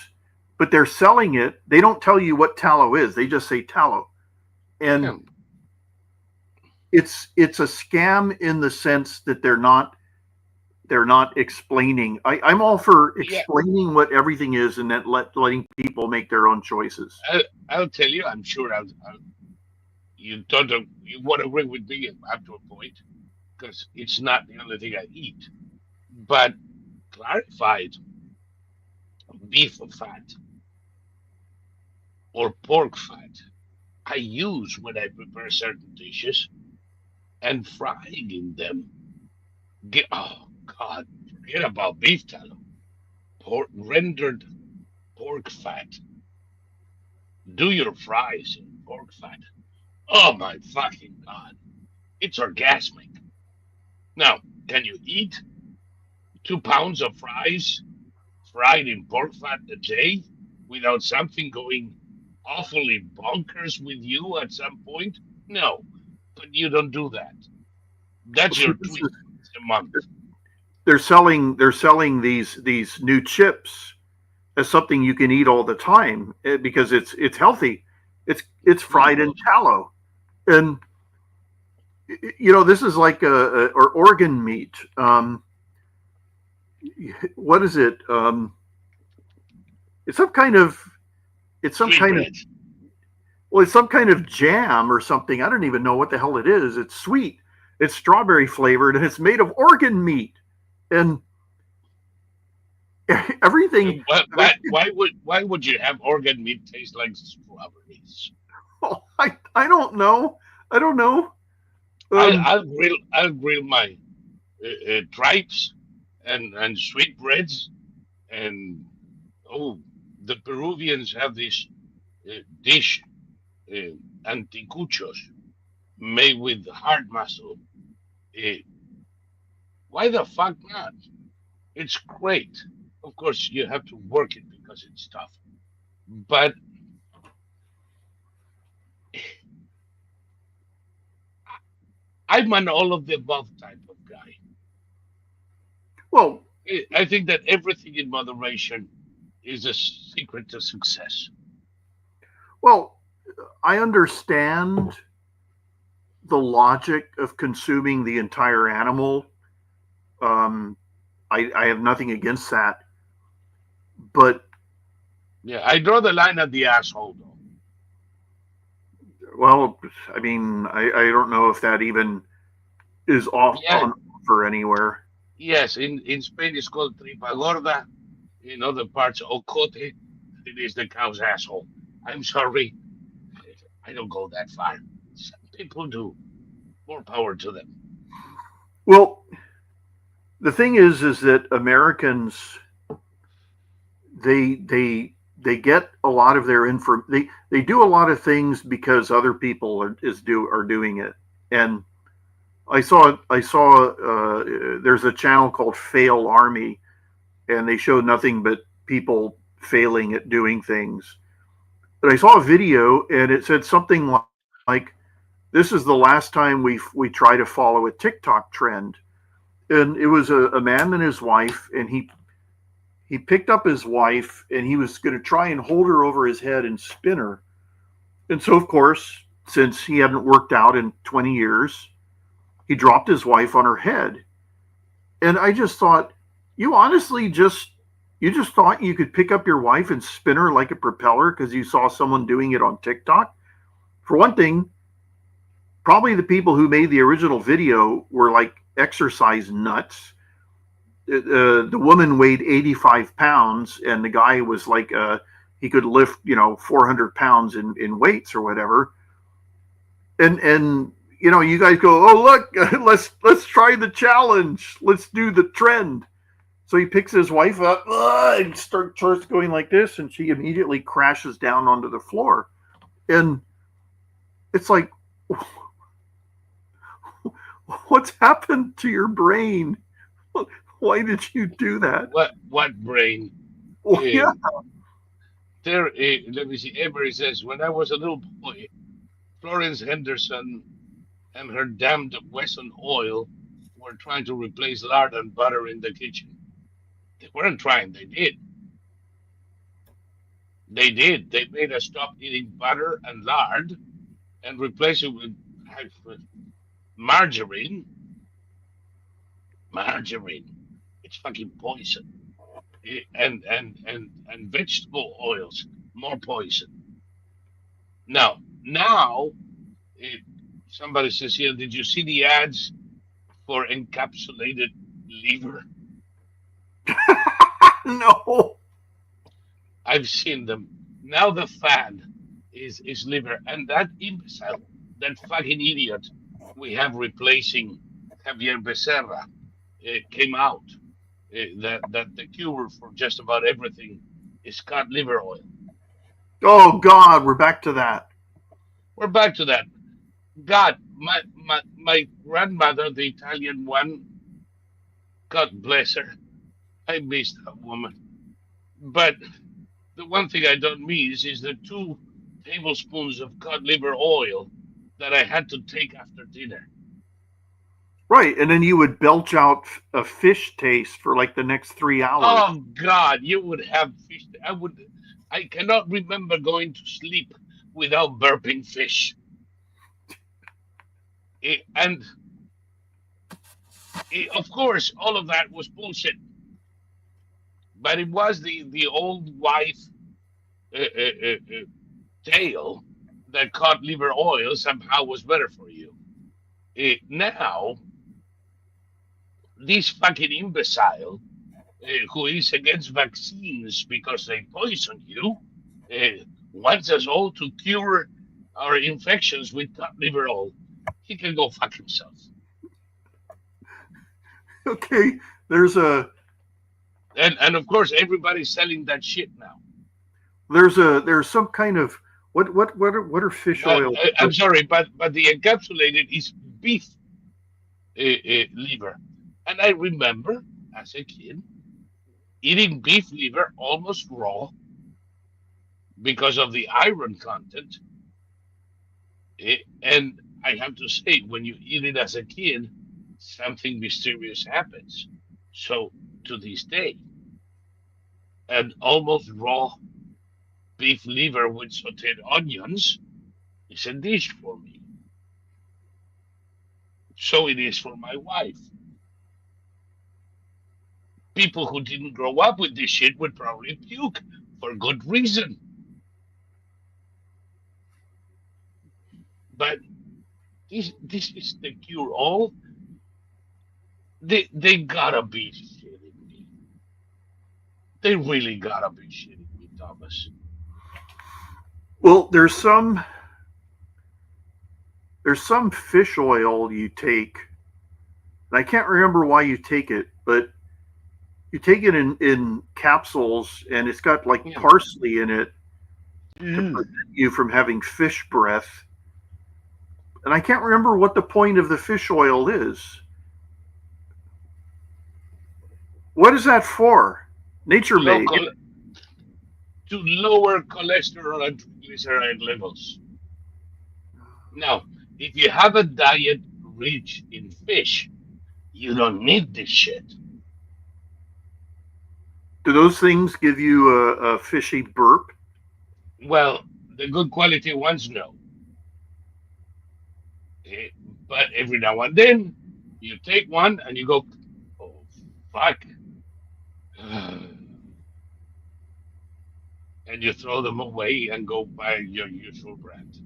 B: But they're selling it. They don't tell you what tallow is. They just say tallow, and
A: Yeah,
B: it's a scam in the sense that they're not explaining. I'm all for
A: yeah.
B: explaining what everything is and then letting people make their own choices.
A: I'll tell you. I'm sure you don't. You won't agree with me up to a point because it's not the only thing I eat. But clarified beef fat or pork fat I use when I prepare certain dishes and frying them. Oh God, forget about beef tallow. Rendered pork fat. Do your fries in pork fat. Oh my fucking God. It's orgasmic. Now, can you eat 2 pounds of fries fried in pork fat a day without something going awfully bonkers with you at some point? No, but you don't do that. That's
B: See,
A: your tweak once a month.
B: they're selling these new chips as something you can eat all the time because it's healthy. It's
A: No
B: fried in
A: bullshit.
B: tallow, and this is like or organ meat. What is it? It's some kind of it's some
A: Sweet
B: kind of
A: bread.
B: well, it's some kind of jam or something. I don't even know what the hell it is. It's sweet. It's strawberry flavored and it's made of organ meat. And everything.
A: Why would you have organ meat taste like strawberries?
B: Oh, I don't know. I don't know.
A: I,
B: Um,
A: I'll grill my tripes and sweet breads and oh, the Peruvians have this dish uh, anticuchos made with hard muscle. Uh, why the fuck not? It's great. Of course, you have to work it because it's tough. But I'm an all of the above type of guy.
B: well,
A: I think that everything in moderation is a secret to success.
B: well, I understand the logic of consuming the entire animal. Um, I have nothing against that, but
A: Yeah, I draw the line at the asshole, though.
B: well, I mean, I don't know if that even is off
A: Yeah,
B: on offer anywhere.
A: yes, in Spain it's called tripa gorda. In other parts, ocote. It is the cow's asshole. I'm sorry, I don't go that far. Some people do. More power to them.
B: Well, the thing is that Americans they get a lot of their info. They do a lot of things because other people are doing it. And I saw there's a channel called Fail Army, and they show nothing but people failing at doing things. But I saw a video and it said something like, "This is the last time we try to follow a TikTok trend." And it was a man and his wife, and he picked up his wife and he was going to try and hold her over his head and spin her. And so, of course, since he hadn't worked out in 20 years, he dropped his wife on her head. And I just thought, you honestly just thought you could pick up your wife and spin her like a propeller because you saw someone doing it on TikTok? For one thing, probably the people who made the original video were like exercise nuts. The woman weighed 85 pounds and the guy was like he could lift 400 pounds in weights or whatever. And you guys go, oh look, let's try the challenge, let's do the trend. So he picks his wife up and starts going like this, and she immediately crashes down onto the floor. And it's like, what's happened to your brain? Why did you do that?
A: What brain?
B: Well, yeah,
A: Uh, There, let me see. Avery says, when I was a little boy, Florence Henderson and her damned Wesson oil were trying to replace lard and butter in the kitchen. They weren't trying, they did. They did. They made us stop eating butter and lard and replace it with margarine. Margarine. It's fucking poison. And vegetable oils, more poison. Now, it, somebody says here, did you see the ads for encapsulated liver?
B: No.
A: I've seen them. Now the fad is liver, and that imbecile, that fucking idiot we have replacing Javier Becerra came out that the cure for just about everything is cod liver oil.
B: Oh God, we're back to that.
A: We're back to that. God, my grandmother, the Italian one, God bless her. I miss that woman. But the one thing I don't miss is the 2 tablespoons of cod liver oil that I had to take after dinner.
B: Right, and then you would belch out a fish taste for like the next 3 hours.
A: Oh God, you would have fish. I would. I cannot remember going to sleep without burping fish. And of course, all of that was bullshit. But it was the old wife tale that cod liver oil somehow was better for you. Now, this fucking imbecile who is against vaccines because they poison you wants us all to cure our infections with cod liver oil. He can go fuck himself.
B: Okay, there's a
A: And of course, everybody's selling that shit now.
B: there's some kind of what are fish
A: But,
B: oil?
A: I'm sorry, but the encapsulated is beef liver. And I remember as a kid eating beef liver almost raw because of the iron content. And I have to say, when you eat it as a kid, something mysterious happens. So to this day, an almost raw beef liver with sauteed onions is a dish for me. So it is for my wife. People who didn't grow up with this shit would probably puke for good reason. But this is the cure all. They gotta be shitting me. They really gotta be shitting me, Thomas.
B: Well, there's some fish oil you take. And I can't remember why you take it, but you take it in capsules, and it's got like
A: Yeah.
B: parsley in it to
A: Mm.
B: prevent you from having fish breath. And I can't remember what the point of the fish oil is. What is that for? Nature made.
A: Local to lower cholesterol and triglyceride levels. Now, if you have a diet rich in fish, you don't need this shit.
B: Do those things give you a fishy burp?
A: Well, the good quality ones, no. Eh, But every now and then, you take one and you go, oh, fuck. And you throw them away and go buy your usual brand.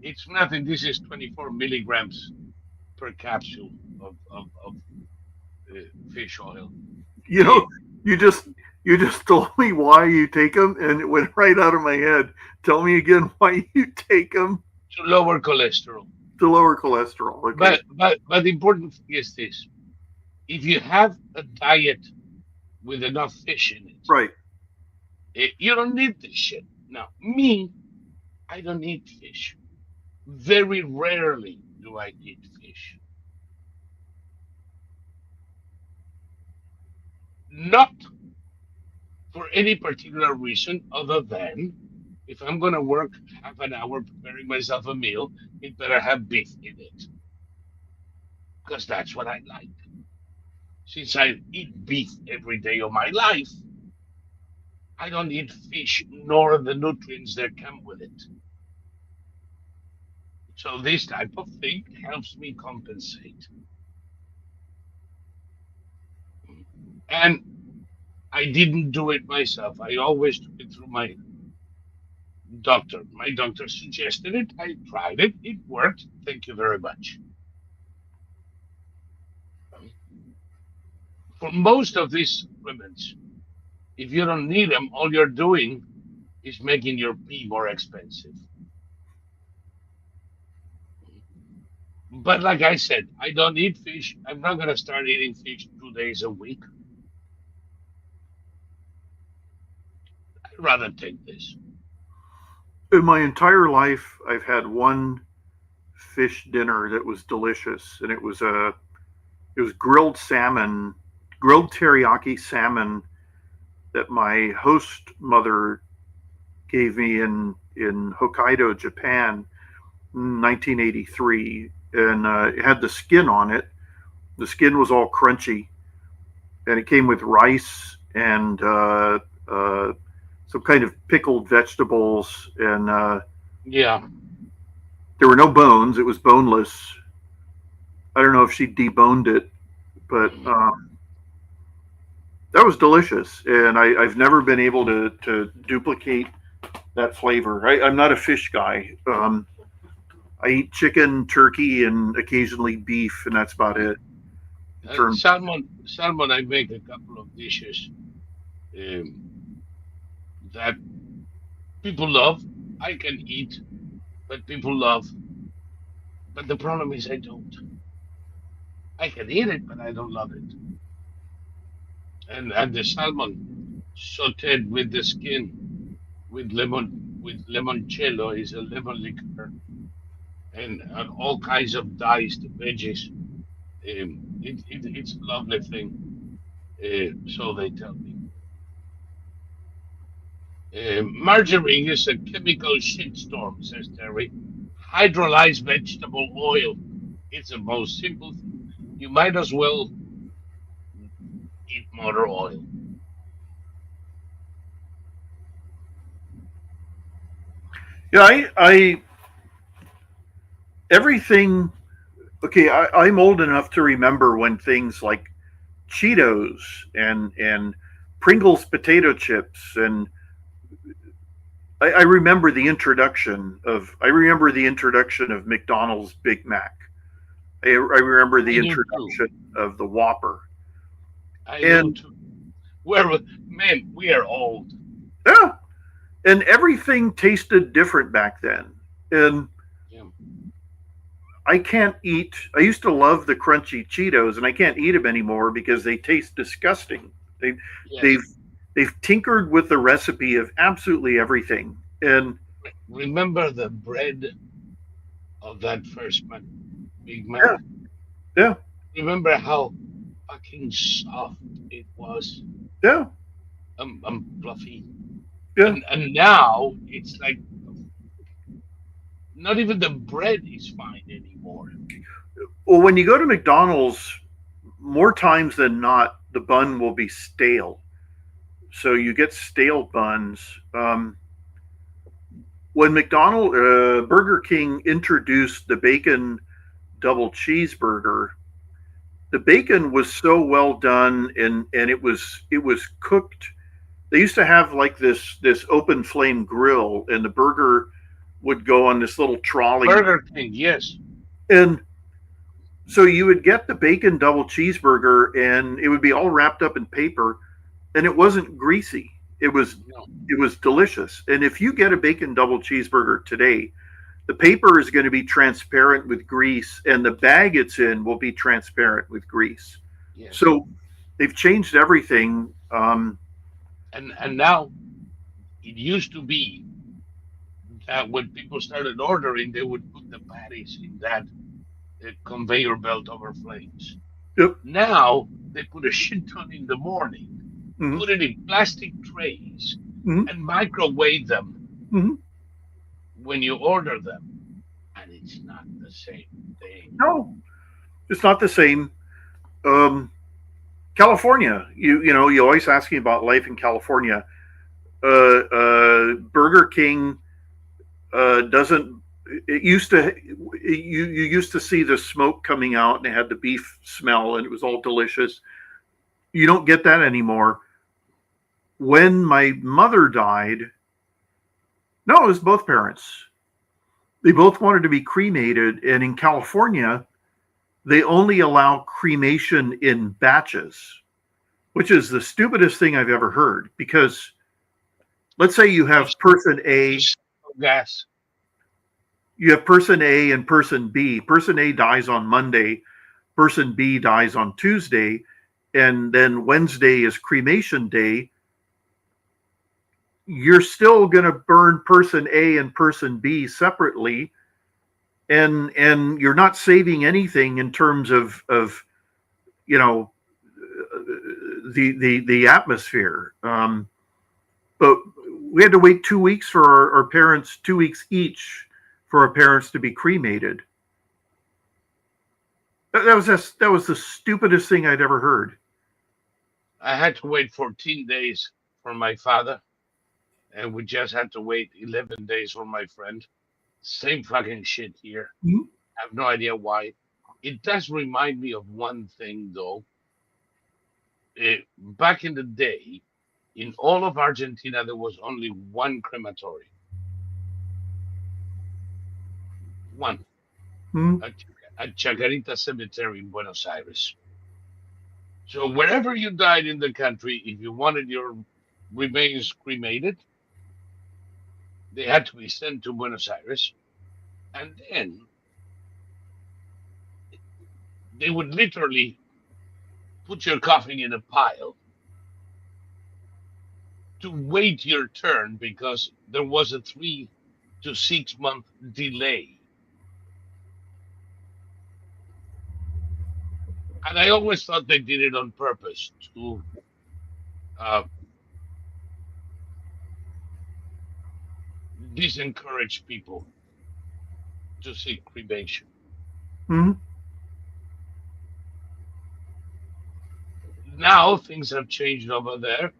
A: It's nothing. This is 24 milligrams per capsule of fish oil.
B: You
A: Eh,
B: know, you just you just told me why you take them, and it went right out of my head. Tell me again why you take them
A: to lower cholesterol.
B: to lower cholesterol. Okay,
A: But the important thing is this: if you have a diet with enough fish in it,
B: right.
A: you don't need this shit. Now, me, I don't eat fish. Very rarely do I eat fish. Not for any particular reason other than if I'm going to work half an hour preparing myself a meal, it better have beef in it because that's what I like. Since I eat beef every day of my life, I don't eat fish nor the nutrients that come with it. So this type of thing helps me compensate. And I didn't do it myself. I always took it through my doctor. My doctor suggested it. I tried it. It worked. Thank you very much. For most of these supplements, if you don't need them, all you're doing is making your pee more expensive. But like I said, I don't eat fish. I'm not going to start eating fish 2 days a week. I'd rather take this.
B: In my entire life, I've had one fish dinner that was delicious, and it was grilled salmon, grilled teriyaki salmon that my host mother gave me in Hokkaido, Japan, in 1983, and it had the skin on it. The skin was all crunchy, and it came with rice and some kind of pickled vegetables, and
A: Yeah.
B: there were no bones. It was boneless. I don't know if she deboned it, but that was delicious, and I've never been able to duplicate that flavor. I'm not a fish guy. I eat chicken, turkey, and occasionally beef, and that's about it. In terms,
A: Salmon. I make a couple of dishes um, that people love. I can eat, but people love. But the problem is I don't. I can eat it, but I don't love it. And the salmon sautéed with the skin with limoncello is a lemon liqueur and all kinds of diced veggies. It's a lovely thing. So they tell me. Margarine is a chemical shitstorm, says Terry. Hydrolyzed vegetable oil. It's the most simple thing. You might as well eat motor oil.
B: yeah, I everything. Okay, I'm old enough to remember when things like Cheetos and Pringles potato chips, and I remember the introduction of McDonald's Big Mac. I remember the
A: I do too.
B: introduction of the Whopper,
A: I do
B: and
A: too. We're man, we are old.
B: yeah, and everything tasted different back then. And
A: Yeah.
B: I can't eat. I used to love the crunchy Cheetos, and I can't eat them anymore because they taste disgusting. They
A: Yes.
B: they've they've tinkered with the recipe of absolutely everything, and
A: Remember the bread of that first Big Mac?
B: yeah, yeah,
A: Remember how fucking soft it was?
B: yeah,
A: Fluffy.
B: yeah.
A: And now it's like not even the bread is fine anymore.
B: Well, when you go to McDonald's, more times than not, the bun will be stale. So you get stale buns. When Burger King introduced the bacon double cheeseburger, the bacon was so well done, and it was cooked. They used to have like this open flame grill, and the burger would go on this little trolley,
A: Burger King, yes.
B: and so you would get the bacon double cheeseburger, and it would be all wrapped up in paper, and it wasn't greasy.
A: No.
B: It was delicious. And if you get a bacon double cheeseburger today, the paper is going to be transparent with grease, and the bag it's in will be transparent with grease.
A: Yes.
B: So they've changed everything.
A: And now it used to be that when people started ordering, they would put the patties in that conveyor belt over flames.
B: Yep.
A: Now they put a shit ton in the morning
B: Mm-hmm.
A: put it in plastic trays,
B: Mm-hmm.
A: and microwave them
B: Mm-hmm.
A: when you order them. And it's not the same thing.
B: No, it's not the same. Um, California, you always ask me about life in California. Burger King doesn't. It used to. You used to see the smoke coming out, and it had the beef smell, and it was all delicious. You don't get that anymore. When my mother died, no, it was both parents. They both wanted to be cremated, and in California, they only allow cremation in batches, which is the stupidest thing I've ever heard. Because let's say
A: Fish, fish, gas.
B: You have person A and person B. Person A dies on Monday, person B dies on Tuesday, and then Wednesday is cremation day. You're still going to burn person A and person B separately, and you're not saving anything in terms of you know the atmosphere. But we had to wait 2 weeks for our parents, 2 weeks each for our parents to be cremated. That was the stupidest thing I'd ever heard.
A: I had to wait 14 days for my father, and we just had to wait 11 days for my friend. Same fucking shit here.
B: Mhm.
A: I have no idea why. It does remind me of one thing, though. Back in the day, in all of Argentina, there was only one crematory. One.
B: Mhm.
A: At, at Chacarita Cemetery in Buenos Aires. So wherever you died in the country, if you wanted your remains cremated, they had to be sent to Buenos Aires. And then they would literally put your coffin in a pile to wait your turn because there was a 3 to 6 month delay. And I always thought they did it on purpose to uh, disencourage people to seek cremation.
B: Mhm.
A: Now things have changed over there.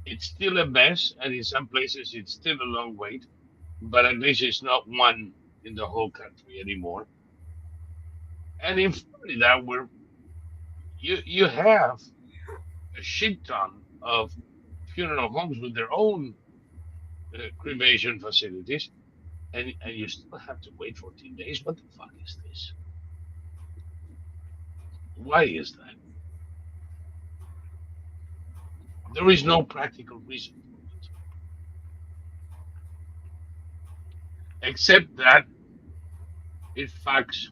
A: It's still a mess, and in some places it's still a long wait, but at least it's not one in the whole country anymore. And in Florida, where you have a shit ton of funeral homes with their own cremation facilities, and you still have to wait 14 days. What the fuck is this? Why is that? There is no practical reason for it, except that it fucks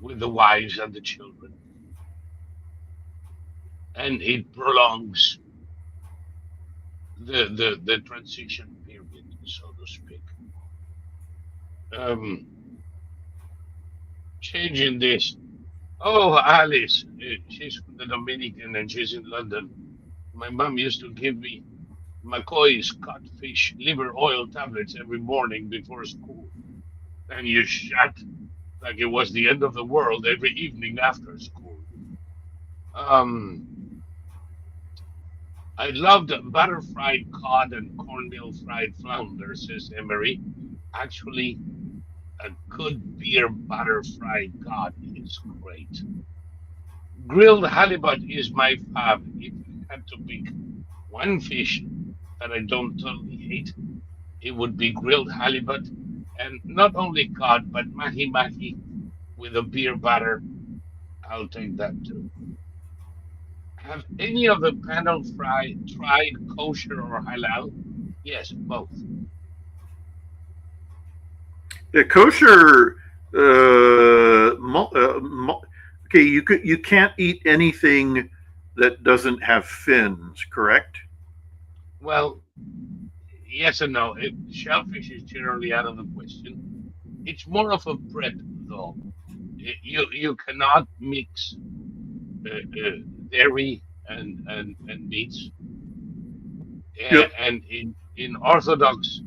A: with the wives and the children, and it prolongs the transition period, so to speak. Um, Changing this. Oh, Alice, she's from the Dominican and she's in London. My mom used to give me McCoy's codfish liver oil tablets every morning before school, and you shot like it was the end of the world every evening after school. Um, I loved butter fried cod and cornmeal fried flounder, says Emery. Actually, a good beer butter fried cod is great. Grilled halibut is my fave. If I had to pick one fish that I don't totally hate, it would be grilled halibut. And not only cod, but mahi mahi with a beer batter. I'll take that too. Have any of the panel tried kosher or halal? Yes, both.
B: The kosher. Okay, you can't eat anything that doesn't have fins, correct?
A: Well, yes and no. Shellfish is generally out of the question. It's more of a prep, though. You cannot mix uh, uh, dairy. and meats.
B: Yep.
A: And in Orthodox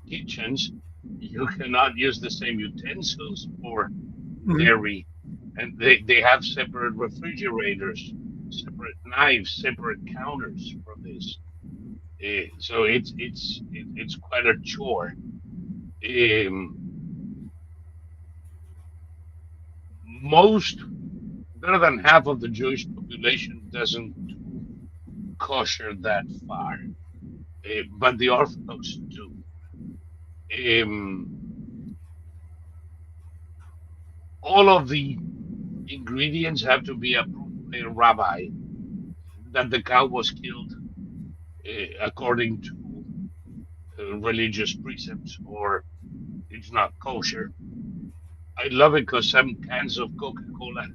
A: kitchens, you cannot use the same utensils for
B: Mhm.
A: dairy, and they have separate refrigerators, separate knives, separate counters for this. So it's quite a chore. Um, most better than half of the Jewish population doesn't do kosher that far, but the Orthodox do. Um, all of the ingredients have to be approved by a rabbi that the cow was killed according to religious precepts or it's not kosher. I love it because some cans of Coca-Cola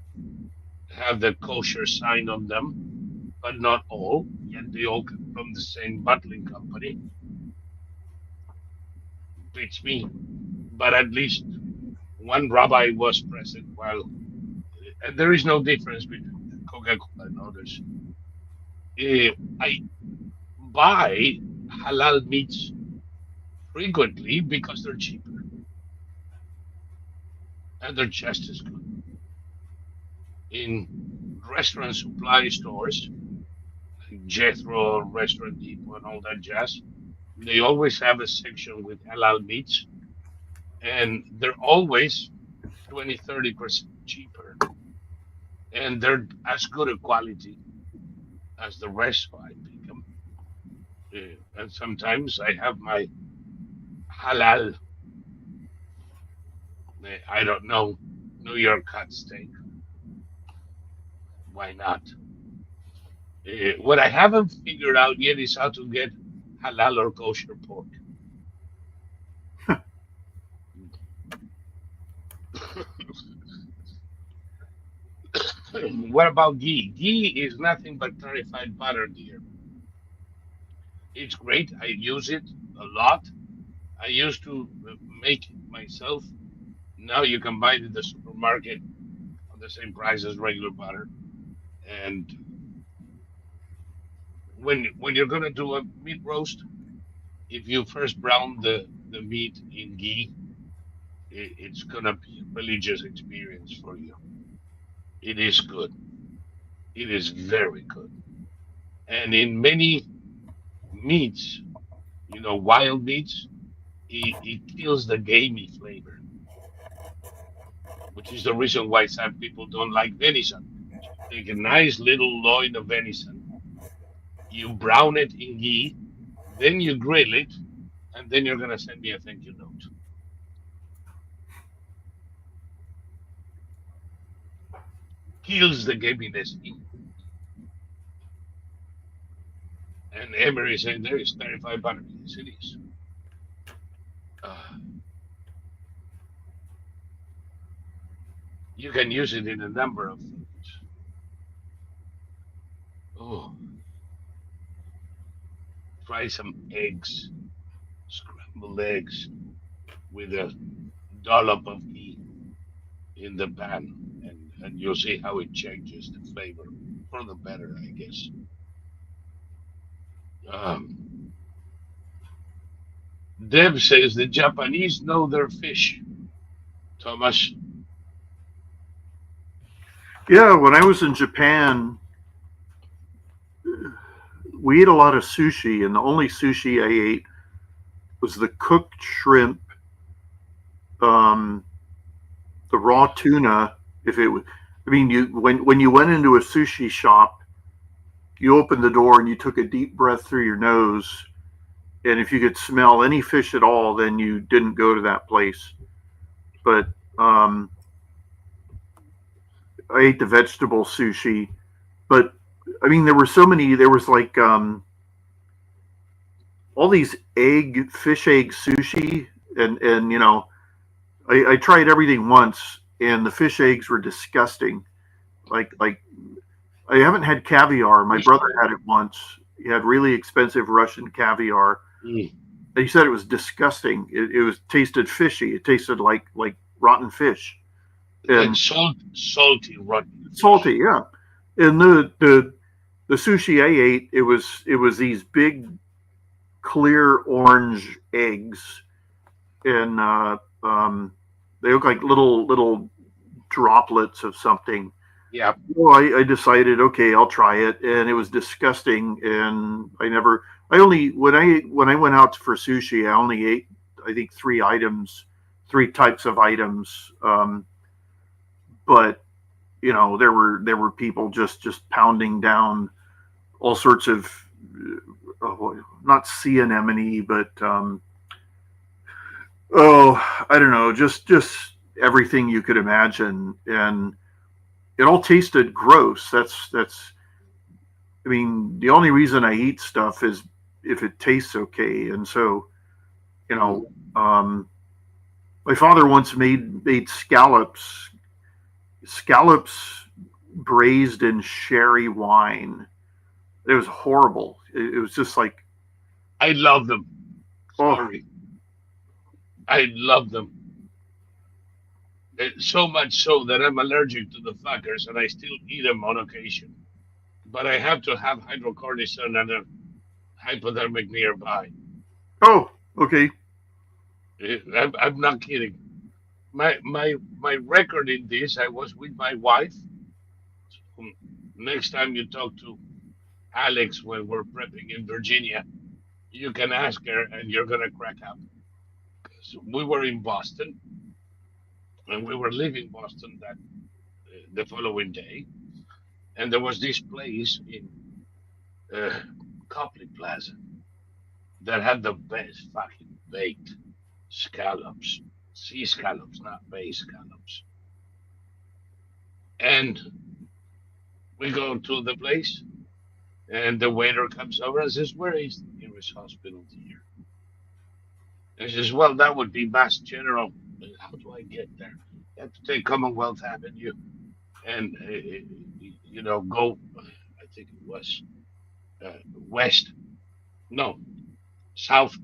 A: have the kosher sign on them, but not all. Yet they all come from the same bottling company. Beats me. But at least one rabbi was present while and there is no difference between Coca-Cola and others. I buy halal meats frequently because they're cheaper and they're just as good. In restaurant supply stores, like Jethro, Restaurant Depot, and all that jazz, they always have a section with halal meats, and they're always 20, 30% cheaper. And they're as good a quality as the rest, so I pick them. And sometimes I have my halal, I don't know, New York hot steak. Why not? What I haven't figured out yet is how to get halal or kosher pork. What about ghee? Ghee is nothing but clarified butter, dear. It's great. I use it a lot. I used to make it myself. Now you can buy it in the supermarket on the same price as regular butter. And when you're gonna do a meat roast, if you first brown the meat in ghee, it's gonna be a religious experience for you. It is good. It is very good. And in many meats, wild meats, it kills the gamey flavor, which is the reason why some people don't like venison. You take a nice little loin of venison, you brown it in ghee, then you grill it, and then you're gonna send me a thank you note. Kills the gaminess in you. And Emery saying there is 35 butter. Yes, it is. Uh, you can use it in a number of foods. Oh, try some eggs, scrambled eggs with a dollop of ghee in the pan, and you'll see how it changes the flavor for the better, I guess. Um, Deb says the Japanese know their fish. Thomas,
B: Yeah, when I was in Japan, we ate a lot of sushi, and the only sushi I ate was the cooked shrimp, um, the raw tuna. If it was, I mean, you when you went into a sushi shop, you opened the door and you took a deep breath through your nose, and if you could smell any fish at all, then you didn't go to that place. But um, I ate the vegetable sushi, but I mean, there were so many. There was like all these fish egg sushi, and I tried everything once, and the fish eggs were disgusting. Like I haven't had caviar. My
A: fish.
B: brother had it once. He had really expensive Russian caviar.
A: Mm.
B: He said it was disgusting. It was tasted fishy. It tasted like rotten fish
A: Like
B: and
A: salty rotten fish.
B: salty. Yeah, And the sushi I ate, it was these big clear orange eggs, and they look like little droplets of something.
A: Yeah,
B: Well, I decided, okay, I'll try it, and it was disgusting. And I only when I went out for sushi, I only ate, I think, three types of items. But there were people just pounding down all sorts of, not sea anemone, but I don't know, just everything you could imagine, and it all tasted gross. That's I mean, the only reason I eat stuff is if it tastes okay. And so, you
A: mm,
B: know, um, my father once made scallops braised in sherry wine. It was horrible. It was just like,
A: I love them.
B: oh,
A: Sorry, I love them. So much so that I'm allergic to the fuckers, and I still eat them on occasion. But I have to have hydrocortisone and a hypodermic nearby.
B: oh, okay.
A: I'm not kidding. My record in this, I was with my wife. Next time you talk to Alex when we're prepping in Virginia, you can ask her and you're gonna crack up. So we were in Boston and we were leaving Boston that the following day, and there was this place in uh, Copley Plaza that had the best fucking baked scallops, sea scallops, not bay scallops. And we go to the place, and the waiter comes over and says, "Where is the nearest hospital here?" And she says, "Well, that would be Mass General." How do I get there? You have to take Commonwealth Avenue and, go, I think it was west, no, south,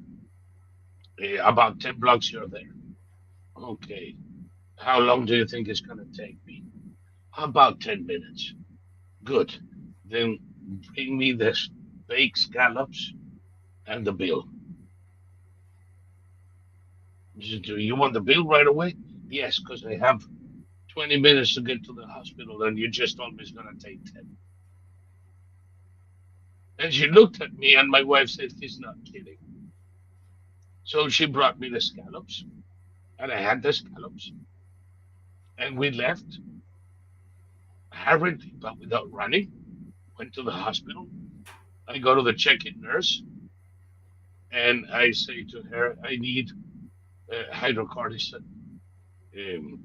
A: about 10 blocks you're there. Okay. How long do you think it's going to take me? About 10 minutes. Good. Then bring me the baked scallops and the bill. Do you want the bill right away? Yes, because I have 20 minutes to get to the hospital, and you just told me it's going to take 10. And she looked at me, and my wife said, "He's not kidding." So she brought me the scallops, and I had the scallops, and we left hurriedly, but without running. Went to the hospital. I go to the check-in nurse, and I say to her, "I need hydrocortisone. Um,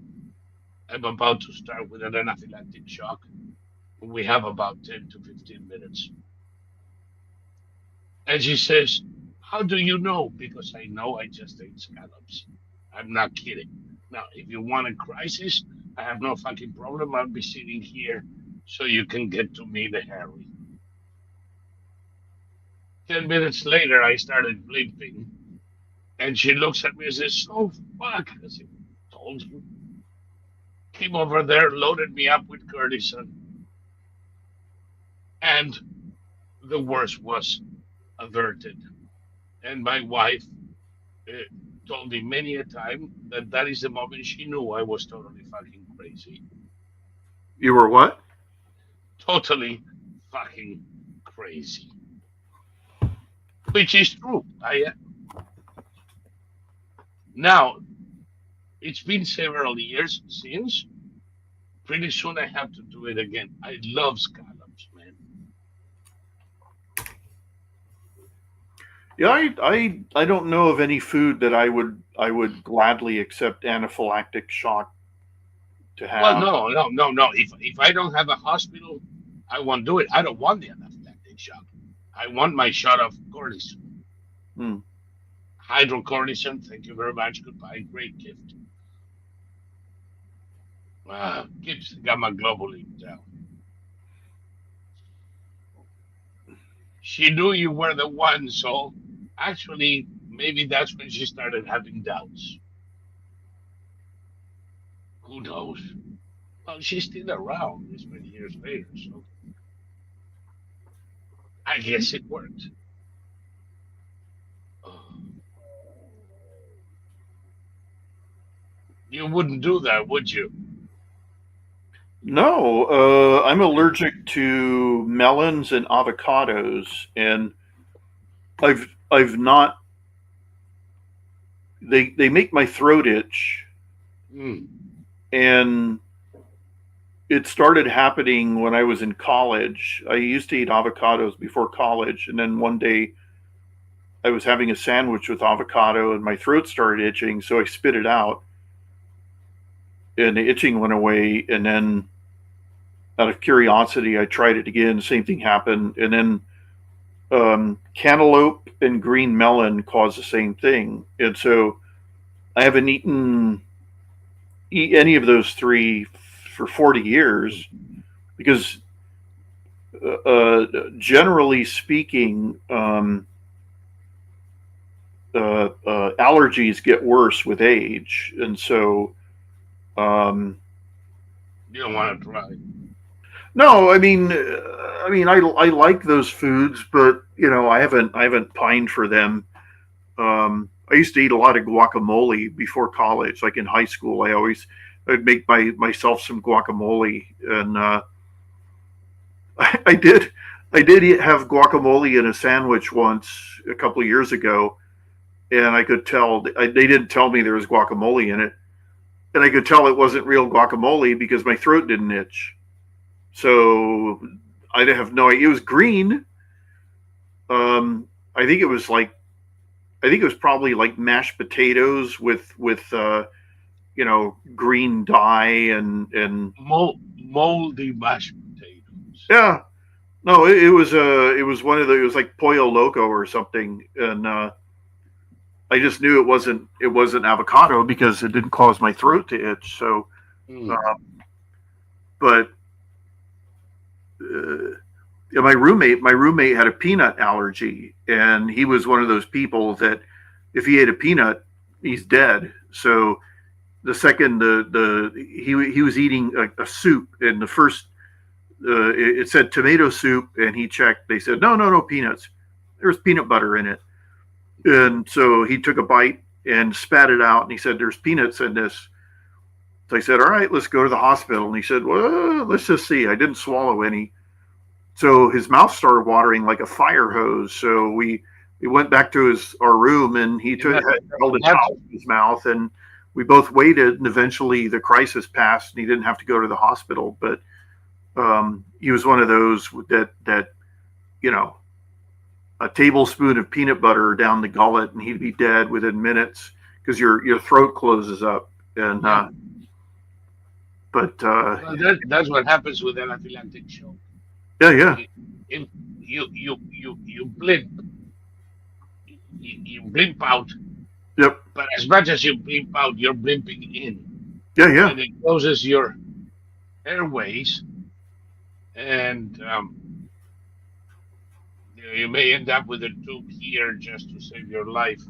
A: I'm about to start with an anaphylactic shock. We have about 10 to 15 minutes." And she says, "How do you know?" Because I know I just ate scallops. I'm not kidding. Now, if you want a crisis, I have no fucking problem. I'll be sitting here so you can get to me the Harry. 10 minutes later, I started blimping, and she looks at me and says, "Oh, fuck." I said, "Told you." Came over there, loaded me up with cortisone, and the worst was averted. And my wife uh, told me many a time that that is the moment she knew I was totally fucking crazy.
B: You were what?
A: Totally fucking crazy. Which is true. I Now it's been several years since. Pretty soon I have to do it again. I love scallops, man.
B: Yeah, I don't know of any food that I would gladly accept anaphylactic shock to
A: Well,
B: have.
A: no, no, no, no. If I don't have a hospital, I won't do it. I don't want the anaphylactic shock. I want my shot of cortisone.
B: Hmm.
A: Hydrocortisone, thank you very much. Goodbye. Great gift. Keeps the gamma globulin down. She knew you were the one, so actually, maybe that's when she started having doubts. Who knows? Well, she's still around this many years later, so. I guess it worked. Oh, you wouldn't do that, would you?
B: No, I'm allergic to melons and avocados, and I've not. They make my throat itch,
A: Mm.
B: and it started happening when I was in college. I used to eat avocados before college, and then one day I was having a sandwich with avocado, and my throat started itching, so I spit it out, and the itching went away. And then, out of curiosity, I tried it again. Same thing happened, and then cantaloupe and green melon cause the same thing. And so I haven't eaten any of those three for 40 years because, generally speaking, allergies get worse with age. And so, um,
A: You don't want to try.
B: no, I like those foods, but I haven't pined for them. I used to eat a lot of guacamole before college. Like in high school, I'd make myself some guacamole, and I did have guacamole in a sandwich once a couple of years ago, and I could tell they didn't tell me there was guacamole in it, and I could tell it wasn't real guacamole because my throat didn't itch. So I have no idea. It was green. I think it was like I think it was probably like mashed potatoes with green dye and
A: Moldy mashed potatoes.
B: yeah. No, it was one of the it was like pollo loco or something, and I just knew it wasn't avocado because it didn't cause my throat to itch. So,
A: Mm.
B: uh, but yeah, my roommate had a peanut allergy, and he was one of those people that if he ate a peanut, he's dead. So the second he was eating a soup, and the first it said tomato soup, and he checked. They said no peanuts. There's peanut butter in it, and so he took a bite and spat it out, and he said there's peanuts in this. So I said, all right, let's go to the hospital. And he said, well, let's just see. I didn't swallow any. So his mouth started watering like a fire hose. So we went back to our room, and he
A: You have,
B: held a
A: that's
B: towel in his mouth, and we both waited, and eventually the crisis passed, and he didn't have to go to the hospital. But he was one of those that you know a tablespoon of peanut butter down the gullet, and he'd be dead within minutes because your throat closes up. And
A: yeah.
B: but
A: Well, that's what happens with anaphylactic shock.
B: yeah, yeah,
A: It, you blimp, you blimp out,
B: yep,
A: but as much as you blimp out, you're blimping in,
B: yeah, yeah.
A: and it closes your airways, and you may end up with a tube here just to save your life,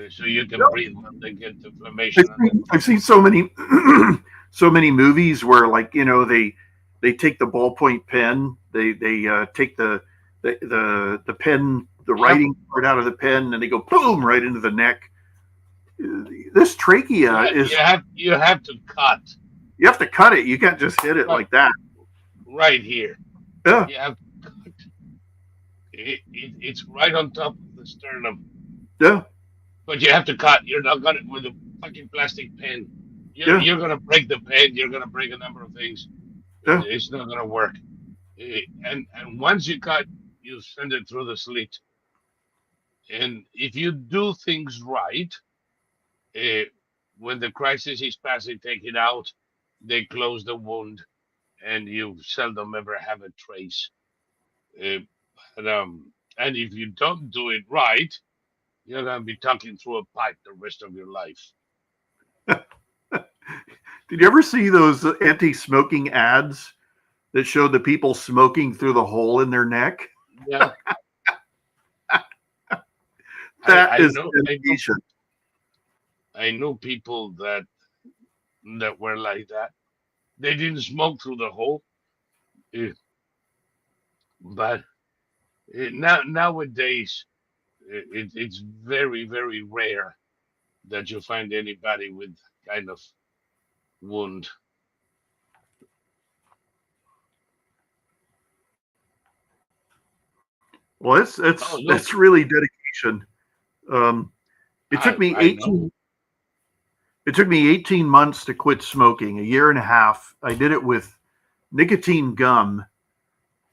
A: so you can breathe when they get inflammation on the
B: I've seen so many so many movies where like they take the ballpoint pen, they take the pen, the
A: Yep.
B: writing part out of the pen, and they go boom right into the neck. This trachea is
A: You have to cut
B: you have to cut it. You can't just hit it
A: right
B: like that.
A: right here.
B: Yeah,
A: You have to cut it's right on top of the sternum,
B: yeah,
A: but you have to cut. You're not gonna with a fucking plastic pen.
B: yeah,
A: You're gonna break the pen. You're gonna break a number of things.
B: yeah.
A: It's not gonna work. And once you cut, you send it through the slit. And if you do things right, uh, when the crisis is passing, take it out. They close the wound, and you seldom ever have a trace. Uh, and if you don't do it right, you're gonna be talking through a pipe the rest of your life.
B: Did you ever see those anti-smoking ads that showed the people smoking through the hole in their neck?
A: Yeah,
B: That is
A: I know,
B: dedication.
A: I know people that were like that. They didn't smoke through the hole, eh, but Nowadays, it's very, very rare that you find anybody with kind of wound.
B: Well, that's
A: Oh,
B: that's
A: look,
B: that's really dedication. Um, it took me
A: I know.
B: 18 it took me 18 months to quit smoking, a year and a half. I did it with nicotine gum,
A: Took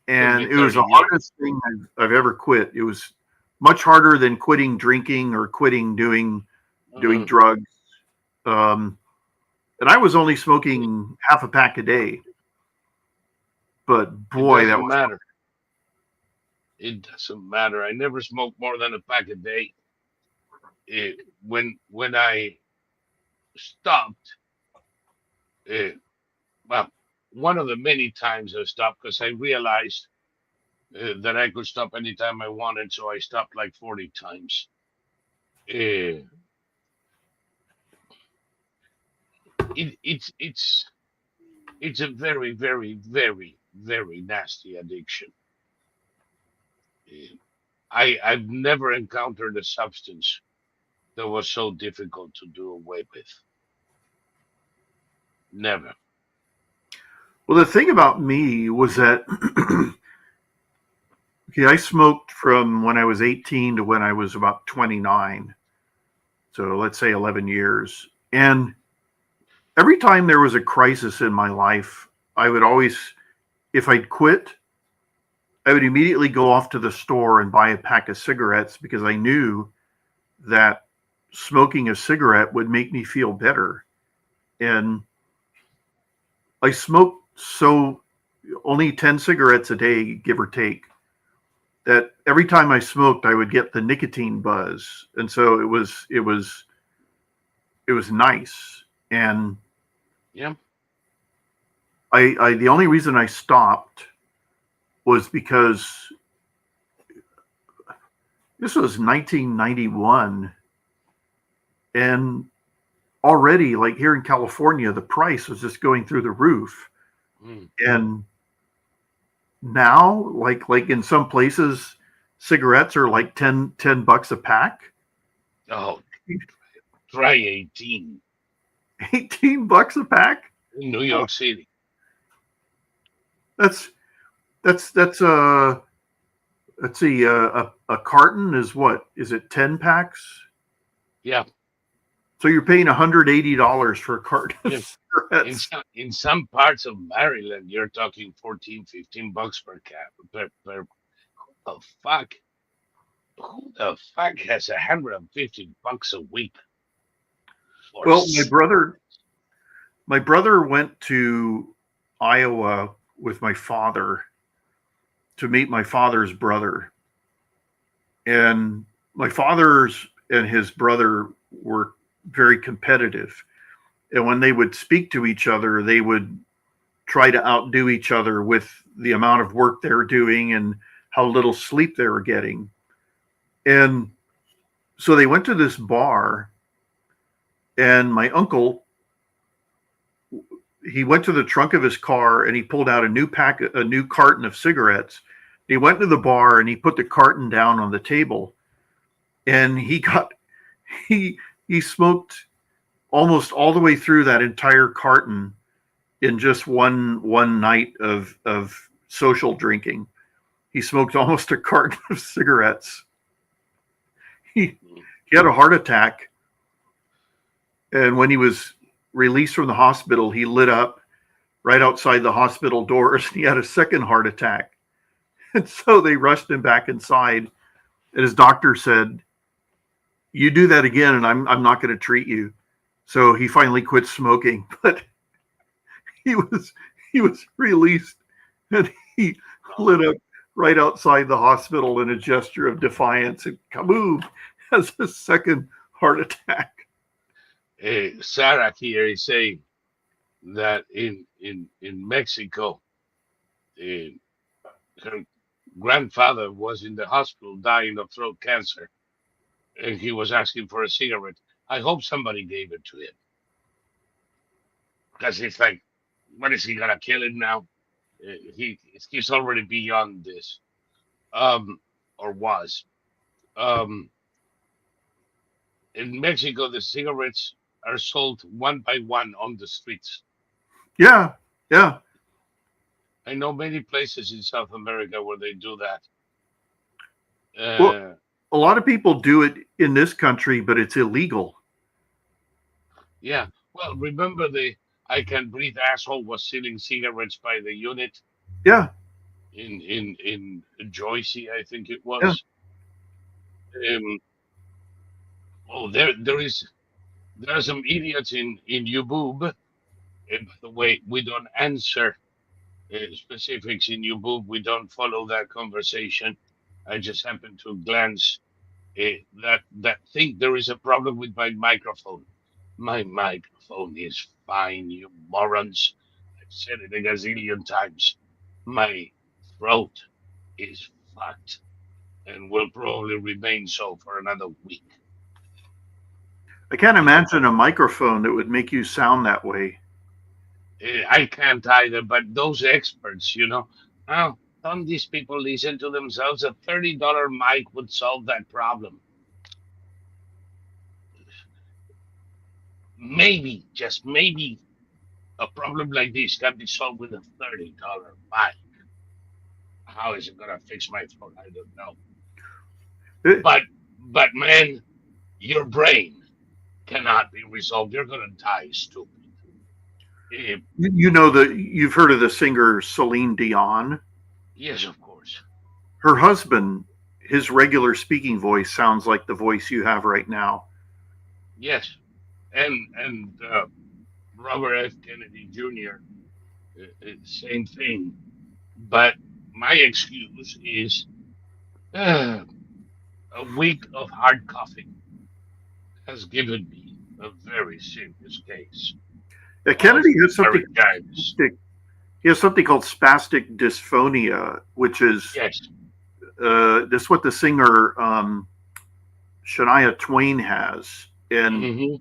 B: and
A: me
B: it was
A: 30
B: the
A: years.
B: hardest thing I've ever quit. It was much harder than quitting drinking or quitting doing
A: Uh,
B: drugs. Um, and I was only smoking half a pack a day, but
A: it
B: boy, that
A: doesn't
B: was
A: matter. It doesn't matter. I never smoked more than a pack a day. When I stopped, uh, well, one of the many times I stopped because I realized that I could stop anytime I wanted, so I stopped like 40 times. Uh, it's it's a very, very, very, very nasty addiction. Uh, I've never encountered a substance that was so difficult to do away with. Never.
B: well. The thing about me was that okay, I smoked from when I was 18 to when I was about 29. So let's say 11 years. And every time there was a crisis in my life, I would always, if I'd quit, I would immediately go off to the store and buy a pack of cigarettes because I knew that smoking a cigarette would make me feel better. And I smoked so only 10 cigarettes a day, give or take, that every time I smoked, I would get the nicotine buzz. And so it was nice. And
A: Yeah.
B: the only reason I stopped was because this was 1991, and already, like here in California, the price was just going through the roof.
A: Mm.
B: And now, like in some places, cigarettes are like ten bucks a pack.
A: Oh, try 18
B: $18 a pack.
A: in New
B: Oh,
A: York City.
B: that's that's let's see, a carton is what? Is it 10 packs?
A: Yeah.
B: So you're paying $180 for a carton of
A: Yeah.
B: cigarettes.
A: In some parts of Maryland, you're talking 14, 15 bucks per cap per the fuck? Who the fuck has 150 bucks a week for
B: Well, my brother went to Iowa with my father to meet my father's brother, and my father's and his brother were very competitive. And when they would speak to each other, they would try to outdo each other with the amount of work they were doing and how little sleep they were getting. And so they went to this bar, and my uncle, he went to the trunk of his car and he pulled out a new carton of cigarettes. He went to the bar and he put the carton down on the table, and he he smoked almost all the way through that entire carton in just one night of social drinking. He smoked almost a carton of cigarettes. He he had a heart attack, and when he was released from the hospital, he lit up right outside the hospital doors. He had a second heart attack, and so they rushed him back inside. And his doctor said, "You do that again, and I'm not going to treat you." So he finally quit smoking, but he was he was released, and he lit up right outside the hospital in a gesture of defiance, and kaboom, has a second heart attack.
A: Sarah here is saying that in Mexico, uh, her grandfather was in the hospital dying of throat cancer, and he was asking for a cigarette. I hope somebody gave it to him because it's like, what is he gonna kill him now? He's already beyond this. Um, or was. Um, in Mexico, the cigarettes are sold one by one on the streets.
B: Yeah, yeah.
A: I know many places in South America where they do that.
B: Well,
A: Uh,
B: a lot of people do it in this country, but it's illegal.
A: yeah. Well, remember the I Can Breathe asshole was selling cigarettes by the unit
B: Yeah,
A: in Joycey, I think it
B: yeah.
A: was. Um, oh, there are some idiots in Uboob. By the way, we don't answer specifics in Uboob. We don't follow that conversation. I just happen to glance that think there is a problem with my microphone. My microphone is fine, you morons. I've said it a gazillion times. My throat is fucked and will probably remain so for another week.
B: I can't
A: You know,
B: imagine a microphone that would make you sound that way.
A: I can't either, but those experts, oh, don't these people listen to themselves? A $30 mic would solve that problem. Maybe, just maybe, a problem like this can be solved with a $30 mic. How is it gonna fix my throat? I don't know.
B: It,
A: But but man, your brain cannot be resolved. You're gonna die stupid. Eh,
B: you know that you've heard of the singer Celine Dion.
A: yes, of course.
B: Her husband, his regular speaking voice sounds like the voice you have right now.
A: Yes, and Robert F. Kennedy Jr. Same thing. But my excuse is uh, a week of hard coughing has given me a very serious case of
B: Kennedy has something.
A: laryngitis.
B: He has something called spastic dysphonia, which is
A: Yes.
B: this is what the singer Shania Twain has, and
A: Hmm.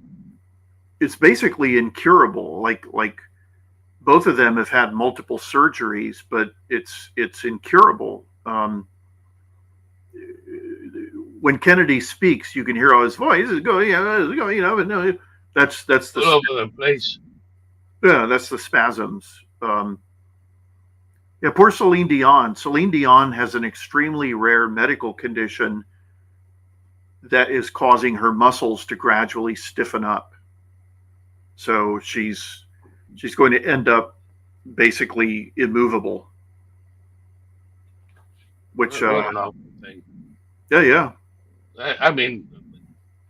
B: it's basically incurable. Like both of them have had multiple surgeries, but it's incurable. When Kennedy speaks, you can hear all his voice go, yeah, but no, that's the
A: All over the place.
B: yeah, that's the spasms. Yeah, poor Celine Dion. Celine Dion has an extremely rare medical condition that is causing her muscles to gradually stiffen up. So she's going to end up basically immovable. Which
A: What an awful thing.
B: yeah, yeah.
A: I mean,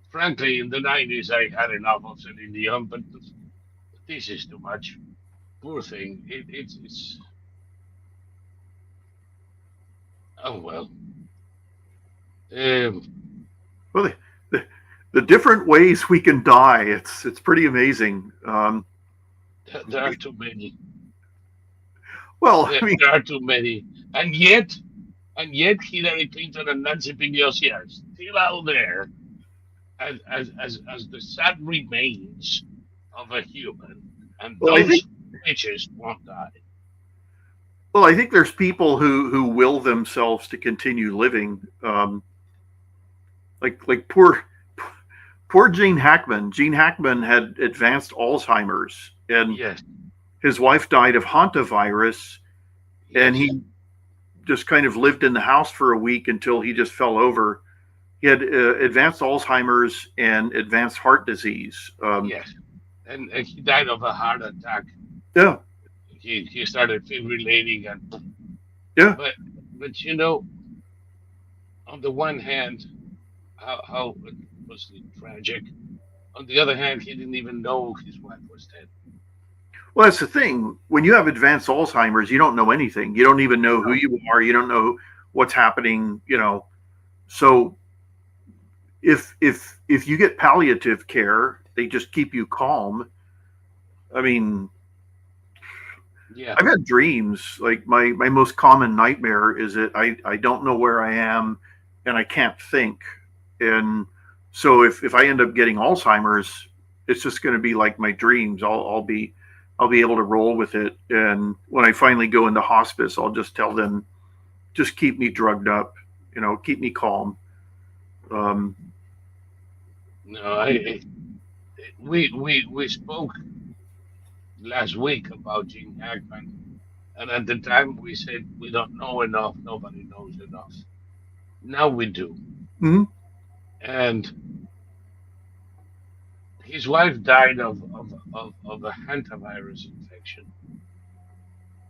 A: frankly, in the 90s, I had enough of Celine Dion, but this is too much. Poor thing. It's, oh well. Um,
B: Well, the different ways we can die, it's pretty amazing.
A: there are too many.
B: Well,
A: There,
B: I mean,
A: there are too many. And yet, Hillary Clinton and Nancy Pelosi are still out there as the sad remains of a human, and
B: well, I think
A: those bitches won't die.
B: well, I think there's people who will themselves to continue living. Like poor Gene Hackman. Gene Hackman had advanced Alzheimer's, and
A: Yes,
B: his wife died of hantavirus, and
A: yes,
B: he just kind of lived in the house for a week until he just fell over. He had advanced Alzheimer's and advanced heart disease.
A: yes. And he died of a heart attack.
B: Yeah,
A: He started fibrillating, and
B: yeah.
A: but but on the one hand, how it was tragic. On the other hand, he didn't even know his wife was dead.
B: Well, that's the thing. When you have advanced Alzheimer's, you don't know anything. You don't even know who
A: No.
B: you are. You don't know what's happening. So if you get palliative care, they just keep you calm. I mean,
A: Yeah,
B: I've had dreams. Like my most common nightmare is that I don't know where I am and I can't think. And so if I end up getting Alzheimer's, it's just going to be like my dreams. I'll be able to roll with it. And when I finally go into hospice, I'll just tell them, just keep me drugged up keep me calm. Um,
A: No, we spoke last week about Gene Hackman, and at the time we said we don't know enough. Nobody knows enough. Now we do,
B: mhm,
A: and his wife died of a hantavirus infection,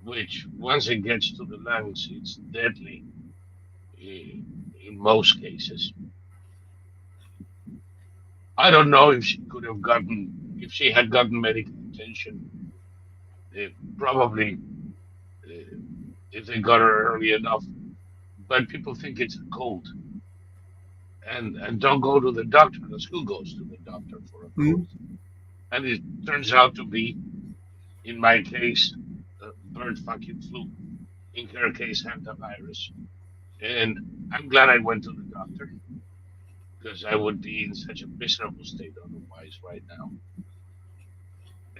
A: which once it gets to the lungs, it's deadly eh, in most cases. I don't know if she could have gotten, if she had gotten medical attention, probably uh, if they got her early enough. But people think it's a cold, and don't go to the doctor. Because who goes to the doctor for a
B: mhm,
A: cold? And it turns out to be, in my case, bird fucking flu. In her case, hantavirus. And I'm glad I went to the doctor because I would be in such a miserable state otherwise right now.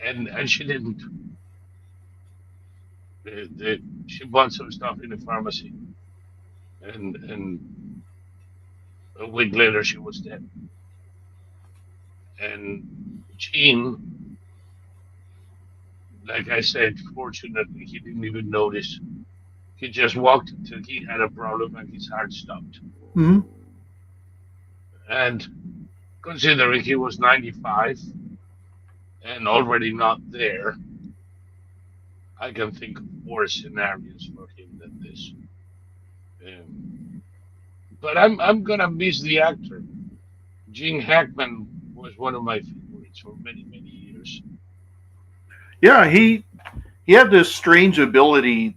A: And she didn't. She bought some stuff in the pharmacy, and a week later she was dead. And Gene, like I said, fortunately he didn't even notice. He just walked until he had a problem and his heart stopped.
B: mhm,
A: And considering he was 95 and already not there, I can think of worse scenarios for him than this. Um, but I'm gonna miss the actor. Gene Hackman was one of my favorites for many years.
B: yeah, he had this strange ability.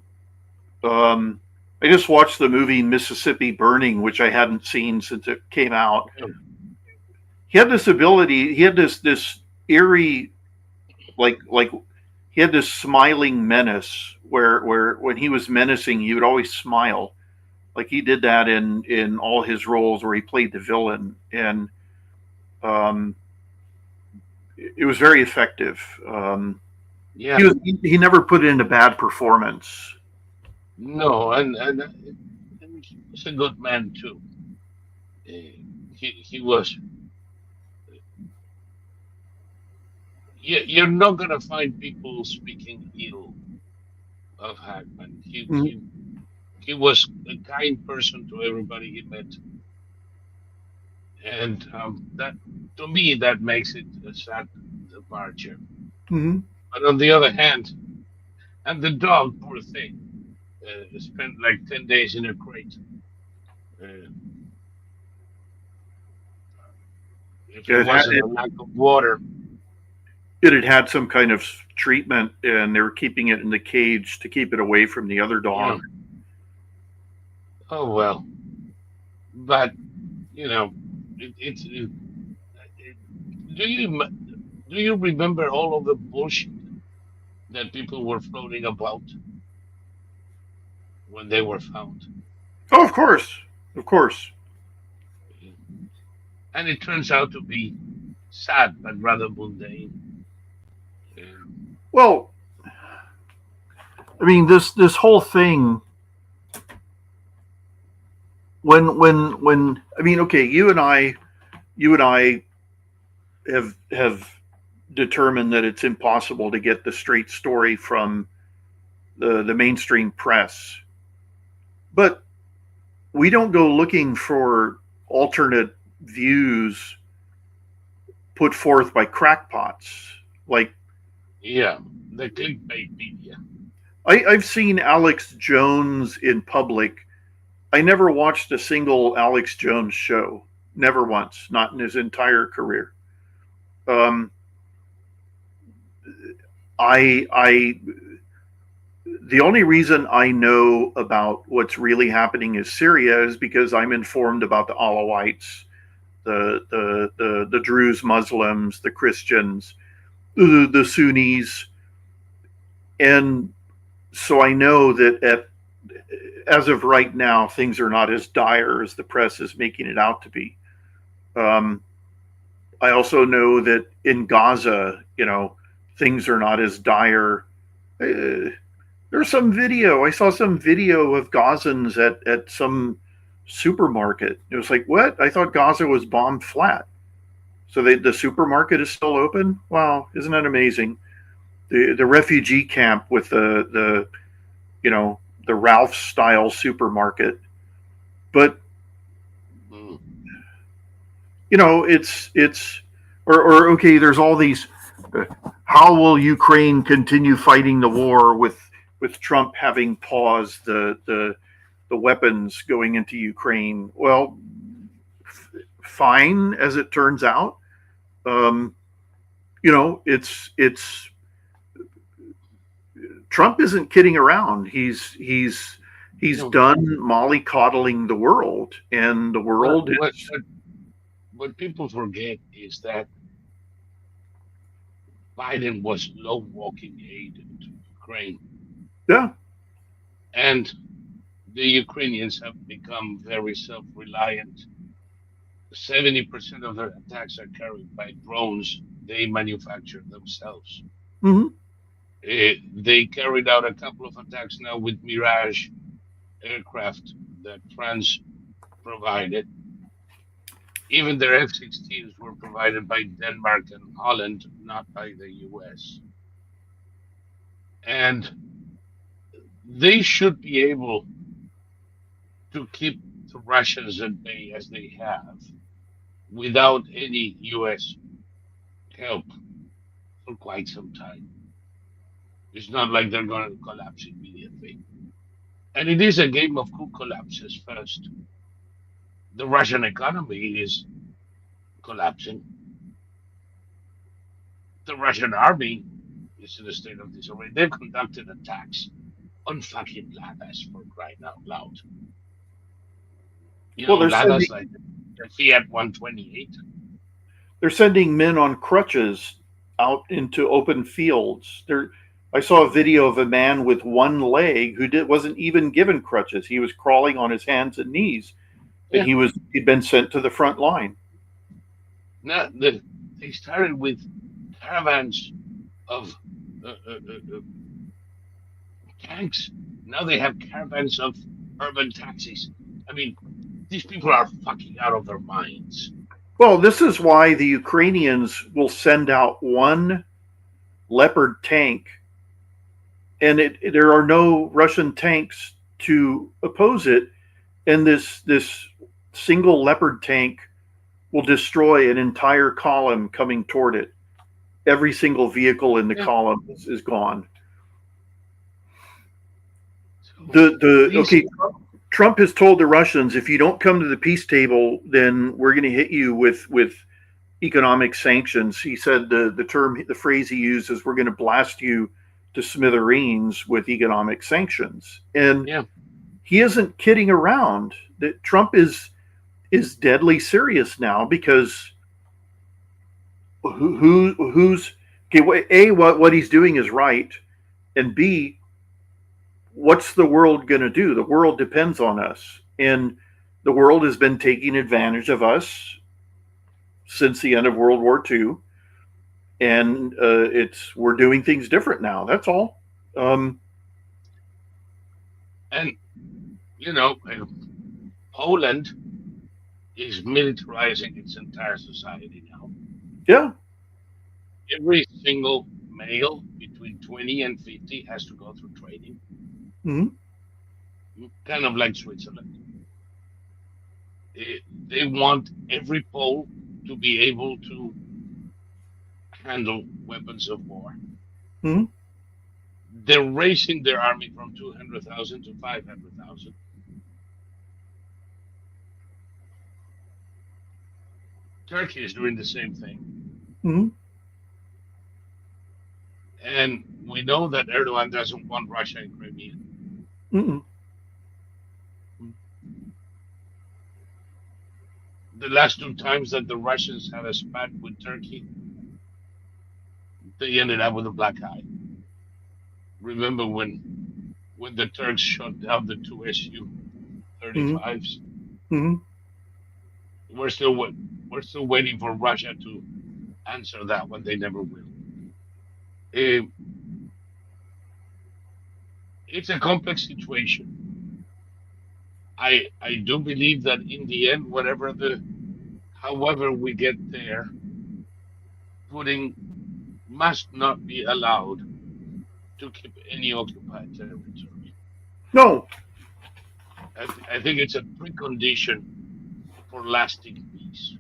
B: Um, I just watched the movie Mississippi Burning, which I hadn't seen since it came out.
A: Um,
B: He had this ability. He had this eerie, like he had this smiling menace where when he was menacing, he would always smile. Like he did that in all his roles where he played the villain, and um, it was very effective.
A: yeah,
B: He never put in a bad performance.
A: no, and he was a good man too. He was. You're not gonna find people speaking ill of Hackman.
B: Mhm,
A: He was a kind person to everybody he met, and that to me that makes it a sad departure.
B: mhm.
A: But on the other hand, and the dog, poor thing, spent like 10 days in a crate. Uh, if it
B: It had
A: wasn't a lack of water,
B: it had had some kind of treatment, and they were keeping it in the cage to keep it away from the other
A: yeah.
B: dog.
A: Oh well. But it's. It, do you do you remember all of the bullshit that people were floating about when they were found?
B: Oh, of course, of course.
A: And it turns out to be sad but rather mundane. Um,
B: Well, I mean this whole thing when I mean, okay, you and I have determined that it's impossible to get the straight story from the mainstream press, but we don't go looking for alternate views put forth by crackpots. Like
A: yeah, the clickbait media.
B: I've seen Alex Jones in public. I never watched a single Alex Jones show, never once, not in his entire career. Um, I the only reason I know about what's really happening in Syria is because I'm informed about the Alawites, the Druze Muslims, the Christians, the Sunnis, and so I know that as of right now, things are not as dire as the press is making it out to be. Um, I also know that in Gaza, things are not as dire. There's some video. I saw some video of Gazans at supermarket. It was like, what? I thought Gaza was bombed flat. So the supermarket is still open. Wow, isn't that amazing? The refugee camp with the you know the Ralph style supermarket, but
A: Mm.
B: it's or okay. There's all these. Uh, how will Ukraine continue fighting the war with Trump having paused the weapons going into Ukraine? Well, fine as it turns out. Um, it's Trump isn't kidding around. He's
A: No,
B: done mollycoddling the world, and the
A: what,
B: world
A: what,
B: is
A: what, what people forget is that Biden was low walking aid to Ukraine,
B: yeah.
A: and the Ukrainians have become very self-reliant. 70% of their attacks are carried by drones they manufacture themselves.
B: Mm-hmm.
A: They carried out a couple of attacks now with Mirage aircraft that France provided. Even their F-16s were provided by Denmark and Holland, not by the US. And they should be able to keep the Russians at bay as they have without any US help for quite some time. It's not like they're going to collapse immediately. And it is a game of who collapses first. The Russian economy is collapsing. The Russian army is in a state of disarray. They've conducted attacks on fucking Blathers for crying out loud.
B: Well,
A: Blathers like the Fiat 128.
B: they're sending men on crutches out into open fields. I saw a video of a man with one leg who wasn't even given crutches. He was crawling on his hands and knees, and
A: Yeah.
B: he'd been sent to the front line.
A: Now, they started with caravans of tanks. Now they have caravans of urban taxis. I mean, these people are fucking out of their minds.
B: Well, this is why the Ukrainians will send out one Leopard tank, and there are no Russian tanks to oppose it. And this single Leopard tank will destroy an entire column coming toward it. Every single vehicle in the
A: Yeah.
B: column is gone.
A: So
B: The
A: these,
B: okay, Trump has told the Russians, if you don't come to the peace table, then we're going to hit you with economic sanctions. He said the phrase he used is, we're going to blast you to smithereens with economic sanctions. And
A: yeah,
B: he isn't kidding around. That Trump is deadly serious now, because who's okay? A, what he's doing is right, and B, what's the world going to do? The world depends on us, and the world has been taking advantage of us since the end of World War II, and we're doing things different now. That's all. Um,
A: and you know, Poland is militarizing its entire society now.
B: yeah.
A: Every single male between 20 and 50 has to go through training,
B: Mm-hmm.
A: kind of like Switzerland. They want every Pole to be able to handle weapons of war.
B: Mm-hmm.
A: They're raising their army from 200,000 to 500,000. Turkey is doing the same thing.
B: Mm-hmm.
A: And we know that Erdogan doesn't want Russia and Crimea.
B: Mm-hmm.
A: The last two times that the Russians had a spat with Turkey, they ended up with a black eye. Remember when the Turks shot down the two
B: Mm-hmm.
A: Su-35s?
B: Mm-hmm.
A: We're still waiting for Russia to answer that one. They never will. Eh, it's a complex situation. I do believe that in the end, however we get there, Putin must not be allowed to keep any occupied territory.
B: No,
A: I think it's a precondition for lasting peace.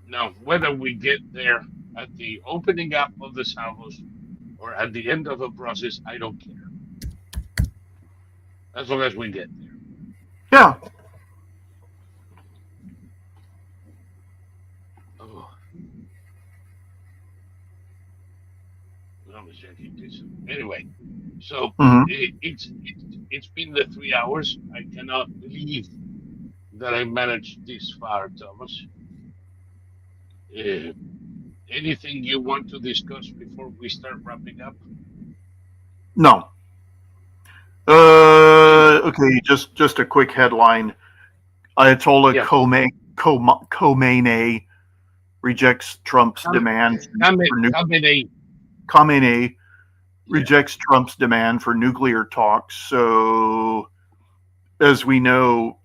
A: Now, whether we get there at the opening up of the salvos or at the end of a process, I don't care. As long as we get there.
B: yeah,
A: Oh, I was checking this. Anyway, so
B: hmm
A: it's been the 3 hours. I cannot believe that I managed this far, Thomas. Uh, Anything you want to discuss before we start wrapping up?
B: no.
A: Good.
B: Okay, just a quick headline. Ayatollah
A: Yeah.
B: Khomeini rejects Trump's demands for Khamenei
A: Yeah.
B: rejects Trump's demand for nuclear talks. So, as we know,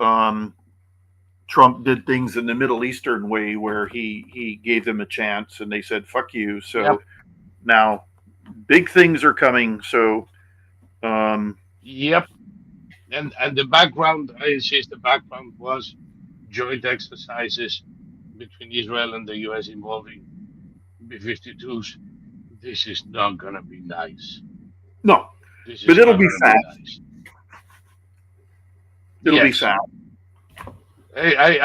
B: Trump did things in the Middle Eastern way where he gave them a chance and they said "fuck you."
A: Yep.
B: So now big things are coming. So, um,
A: Yep. And the background, I insist, the background was joint exercises between Israel and the U.S. involving B-52s. This is not gonna be nice.
B: no,
A: This
B: but
A: is
B: it'll
A: not
B: be
A: gonna be
B: fast.
A: nice.
B: It'll be
A: Yes.
B: fast.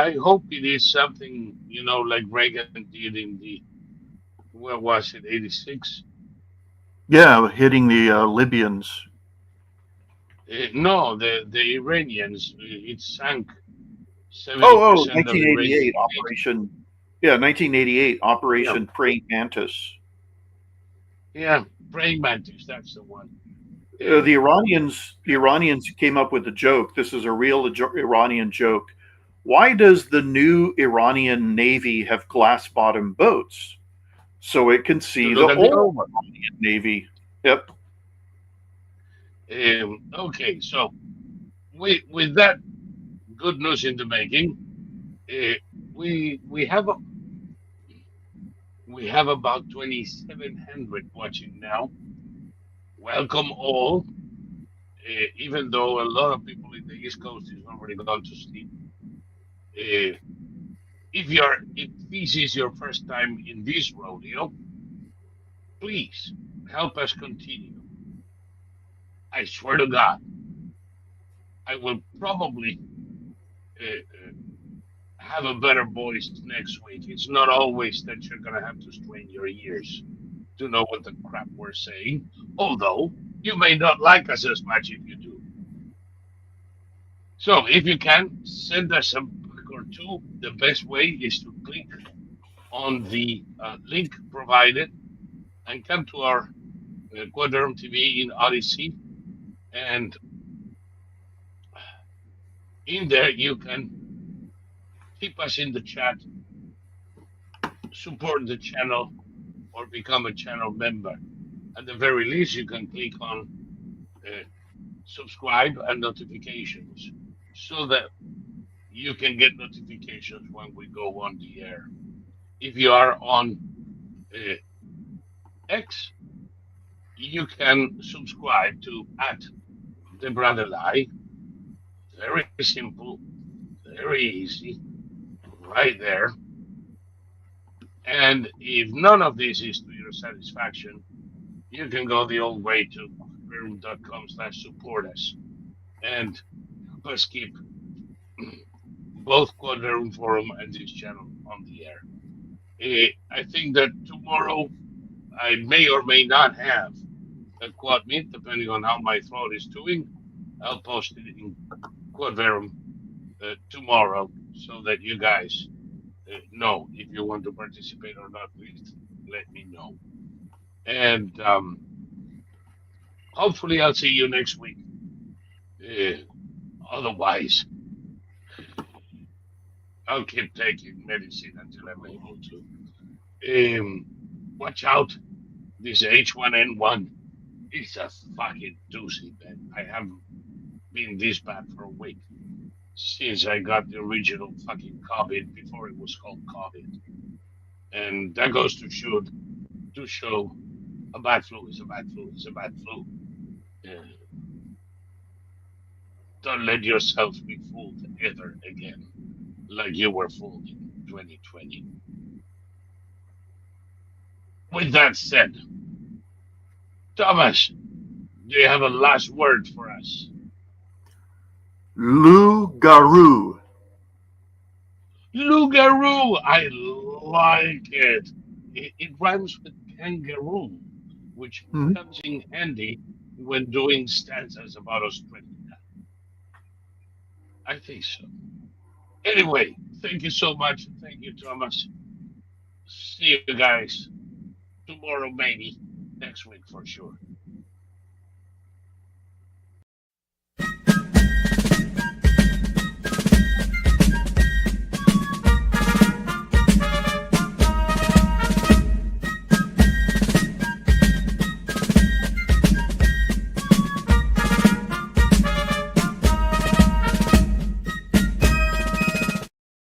A: I hope it is something, like Reagan did in the, where was it, 86?
B: Yeah, hitting the Libyans.
A: No, the Iranians, it sank
B: Oh,
A: 70% of Iranian
B: 1988
A: fleet.
B: Operation. Yeah, 1988
A: Yeah,
B: Operation Praying Mantis.
A: yeah, praying mantis, that's the one.
B: The
A: Um,
B: Iranians came up with a joke. This is a real Iranian joke. Why does the new Iranian Navy have glass bottom boats? So it can
A: to
B: see
A: look
B: the
A: at the
B: old
A: old one.
B: Navy. Yep.
A: Okay, so with that good news in the making, uh, we we have about 2,700 watching now. Welcome all. Even though a lot of people in the East Coast is already gone to sleep. Uh, if this is your first time in this rodeo, please help us continue. I swear to God, I will probably have a better voice next week. It's not always that you're gonna have to strain your ears to know what the crap we're saying, although you may not like us as much if you do. So if you can, send us a buck or two. The best way is to click on the link provided and come to our Quadrum TV in Odyssey. And in there, you can keep us in the chat, support the channel, or become a channel member. At the very least, you can click on uh, subscribe and notifications so that you can get notifications when we go on the air. If you are on uh, X, you can subscribe to at the brother lie. Very simple, very easy, right there. And if none of this is to your satisfaction, you can go the old way to quadroom.com/support us and help us keep both Quadroom Forum and this channel on the air. I think that tomorrow I may or may not have a quad meet, depending on how my throat is doing. I'll post it in Quadverum tomorrow so that you guys know if you want to participate or not. Please let me know. And hopefully, I'll see you next week. Uh, Otherwise, I'll keep taking medicine until I'm able to. Watch out. This H1N1 is a fucking doozy, man. I haven't been this bad for a week. since I got the original fucking COVID before it was called COVID. And that goes to show a bad flu is a bad flu is a bad flu. Uh, don't let yourself be fooled ever again, like you were fooled in 2020. With that said, Thomas, do you have a last word for us?
B: Lou Garou.
A: Lugaroo, I like it. It rhymes with kangaroo, which
B: Mhm.
A: comes in handy when doing stanzas about Australia. I think so. Anyway, thank you so much. Thank you, Thomas. See you guys tomorrow, maybe next week for sure.